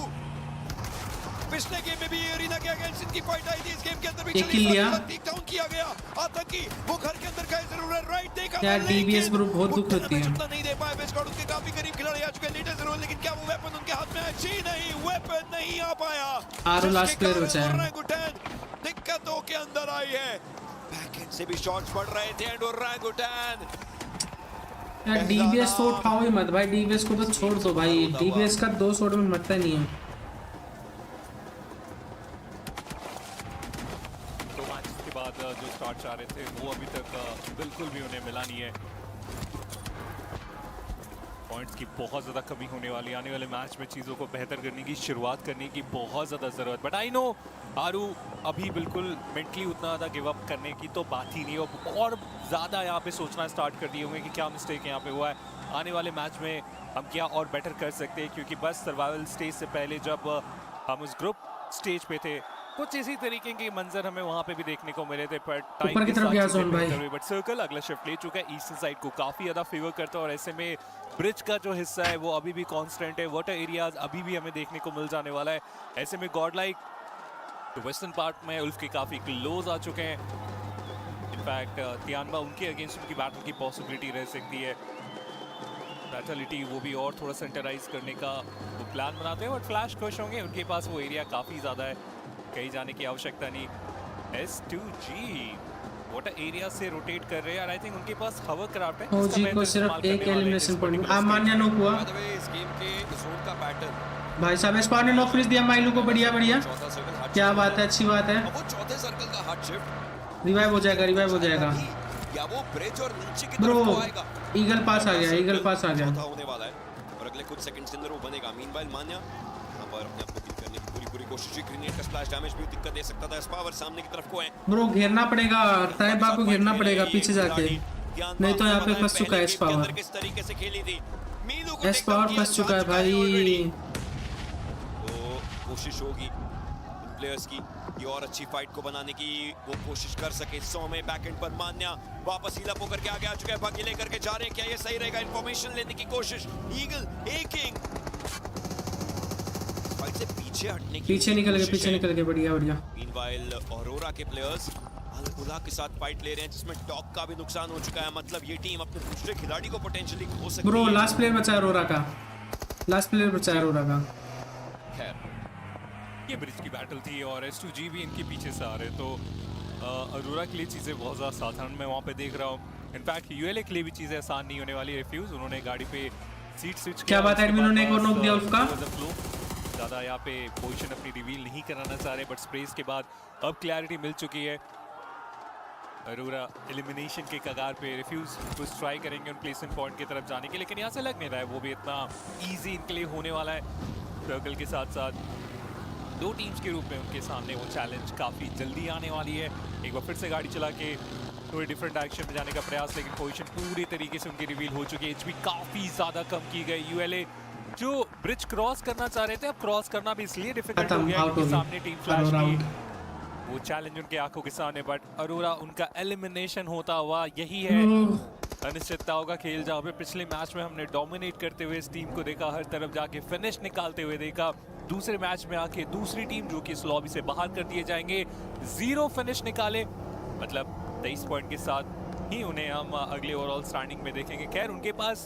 पिछले गेम में भी एरिना के अगेंस्ट इनकी फाइट आई थी, इस गेम के अंदर भी चली टेक डाउन किया गया। आतंकी वो घर के अंदर गए जरूर है, राइट देखा यार डीबीएस ग्रुप बहुत दुख होती है। नहीं दे पाए बेस्ट उनके काफी करीब खिलाड़ी आ चुके हैं लीडर जरूर, लेकिन क्या वो वेपन उनके हाथ में है? जी नहीं, वेपन नहीं आ पाया। आरो लास्ट प्लेयर बचा है। दिक्कतों के अंदर आई है, बैकएंड से भी शॉट्स पड़ रहे थे एंड ओरंगुटैन। यार डीबीएस तो उठाओ ही मत भाई, डीबीएस को तो छोड़ दो भाई, डीबीएस का 2 शॉट में मरता नहीं है। जो स्टार्ट चाह रहे थे वो अभी तक बिल्कुल भी उन्हें मिला नहीं है। पॉइंट्स की बहुत ज़्यादा कमी होने वाली, आने वाले मैच में चीज़ों को बेहतर करने की, शुरुआत करने की बहुत ज़्यादा ज़रूरत। बट आई नो आरू अभी बिल्कुल मेंटली उतना ज़्यादा गिव अप करने की तो बात ही नहीं हो, और ज़्यादा यहाँ पे सोचना स्टार्ट कर दिए होंगे कि क्या मिस्टेक यहाँ पे हुआ है, आने वाले मैच में हम क्या और बेटर कर सकते हैं। क्योंकि बस सर्वाइवल स्टेज से पहले जब हम उस ग्रुप स्टेज पे थे कुछ इसी तरीके के मंजर हमें वहां पे भी देखने को मिले थे, पर टाइम की तरफ गया जोन भाई। बट सर्कल अगला शिफ्ट ले चुका है, ईस्टर्न साइड को काफी ज्यादा फेवर करता है और ऐसे में ब्रिज का जो हिस्सा है वो अभी भी कांस्टेंट है, वाटर एरियाज अभी भी हमें देखने को मिल जाने वाला है। ऐसे में गॉडलाइक तो वेस्टर्न पार्ट में उल्फ के काफी क्लोज आ चुके हैं। इनफैक्ट तियानमा उनके अगेंस्ट उनकी बैटल की पॉसिबिलिटी रह सकती है। बैटलिटी वो भी और थोड़ा सेंटराइज करने का वो प्लान बनाते हैं, बट फ्लैश खुश होंगे, उनके पास वो एरिया काफी ज्यादा है, कहीं जाने की आवश्यकता नहीं। S2G वाटर एरिया से रोटेट कर रहे हैं और आई थिंक उनके पास हवरक्राफ्ट है। ओजी को सिर्फ एक एलिमिनेशन पॉइंट मान्य नॉक हुआ। इस गेम के जोन का पैटर्न भाई साहब स्पॉन ने नॉक फिनिश दिया माइलू को, बढ़िया बढ़िया, क्या बात है, अच्छी बात है। वो चौथे सर्कल का हार्ड शिफ्ट रिवाइव हो जाएगा, रिवाइव हो जाएगा। या वो ब्रिज और नीचे की तरफ को आएगा। ईगल पास आ गया, ईगल पास आ गया, होने वाला है और अगले कुछ सेकंड्स के अंदर वो बनेगा। मीनवाइल मान्या यहां पर अपने आप को किल करने की पूरी कोशिश की, ग्रेनेड का स्प्लैश डैमेज भी दिक्कत दे सकता था। स्पावर सामने की तरफ को है ब्रो, घेरना पड़ेगा, ताइबा को घेरना पड़ेगा पीछे जाके, नहीं तो यहाँ पे फंस चुका है स्पावर। किस तरीके से खेली थी मीलू को, स्पावर फंस चुका है भाई। तो कोशिश होगी प्लेयर्स की ये और अच्छी फाइट को बनाने की वो कोशिश कर सके। 100 में बैकएंड पर मान्या वापस हील अप होकर के आगे आ चुका है, बाकी लेकर के जा रहे हैं, क्या ये सही रहेगा? इंफॉर्मेशन लेने की कोशिश, ईगल एकिंग फाइट से पीछे हटने की, पीछे निकल गए, बढ़िया बढ़िया। मीनवाइल ऑरोरा के प्लेयर्स अल-उला के साथ फाइट ले रहे हैं, जिसमें टॉप का भी नुकसान हो चुका है, मतलब ये टीम अपने दूसरे खिलाड़ी को पोटेंशियली खो सकती है। ब्रो लास्ट प्लेयर बचा है अरोरा का, लास्ट प्लेयर बचा है अरोरा का। खैर ये ब्रिज की बैटल थी और S2G भी इनके पीछे से आ रहे, तो अरोरा के लिए चीज़ें बहुत ज़्यादा साधारण मैं वहाँ पे देख रहा हूँ। इनफैक्ट ULA के लिए भी चीज़ें आसान नहीं होने वाली। रिफ्यूज उन्होंने गाड़ी पे सीट स्विच, क्या बात है, एडमिन ने एक और नॉक दिया उसका। ज़्यादा यहाँ पे पोजीशन अपनी रिवील नहीं कराना चाह रहे, बट स्प्रेस के बाद अब क्लैरिटी मिल चुकी है। अरोरा एलिमिनेशन के कगार पे, रिफ्यूज कुछ ट्राई करेंगे उन प्लेसमेंट पॉइंट की तरफ जाने के, लेकिन यहाँ से लग नहीं रहा है वो भी इतना ईजी इनके लिए होने वाला है। सर्कल के साथ साथ दो टीम्स के रूप में उनके सामने वो चैलेंज काफ़ी जल्दी आने वाली है। एक बार फिर से गाड़ी चला के थोड़ी डिफरेंट डायरेक्शन में जाने का प्रयास, लेकिन पोजीशन पूरी तरीके से उनकी रिवील हो चुकी है। एचपी काफ़ी ज़्यादा कम की गई। ULA जो ब्रिज क्रॉस करना चाह रहे थे, अब क्रॉस करना भी इसलिए डिफिकल्ट हो गया क्योंकि सामने टीम फ्लैश की वो चैलेंज उनके आंखों के सामने, बट अरोरा उनका एलिमिनेशन होता हुआ, यही है अनिश्चितताओं का खेल, जहाँ पे पिछले मैच में हमने डोमिनेट करते हुए इस टीम को देखा, हर तरफ जाके फिनिश निकालते हुए देखा। दूसरे मैच में आके दूसरी टीम जो कि इस लॉबी से बाहर कर दिए जाएंगे, 0 फिनिश निकाले, मतलब 23 पॉइंट के साथ ही उन्हें हम अगले ओवरऑल स्टैंडिंग में देखेंगे। खैर उनके पास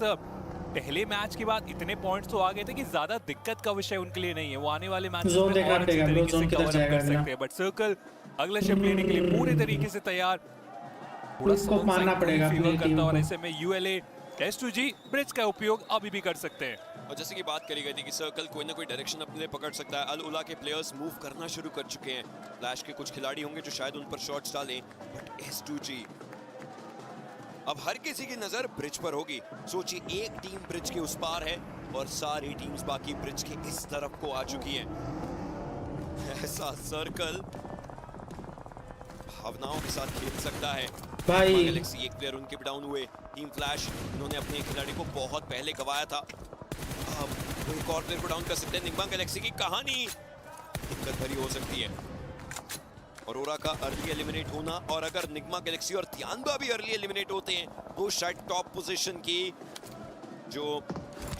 पहले मैच के बाद इतने पॉइंट्स तो आ गए थे कि ज्यादा दिक्कत का विषय उनके लिए नहीं है, वो आने वाले मैच में और अच्छी तरीके से कवर अप कर सकते हैं। बट सर्कल अगला शिफ्ट लेने के लिए पूरे तरीके से तैयार, उसको मानना पड़ेगा अपनी टीम को। और ऐसे में ULA S2G ब्रिज का उपयोग अभी भी कर सकते हैं। और जैसे कि बात करी गई थी कि सर्कल कोई ना कोई डायरेक्शन अपने लिए पकड़ सकता है। अल-उला के प्लेयर्स मूव करना शुरू कर चुके हैं, फ्लैश के कुछ खिलाड़ी होंगे जो शायद उन पर शॉट्स डालें, बट S2G अब हर किसी की नजर ब्रिज पर होगी। सोचिए एक टीम ब्रिज के उस पार है और सारी टीम्स बाकी ब्रिज के इस तरफ को आ चुकी हैं। ऐसा सर्कल भावनाओं के साथ खेल सकता है भाई। गैलेक्सी एक प्लेयर उनके भी डाउन हुए, टीम फ्लैश उन्होंने अपने खिलाड़ी को बहुत पहले गवाया था, अब एक और प्लेयर को डाउन कर सकते हैं। निम्बा गैलेक्सी की कहानी दिक्कत भरी हो सकती है। अरोरा का अर्ली एलिमिनेट होना, और अगर निग्मा गैलेक्सी और तियानबा भी अर्ली एलिमिनेट होते हैं तो शायद टॉप पोजीशन की जो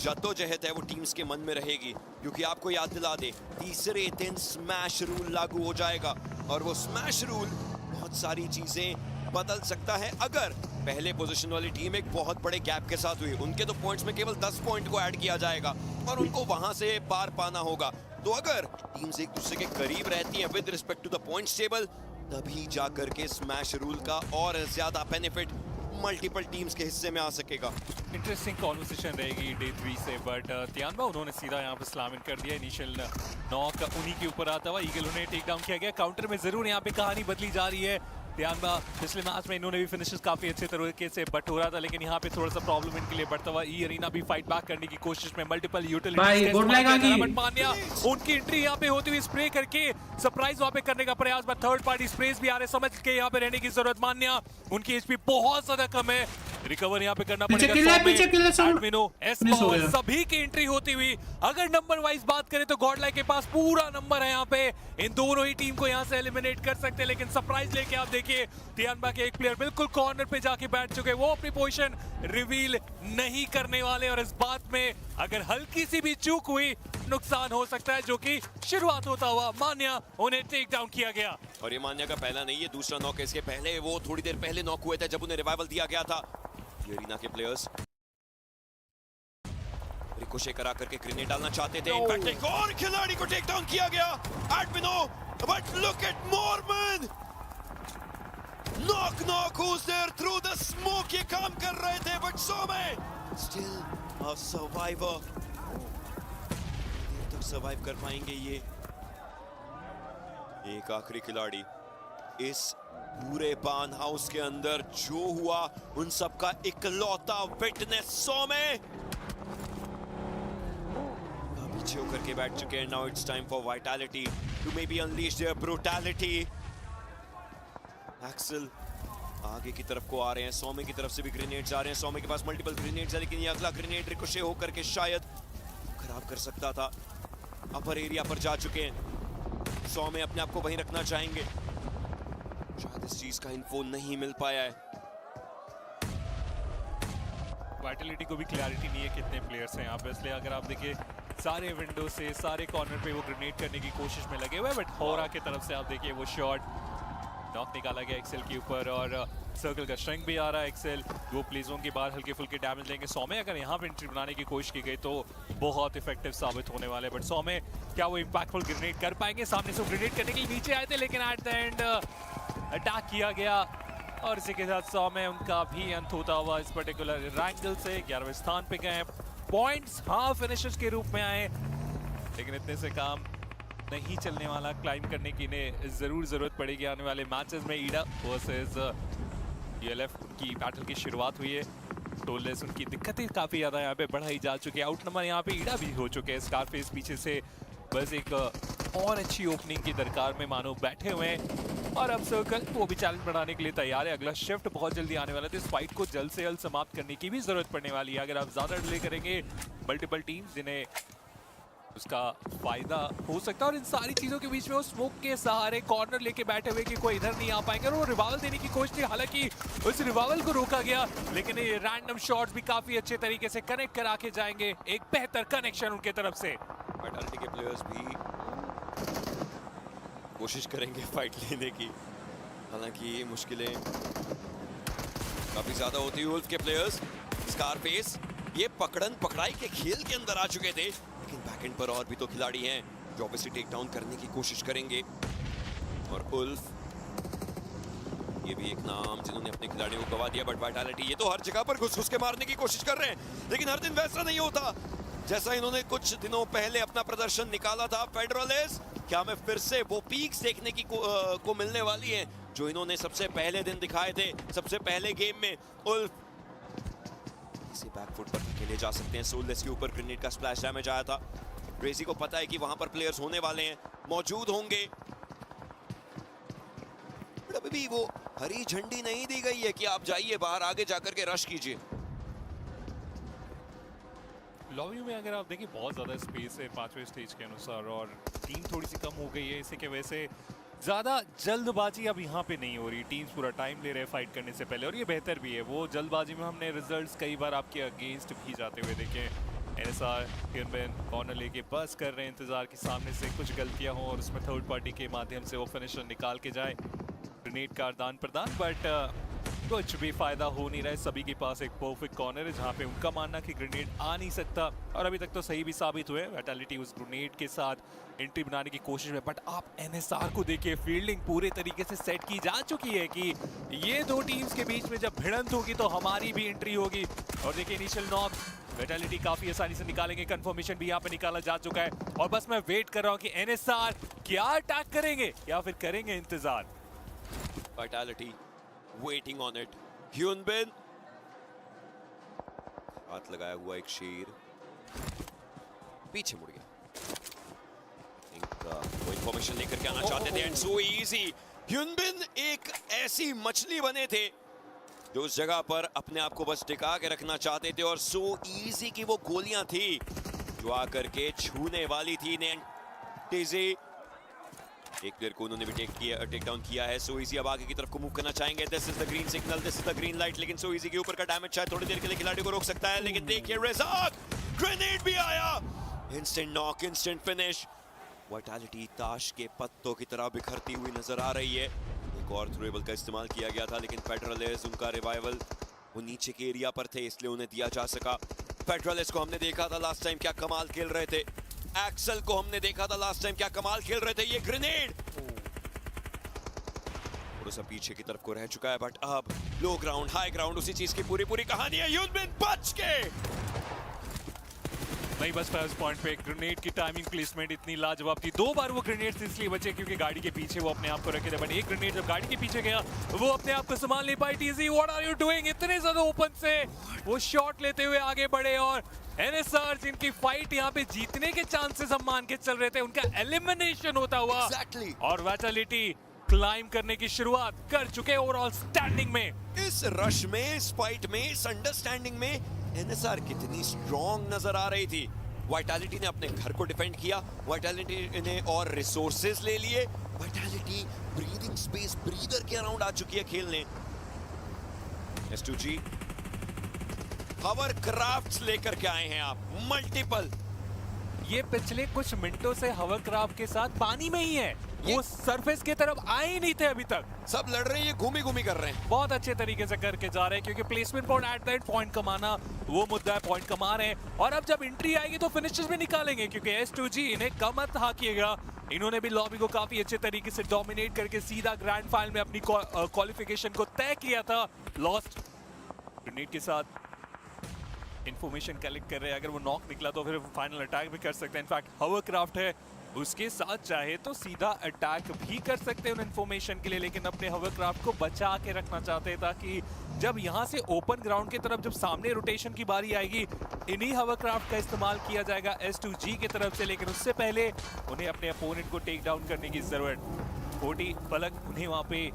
जद्दोजहद है वो टीम्स के मन में रहेगी, क्योंकि आपको याद दिला दे तीसरे दिन स्मैश रूल लागू हो जाएगा और वो स्मैश रूल बहुत सारी चीजें बदल सकता है। अगर पहले पोजीशन वाली टीम एक बहुत बड़े गैप के साथ हुई, उनके तो पॉइंट्स में केवल 10 पॉइंट को ऐड किया जाएगा और उनको वहां से पार पाना होगा। तो अगर टीम्स एक दूसरे के करीब रहती हैं with respect to the points table, तभी जाकर के स्मैश रूल का और ज्यादा बेनिफिट मल्टीपल टीम्स के हिस्से में आ सकेगा। इंटरेस्टिंग कॉन्वर्सेशन रहेगी डे 3 से, बट तियानबा उन्होंने सीधा यहाँ पे स्लैम इन कर दिया। इनिशियल नॉक उन्हीं के ऊपर आता हुआ, ईगल उन्हें टेक डाउन किया गया। काउंटर में जरूर यहाँ पे कहानी बदली जा रही है। तियानबा पिछले मैच में इन्होंने भी फिनिशेस काफी अच्छे तरीके से बट हो रहा था, लेकिन यहाँ पे थोड़ा सा प्रॉब्लम इनके लिए बढ़ता हुआ। ई अरीना भी फाइट बैक करने की कोशिश में मल्टीपल यूटिलिटीज मान्या उनकी एंट्री यहाँ पे होती हुई स्प्रे करके सरप्राइज वहाँ पे करने का प्रयास, बट थर्ड पार्टी स्प्रेज भी आ रहे, समझ के यहाँ पे रहने की जरूरत। मान्या उनकी एचपी बहुत ज्यादा कम है, रिकवर यहाँ पे करना पड़ेगा। सभी की एंट्री होती हुई, अगर नंबर वाइज बात करें तो गॉडलाई के पास पूरा नंबर है यहाँ पे, इन दोनों ही टीम को यहाँ से एलिमिनेट कर सकते हैं। लेकिन सरप्राइज लेके आप देखिए तियानबा के एक प्लेयर बिल्कुल कॉर्नर पे जाके बैठ चुके, वो अपनी पोजीशन रिवील नहीं करने वाले, और इस बात में अगर हल्की सी भी चूक हुई नुकसान हो सकता है, जो कि शुरुआत होता हुआ मान्या उन्हें टेक डाउन किया गया। और ये मान्या का पहला नहीं है, दूसरा नॉक है। इसके पहले वो थोड़ी देर पहले नॉक हुए थे जब उन्हें रिवाइवल दिया गया था। ये अरीना के प्लेयर्स रिकोशे करा करके ग्रेनेड डालना चाहते थे, इनफैक्ट एक और खिलाड़ी को टेक डाउन किया गया एडमिनो, but look at Mormon, knock who's there through the smoke, ये काम कर रहे थे, बट सोमे still a survivor, देर तक सर्वाइव कर पाएंगे ये। एक आखिरी खिलाड़ी, इस पूरे बान हाउस के अंदर जो हुआ उन सबका इकलौता विटनेस सोमे पीछे होकर के बैठ चुके हैं। Now it's time for vitality to may be unleash their brutality. Excel आगे की तरफ को आ रहे हैं, सोमे की तरफ से भी ग्रेनेड्स आ रहे हैं, सोमे के पास मल्टीपल ग्रेनेड्स है, लेकिन ये अगला ग्रेनेड रिकोशे होकर के शायद खराब कर सकता था। अपर एरिया पर जा चुके हैं, सोमे अपने आप को वहीं रखना चाहेंगे, शायद इस चीज का इन्फो नहीं मिल पाया है। वाइटलिटी को भी क्लैरिटी नहीं है कितने प्लेयर्स हैं यहाँ पे, इसलिए अगर आप देखिए सारे विंडो से सारे कॉर्नर पे वो ग्रेनेड करने की कोशिश में लगे हुए हैं, बट होरा की तरफ से आप देखिए वो शॉट नॉक निकाला गया एक्सेल के ऊपर, और सर्कल का श्रिंक भी आ रहा है। एक्सेल वो प्लेजों के बाद हल्के फुल्के डैमेज लेंगे। सोमे अगर यहाँ पे एंट्री बनाने की कोशिश की गई तो बहुत इफेक्टिव साबित होने वाले, बट सोमे क्या वो इम्पैक्टफुल ग्रेनेड कर पाएंगे? सामने से ग्रेनेड करने के लिए नीचे आए थे, लेकिन एट द एंड अटैक किया गया, और इसी के साथ सोमे उनका भी अंत होता हुआ इस पर्टिकुलर रैंगल से 11वें स्थान पे गए। पॉइंट्स हाँ फिनिशर्स के रूप में आए, लेकिन इतने से काम नहीं चलने वाला। क्लाइम करने की इन्हें जरूरत पड़ेगी आने वाले मैचेस में। ईडा वर्सेस यूएलएफ की बैटल की शुरुआत हुई है, टोललेस उनकी दिक्कतें काफी ज्यादा यहाँ पे बढ़ाई जा चुकी है। आउट नंबर यहाँ पे ईडा भी हो चुके हैं, स्कारफेस पीछे से बस एक और अच्छी ओपनिंग की दरकार में मानो बैठे हुए हैं, और अब सर्कल वो भी चैलेंज बढ़ाने के लिए तैयार है। अगला शिफ्ट बहुत जल्दी आने वाला है, तो इस फाइट को जल्द से जल्द समाप्त करने की भी जरूरत पड़ने वाली है। अगर आप ज्यादा डिले करेंगे, मल्टीपल टीम्स जिन्हें उसका फायदा हो सकता है, और इन सारी चीजों के बीच में वो स्मोक के सहारे कॉर्नर लेके बैठे हुए कि कोई इधर नहीं आ पाएंगे, और वो रिवाइवल देने की कोशिश थी, हालांकि उस रिवाइवल को रोका गया, लेकिन ये रैंडम शॉट्स भी काफी अच्छे तरीके से कनेक्ट करा के जाएंगे, एक बेहतर कनेक्शन उनके तरफ से। वाइटैलिटी के प्लेयर्स भी कोशिश करेंगे फाइट लेने की, हालांकि ये मुश्किलें काफी ज्यादा होती है। वुल्फ के प्लेयर्स स्कारफेस ये पकड़न पकड़ाई के खेल के अंदर आ चुके थे, लेकिन बैकएंड पर और भी तो खिलाड़ी हैं जो ऑब्वियसली टेक डाउन करने की कोशिश करेंगे। और उल्फ ये भी एक नाम जिन्होंने अपने खिलाड़ियों को गवा दिया, बट वाइटैलिटी ये तो हर जगह पर घुस के मारने की कोशिश कर रहे हैं, लेकिन हर दिन वैसा नहीं होता जैसा इन्होंने कुछ दिनों पहले अपना प्रदर्शन निकाला था। फेडरलिस्ट क्या मैं फिर से वो पीक्स देखने की को मिलने वाली है जो इन्होंने सबसे पहले दिन दिखाए थे, सबसे पहले गेम में। उल्फ इसे बैकफुट पर अकेले जा सकते हैं, सोललेस के ऊपर ग्रेनेड का स्प्लैश डैमेज आया था। क्रेजी को पता है कि वहां पर प्लेयर्स होने वाले हैं, मौजूद होंगे, बट अभी भी वो हरी झंडी नहीं दी गई है कि आप जाइए बाहर, आगे जाकर के रश कीजिए। लॉबी में अगर आप देखिए बहुत ज़्यादा स्पेस है 5वें स्टेज के अनुसार, और टीम थोड़ी सी कम हो गई है, इसी के वजह से ज्यादा जल्दबाजी अब यहाँ पे नहीं हो रही, टीम्स पूरा टाइम ले रहे हैं फाइट करने से पहले, और ये बेहतर भी है। वो जल्दबाजी में हमने रिजल्ट्स कई बार आपके अगेंस्ट भी जाते हुए देखे। एनएसआर कॉर्नर लेके बस कर रहे हैं इंतजार कि सामने से कुछ गलतियां हों और उसमें थर्ड पार्टी के माध्यम से वो फिनिशर निकाल के जाए। ग्रेनेड का आदान प्रदान, बट कुछ भी फायदा हो नहीं रहा है। सभी के पास एक परफेक्ट कॉर्नर है जहाँ पे उनका मानना कि ग्रेनेड आ नहीं सकता, और अभी तक तो सही भी साबित हुए। वैटालिटी उस ग्रेनेड के साथ एंट्री बनाने की कोशिश में, बट आप एनएसआर को देखिए, फील्डिंग पूरे तरीके से सेट की जा चुकी है कि ये दो टीम्स के बीच में जब भिड़ंत होगी तो हमारी भी एंट्री होगी। और देखिए इनिशियल नॉक वैटालिटी काफी आसानी से निकालेंगे, कंफर्मेशन भी यहाँ पे निकाला जा चुका है, और बस मैं वेट कर रहा हूँ कि एनएसआर क्या अटैक करेंगे या फिर करेंगे इंतजार। Vitality waiting on it. Hyunbin हाथ लगाया हुआ एक शेर पीछे मुड़ गया। वो इंफॉर्मेशन लेकर के आना चाहते थे, एंड सो इजी। ह्यूनबिन एक ऐसी मछली बने थे जो उस जगह पर अपने आप को बस टिका के रखना चाहते थे, और सो इजी की वो गोलियां थी जो आकर के छूने वाली थी। टीजे एक प्लेयर को उन्होंने भी टेक डाउन किया है। सो इजी अब आगे की तरफ को मूव करना चाहेंगे। This is the green signal, this is the green light, लेकिन सो इजी के ऊपर का डैमेज शायद थोड़ी देर के लिए खिलाड़ी को रोक सकता है, लेकिन देखिए रेज़ाक ग्रेनेड भी आया, instant knock, instant finish. Vitality ताश के पत्तों की तरह बिखरती हुई नजर आ रही है। एक और थ्रोएबल का इस्तेमाल किया गया था, लेकिन फेडरलिस्ट उनका रिवाइवल वो नीचे के एरिया पर थे, इसलिए उन्हें दिया जा सका। फेडरलिस्ट को हमने देखा था लास्ट टाइम क्या कमाल खेल रहे थे, एक्सल को हमने देखा था लास्ट टाइम क्या कमाल खेल रहे थे। ये ग्रेनेड थोड़ा सा पीछे की तरफ को रह चुका है, बट अब लो ग्राउंड हाई ग्राउंड उसी चीज की पूरी कहानी है। ह्यूनबिन बच के नहीं बस फर्स्ट पॉइंट पे ग्रेनेड की टाइमिंग प्लेसमेंट इतनी लाजवाब थी। दो बार वो ग्रेनेड इसलिए बचे क्योंकि गाड़ी के पीछे वो अपने आप को रखे थे, बट एक ग्रेनेड जब गाड़ी के पीछे गया वो अपने आप को संभाल नहीं पाई। TG what are you doing, इतने ज्यादा ओपन से वो शॉट लेते हुए आगे बढ़े, और एनएसआर जिनकी फाइट यहाँ पे जीतने के चांसेस हम मान के चल रहे थे, उनका एलिमिनेशन होता हुआ और वैटालिटी क्लाइम करने की शुरुआत कर चुके ओवरऑल स्टैंडिंग में। इस रश में, इस फाइट में, इस अंडरस्टैंडिंग में एनएसआर कितनी स्ट्रॉन्ग नजर आ रही थी। वाइटालिटी ने अपने घर को डिफेंड किया, वाइटालिटी ने और रिसोर्सेज ले लिए, वाइटालिटी ब्रीदिंग स्पेस ब्रीदर के अराउंड आ चुकी है खेलने। S2G हवरक्राफ्ट्स लेकर के आए हैं आप, मल्टीपल। ये पिछले कुछ मिनटों से हवरक्राफ्ट के साथ पानी में ही है, वो सरफेस की तरफ आए ही नहीं थे अभी तक। सब लड़ रहे हैं, ये घूमी कर रहे हैं, बहुत अच्छे तरीके से करके जा रहे हैं, क्योंकि placement point at that point कमाना वो मुद्दा है, पॉइंट कमा रहे हैं, और अब जब एंट्री आएगी तो फिनिशेस भी निकालेंगे, क्योंकि S2G इन्हें कम मत हाकिएगा। इन्होंने भी लॉबी को काफी अच्छे तरीके से डोमिनेट करके सीधा ग्रैंड फाइनल में अपनी क्वालिफिकेशन को तय किया था। लॉस्ट ग्रेनेड के साथ इंफॉर्मेशन कलेक्ट कर रहे हैं, अगर वो नॉक निकला तो फिर फाइनल अटैक भी कर सकते हैं। इनफैक्ट हवरक्राफ्ट है, उसके साथ चाहे तो सीधा अटैक भी कर सकते हैं उन इंफॉर्मेशन के लिए, लेकिन अपने हवरक्राफ्ट को बचा के रखना चाहते हैं, ताकि जब यहाँ से ओपन ग्राउंड की तरफ जब सामने रोटेशन की बारी आएगी, इन्हीं हवरक्राफ्ट का इस्तेमाल किया जाएगा S2G की तरफ से, लेकिन उससे पहले उन्हें अपने अपोनेंट को टेक डाउन करने की जरूरत। 40 पलक उन्हें वहाँ पे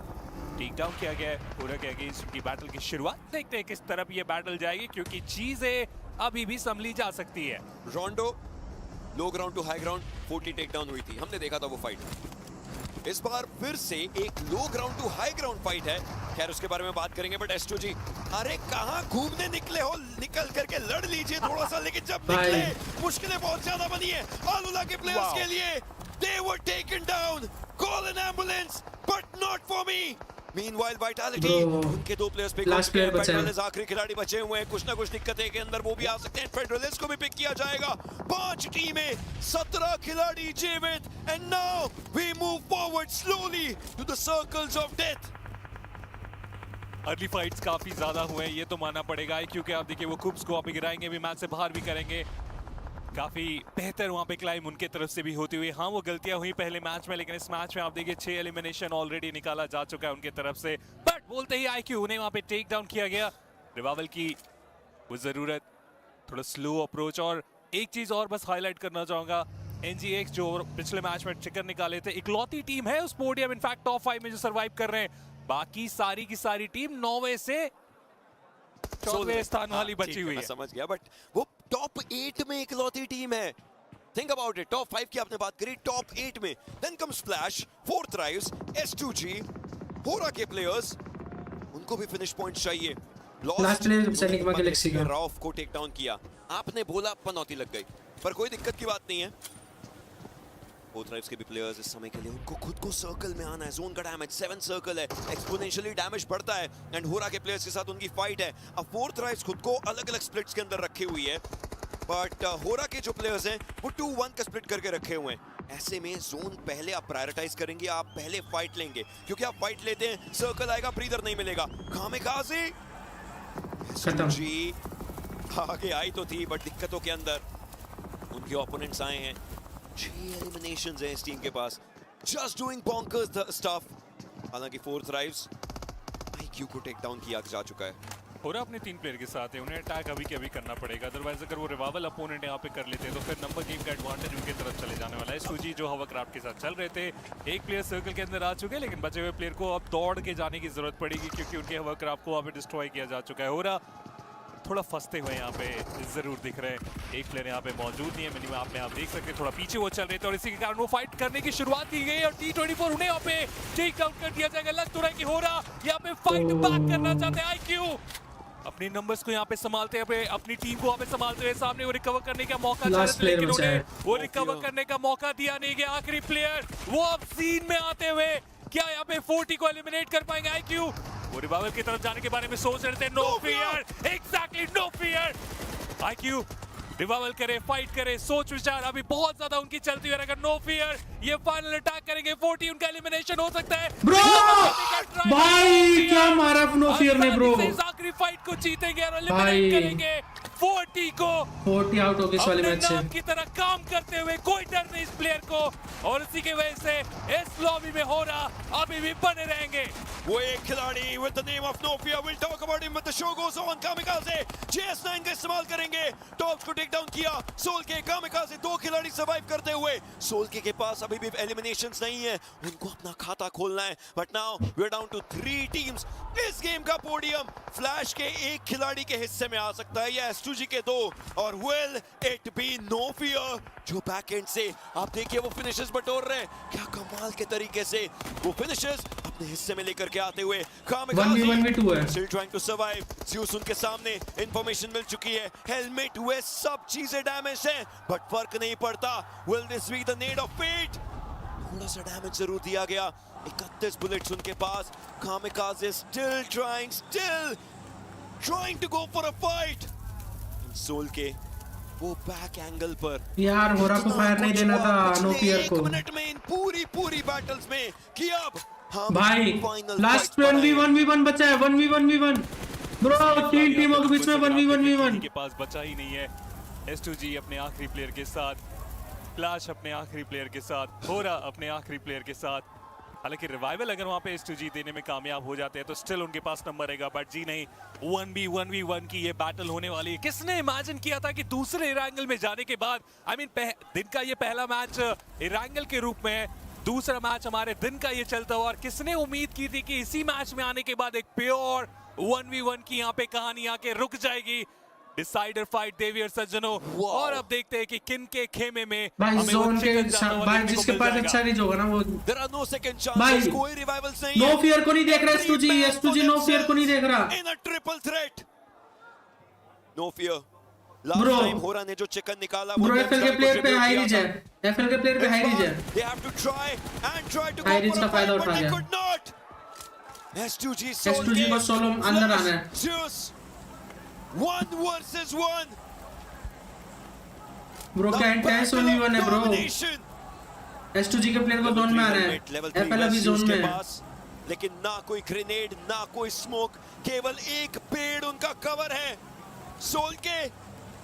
टेक डाउन किया गया है। पूरा के अगेंस्ट उनकी बैटल की शुरुआत देखते हैं किस तरफ ये बैटल जाएगी, क्योंकि चीजें अभी भी संभली जा सकती है। Rondo low ground to high ground 40 take down हुई थी, हमने देखा था वो फाइट। इस बार फिर से एक low ground to high ground fight है, खैर उसके बारे में बात करेंगे। बट S2G अरे कहां घूमने निकले हो, निकल करके लड़ लीजिए थोड़ा सा, लेकिन जब निकले मुश्किलें बहुत ज्यादा बनी है आलूला के प्लेयर्स के लिए। They were taken down, call an ambulance, but not for me. Meanwhile, Vitality उनके दो प्लेयर्स पिक हो चुके हैं, फेडरलिस्ट आखिरी खिलाड़ी बचे हुए हैं, कुछ ना कुछ दिक्कतें के अंदर वो भी आ सकते हैं, फेडरलिस्ट को भी पिक किया जाएगा। 5 टीमें, 17 खिलाड़ी जीवित, and now we move forward slowly to the circles of death. Early fights काफी ज्यादा हुए हैं, ये तो मानना पड़ेगा, क्योंकि आप देखिए वो कुब्स को अभी गिराएंगे भी, मैच से बाहर भी करेंगे। काफी बेहतर वहां पे क्लाइम उनके तरफ से भी होती हुई। हाँ वो गलतियां हुई पहले मैच में, लेकिन इस मैच में आप देखिए 6 एलिमिनेशन ऑलरेडी निकाला जा चुका है उनके तरफ से। बट बोलते ही IQ उन्हें वहां पे टेक डाउन किया गया। रिवाइवल की वो जरूरत, थोड़ा स्लो अप्रोच, और एक चीज और बस हाईलाइट करना चाहूंगा, NGX जो पिछले मैच में चिकन निकाले थे, इकलौती टीम है उस पोडियम इनफैक्ट टॉप 5 में जो सर्वाइव कर रहे हैं। बाकी सारी की सारी टीम 9वें से 14वें स्थान वाली बची हुई है। समझ गया, बट वो टॉप 8 में इकलौती टीम है। Think about it. Top 5 की आपने बात करी, top 8 में. Then comes Flash, 4 thrives, S2G, HYDRA के players, उनको भी finish points चाहिए. लास्ट प्लेयर सैनिक गैलेक्सी का रॉफ को टेक डाउन किया. आपने बोला पनौती लग गई, पर कोई दिक्कत की बात नहीं है. 4 thrives के भी प्लेयर्स इस समय के लिए उनको खुद को सर्कल में आना है. जोन का डैमेज 7 सर्कल है, एक्सपोनेंशियली डैमेज बढ़ता है एंड HYDRA के प्लेयर्स के साथ उनकी फाइट है. अब 4 thrives खुद को अलग-अलग स्प्लिट्स के अंदर रखे हुई है, बट HYDRA के जो प्लेयर्स हैं वो 2-1 का स्प्लिट करके रखे हुए हैं. ऐसे में जोन पहले आप प्रायोरिटाइज करेंगे, आप पहले फाइट लेंगे, क्योंकि आप फाइट लेते हैं सर्कल आएगा, ब्रीदर नहीं मिलेगा. कामिकाज़े जी आगे आई तो थी, बट दिक्कतों के अंदर उनके ओपोनेंट्स आए हैं. 6 एलिमिनेशंस हैं इस टीम के पास. Just doing bonkers stuff. हालांकि 4 thrives IQ को टेक डाउन किया जा चुका है. HYDRA अपने 3 प्लेयर के साथ है, उन्हें अटैक अभी के अभी करना पड़ेगा. अदरवाइज अगर वो रिवाइवल अपोनेंट यहाँ पे कर लेते हैं तो फिर नंबर गेम का एडवांटेज उनकी तरफ चले जाने वाला है. S2G जो हवरक्राफ्ट के साथ चल रहे थे, एक प्लेयर सर्कल के अंदर आ चुके हैं, लेकिन बचे हुए प्लेयर को अब दौड़ के जाने की जरूरत पड़ेगी, क्योंकि उनके हवरक्राफ्ट को अभी डिस्ट्रॉय किया जा चुका है. HYDRA थोड़ा फंसते हुए यहाँ पे जरूर दिख रहे हैं. एक प्लेयर यहाँ पे मौजूद नहीं है, मिनिमम आप देख सकते हैं. थोड़ा पीछे वो चल रहे थे और इसी के कारण वो फाइट करने की शुरुआत की गई और T24 उन्हें यहाँ पे टेक आउट कर दिया जाएगा. लग तो रहा है कि HYDRA यहाँ पे फाइट बैक करना चाहते हैं. IQ अपने नंबर्स को यहाँ पे संभालते हैं, अपनी टीम को यहाँ पे संभालते हुए सामने वो रिकवर करने का मौका चाह रहे थे, लेकिन उन्हें वो रिकवर करने का मौका दिया नहीं गया. आखिरी प्लेयर वो अब सीन में आते हुए क्या यहाँ पे 40 को एलिमिनेट कर पाएंगे. IQ वो रिवाइवल की तरफ जाने के बारे में सोच रहे थे. No fear, exactly no fear. IQ revival करे, फाइट करे, सोच विचार अभी बहुत ज्यादा उनकी चलती है. अगर नो फियर ये फाइनल अटैक करेंगे, 40 उनका एलिमिनेशन हो सकता है. ब्रो भाई क्या मारा नो फियर ने ब्रो. आखिरी फाइट को जीतेंगे और एलिमिनेट करेंगे 40 को. 40 आउट हो गए इस वाले मैच से. की तरह काम करते हुए कोई डर नहीं इस प्लेयर को, और इसी की वजह से इस लॉबी में HYDRA अभी भी बने रहेंगे. वो एक खिलाड़ी with the name of No Fear, we'll talk about him, but the show goes on. Kamikaze JS9 का इस्तेमाल करेंगे. टॉप्स को टेक डाउन किया. सोल के कामिकाज़े 2 खिलाड़ी सर्वाइव करते हुए. सोल के पास अभी भी एलिमिनेशंस नहीं है, उनको अपना खाता खोलना है. But now we are down to 3 teams. इस गेम का पोडियम फ्लैश के एक खिलाड़ी के हिस्से में आ सकता है या S2G के 2, और will it be no fear जो बैक एंड से आप देखिए वो फिनिशेस बटोर रहे हैं. क्या कमाल के तरीके से वो फिनिशेस अपने हिस्से में लेकर के आते हुए. 1v2 है. Still trying to survive. Zeus उनके सामने इंफॉर्मेशन मिल चुकी है. हेलमेट वे सब चीजें डैमेज हैं, बट फर्क नहीं पड़ता. Will this be the need of fate? थोड़ा सा डैमेज जरूर दिया गया. 31 बुलेट्स उनके पास. Kamikaze still trying to go for a fight. Soul के वो बैक एंगल पर यार HYDRA को फायर नहीं देना था नो फियर को. 1 मिनट में इन पूरी बैटल्स में कि अब भाई लास्ट 1v1 बचा है. 1v1 ब्रो 3 टीमों के बीच में 1v1 के पास बचा ही नहीं है. S2G अपने आखिरी प्लेयर के साथ, फ्लैश अपने आखिरी प्लेयर के साथ, HYDRA अपने आखिरी प्लेयर के साथ. हालांकि रिवाइवल अगर वहां पे S2G देने में कामयाब हो जाते हैं तो स्टिल उनके पास नंबर रहेगा, बट जी नहीं. 1v1 की ये बैटल होने वाली है. किसने इमेजिन किया था कि दूसरे इरांगल में जाने के बाद, आई मीन दिन का ये पहला मैच इरांगल के रूप में है, दूसरा मैच हमारे दिन का ये चलता हुआ, और किसने उम्मीद की थी कि इसी मैच में आने के बाद एक प्योर 1v1 की यहाँ पे कहानी आके रुक जाएगी. डिसाइडर फाइट देवियर सज्जनों, और अब देखते हैं कि किन के खेमे में भाई जोन के भाई जिसके पास अच्छा रीच होगा ना वो. भाई कोई रिवाइवल्स नहीं. नो फियर को नहीं देख रहा S2G नो फियर को नहीं देख रहा. In a triple threat no fear. Last time HYDRA ने जो चिकन निकाला ब्रो FL के प्लेयर पे हाई रीच है. FL के प्लेयर पे हाई रीच है. They have to try to high reach का फायदा उठा लिया. S2G को सोलो अंदर आना है. 1 versus 1. ब्रो क्या इंटेंस 1v1 है ब्रो. S2G के प्लेयर को जोन में आना है. FL अभी जोन में है, लेकिन ना कोई ग्रेनेड ना कोई स्मोक, केवल एक पेड़ उनका कवर है. सोल के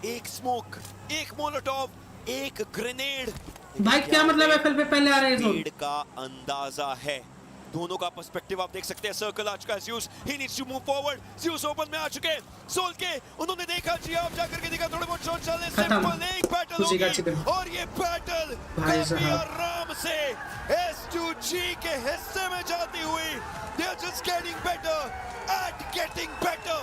एक स्मोक, एक मोलोटॉव, एक ग्रेनेड. भाई क्या मतलब FL पे पहले आ रहे हैं. पेड़ का अंदाजा है. दोनों का पर्सपेक्टिव आप देख सकते हैं. सर्कल आ चुका है. Zeus he needs to move forward. Zeus open में आ चुके हैं. सोल के उन्होंने देखा जी, आप जाकर के देखा थोड़े बहुत शॉट चले. सिंपल एक बैटल होगी, और ये बैटल काफी आराम से S2G के हिस्से में जाती हुई. They are just getting better at getting better.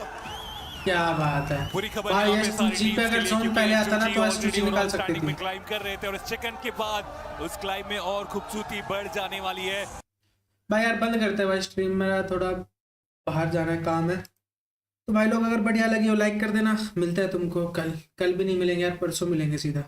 क्या बात है बुरी खबर भाई। यहाँ पे सारी S2G पे टीम्स के अगर लिए, सोन क्योंकि पहले आता ना S2G तो already S2G निकाल overall सकती standing थी। में क्लाइम कर रहे थे और इस चिकन के बाद उस क्लाइम में और खूबसूरती बढ़ जाने वाली है। भाई यार बंद करते हैं भाई स्ट्रीम, मेरा थोड़ा बाहर जाना है, काम है। तो भाई लोग अगर बढ़िया लगी हो लाइक कर देना। मिलते हैं तुमको कल भी नहीं मिलेंगे यार, परसों मिलेंगे सीधा।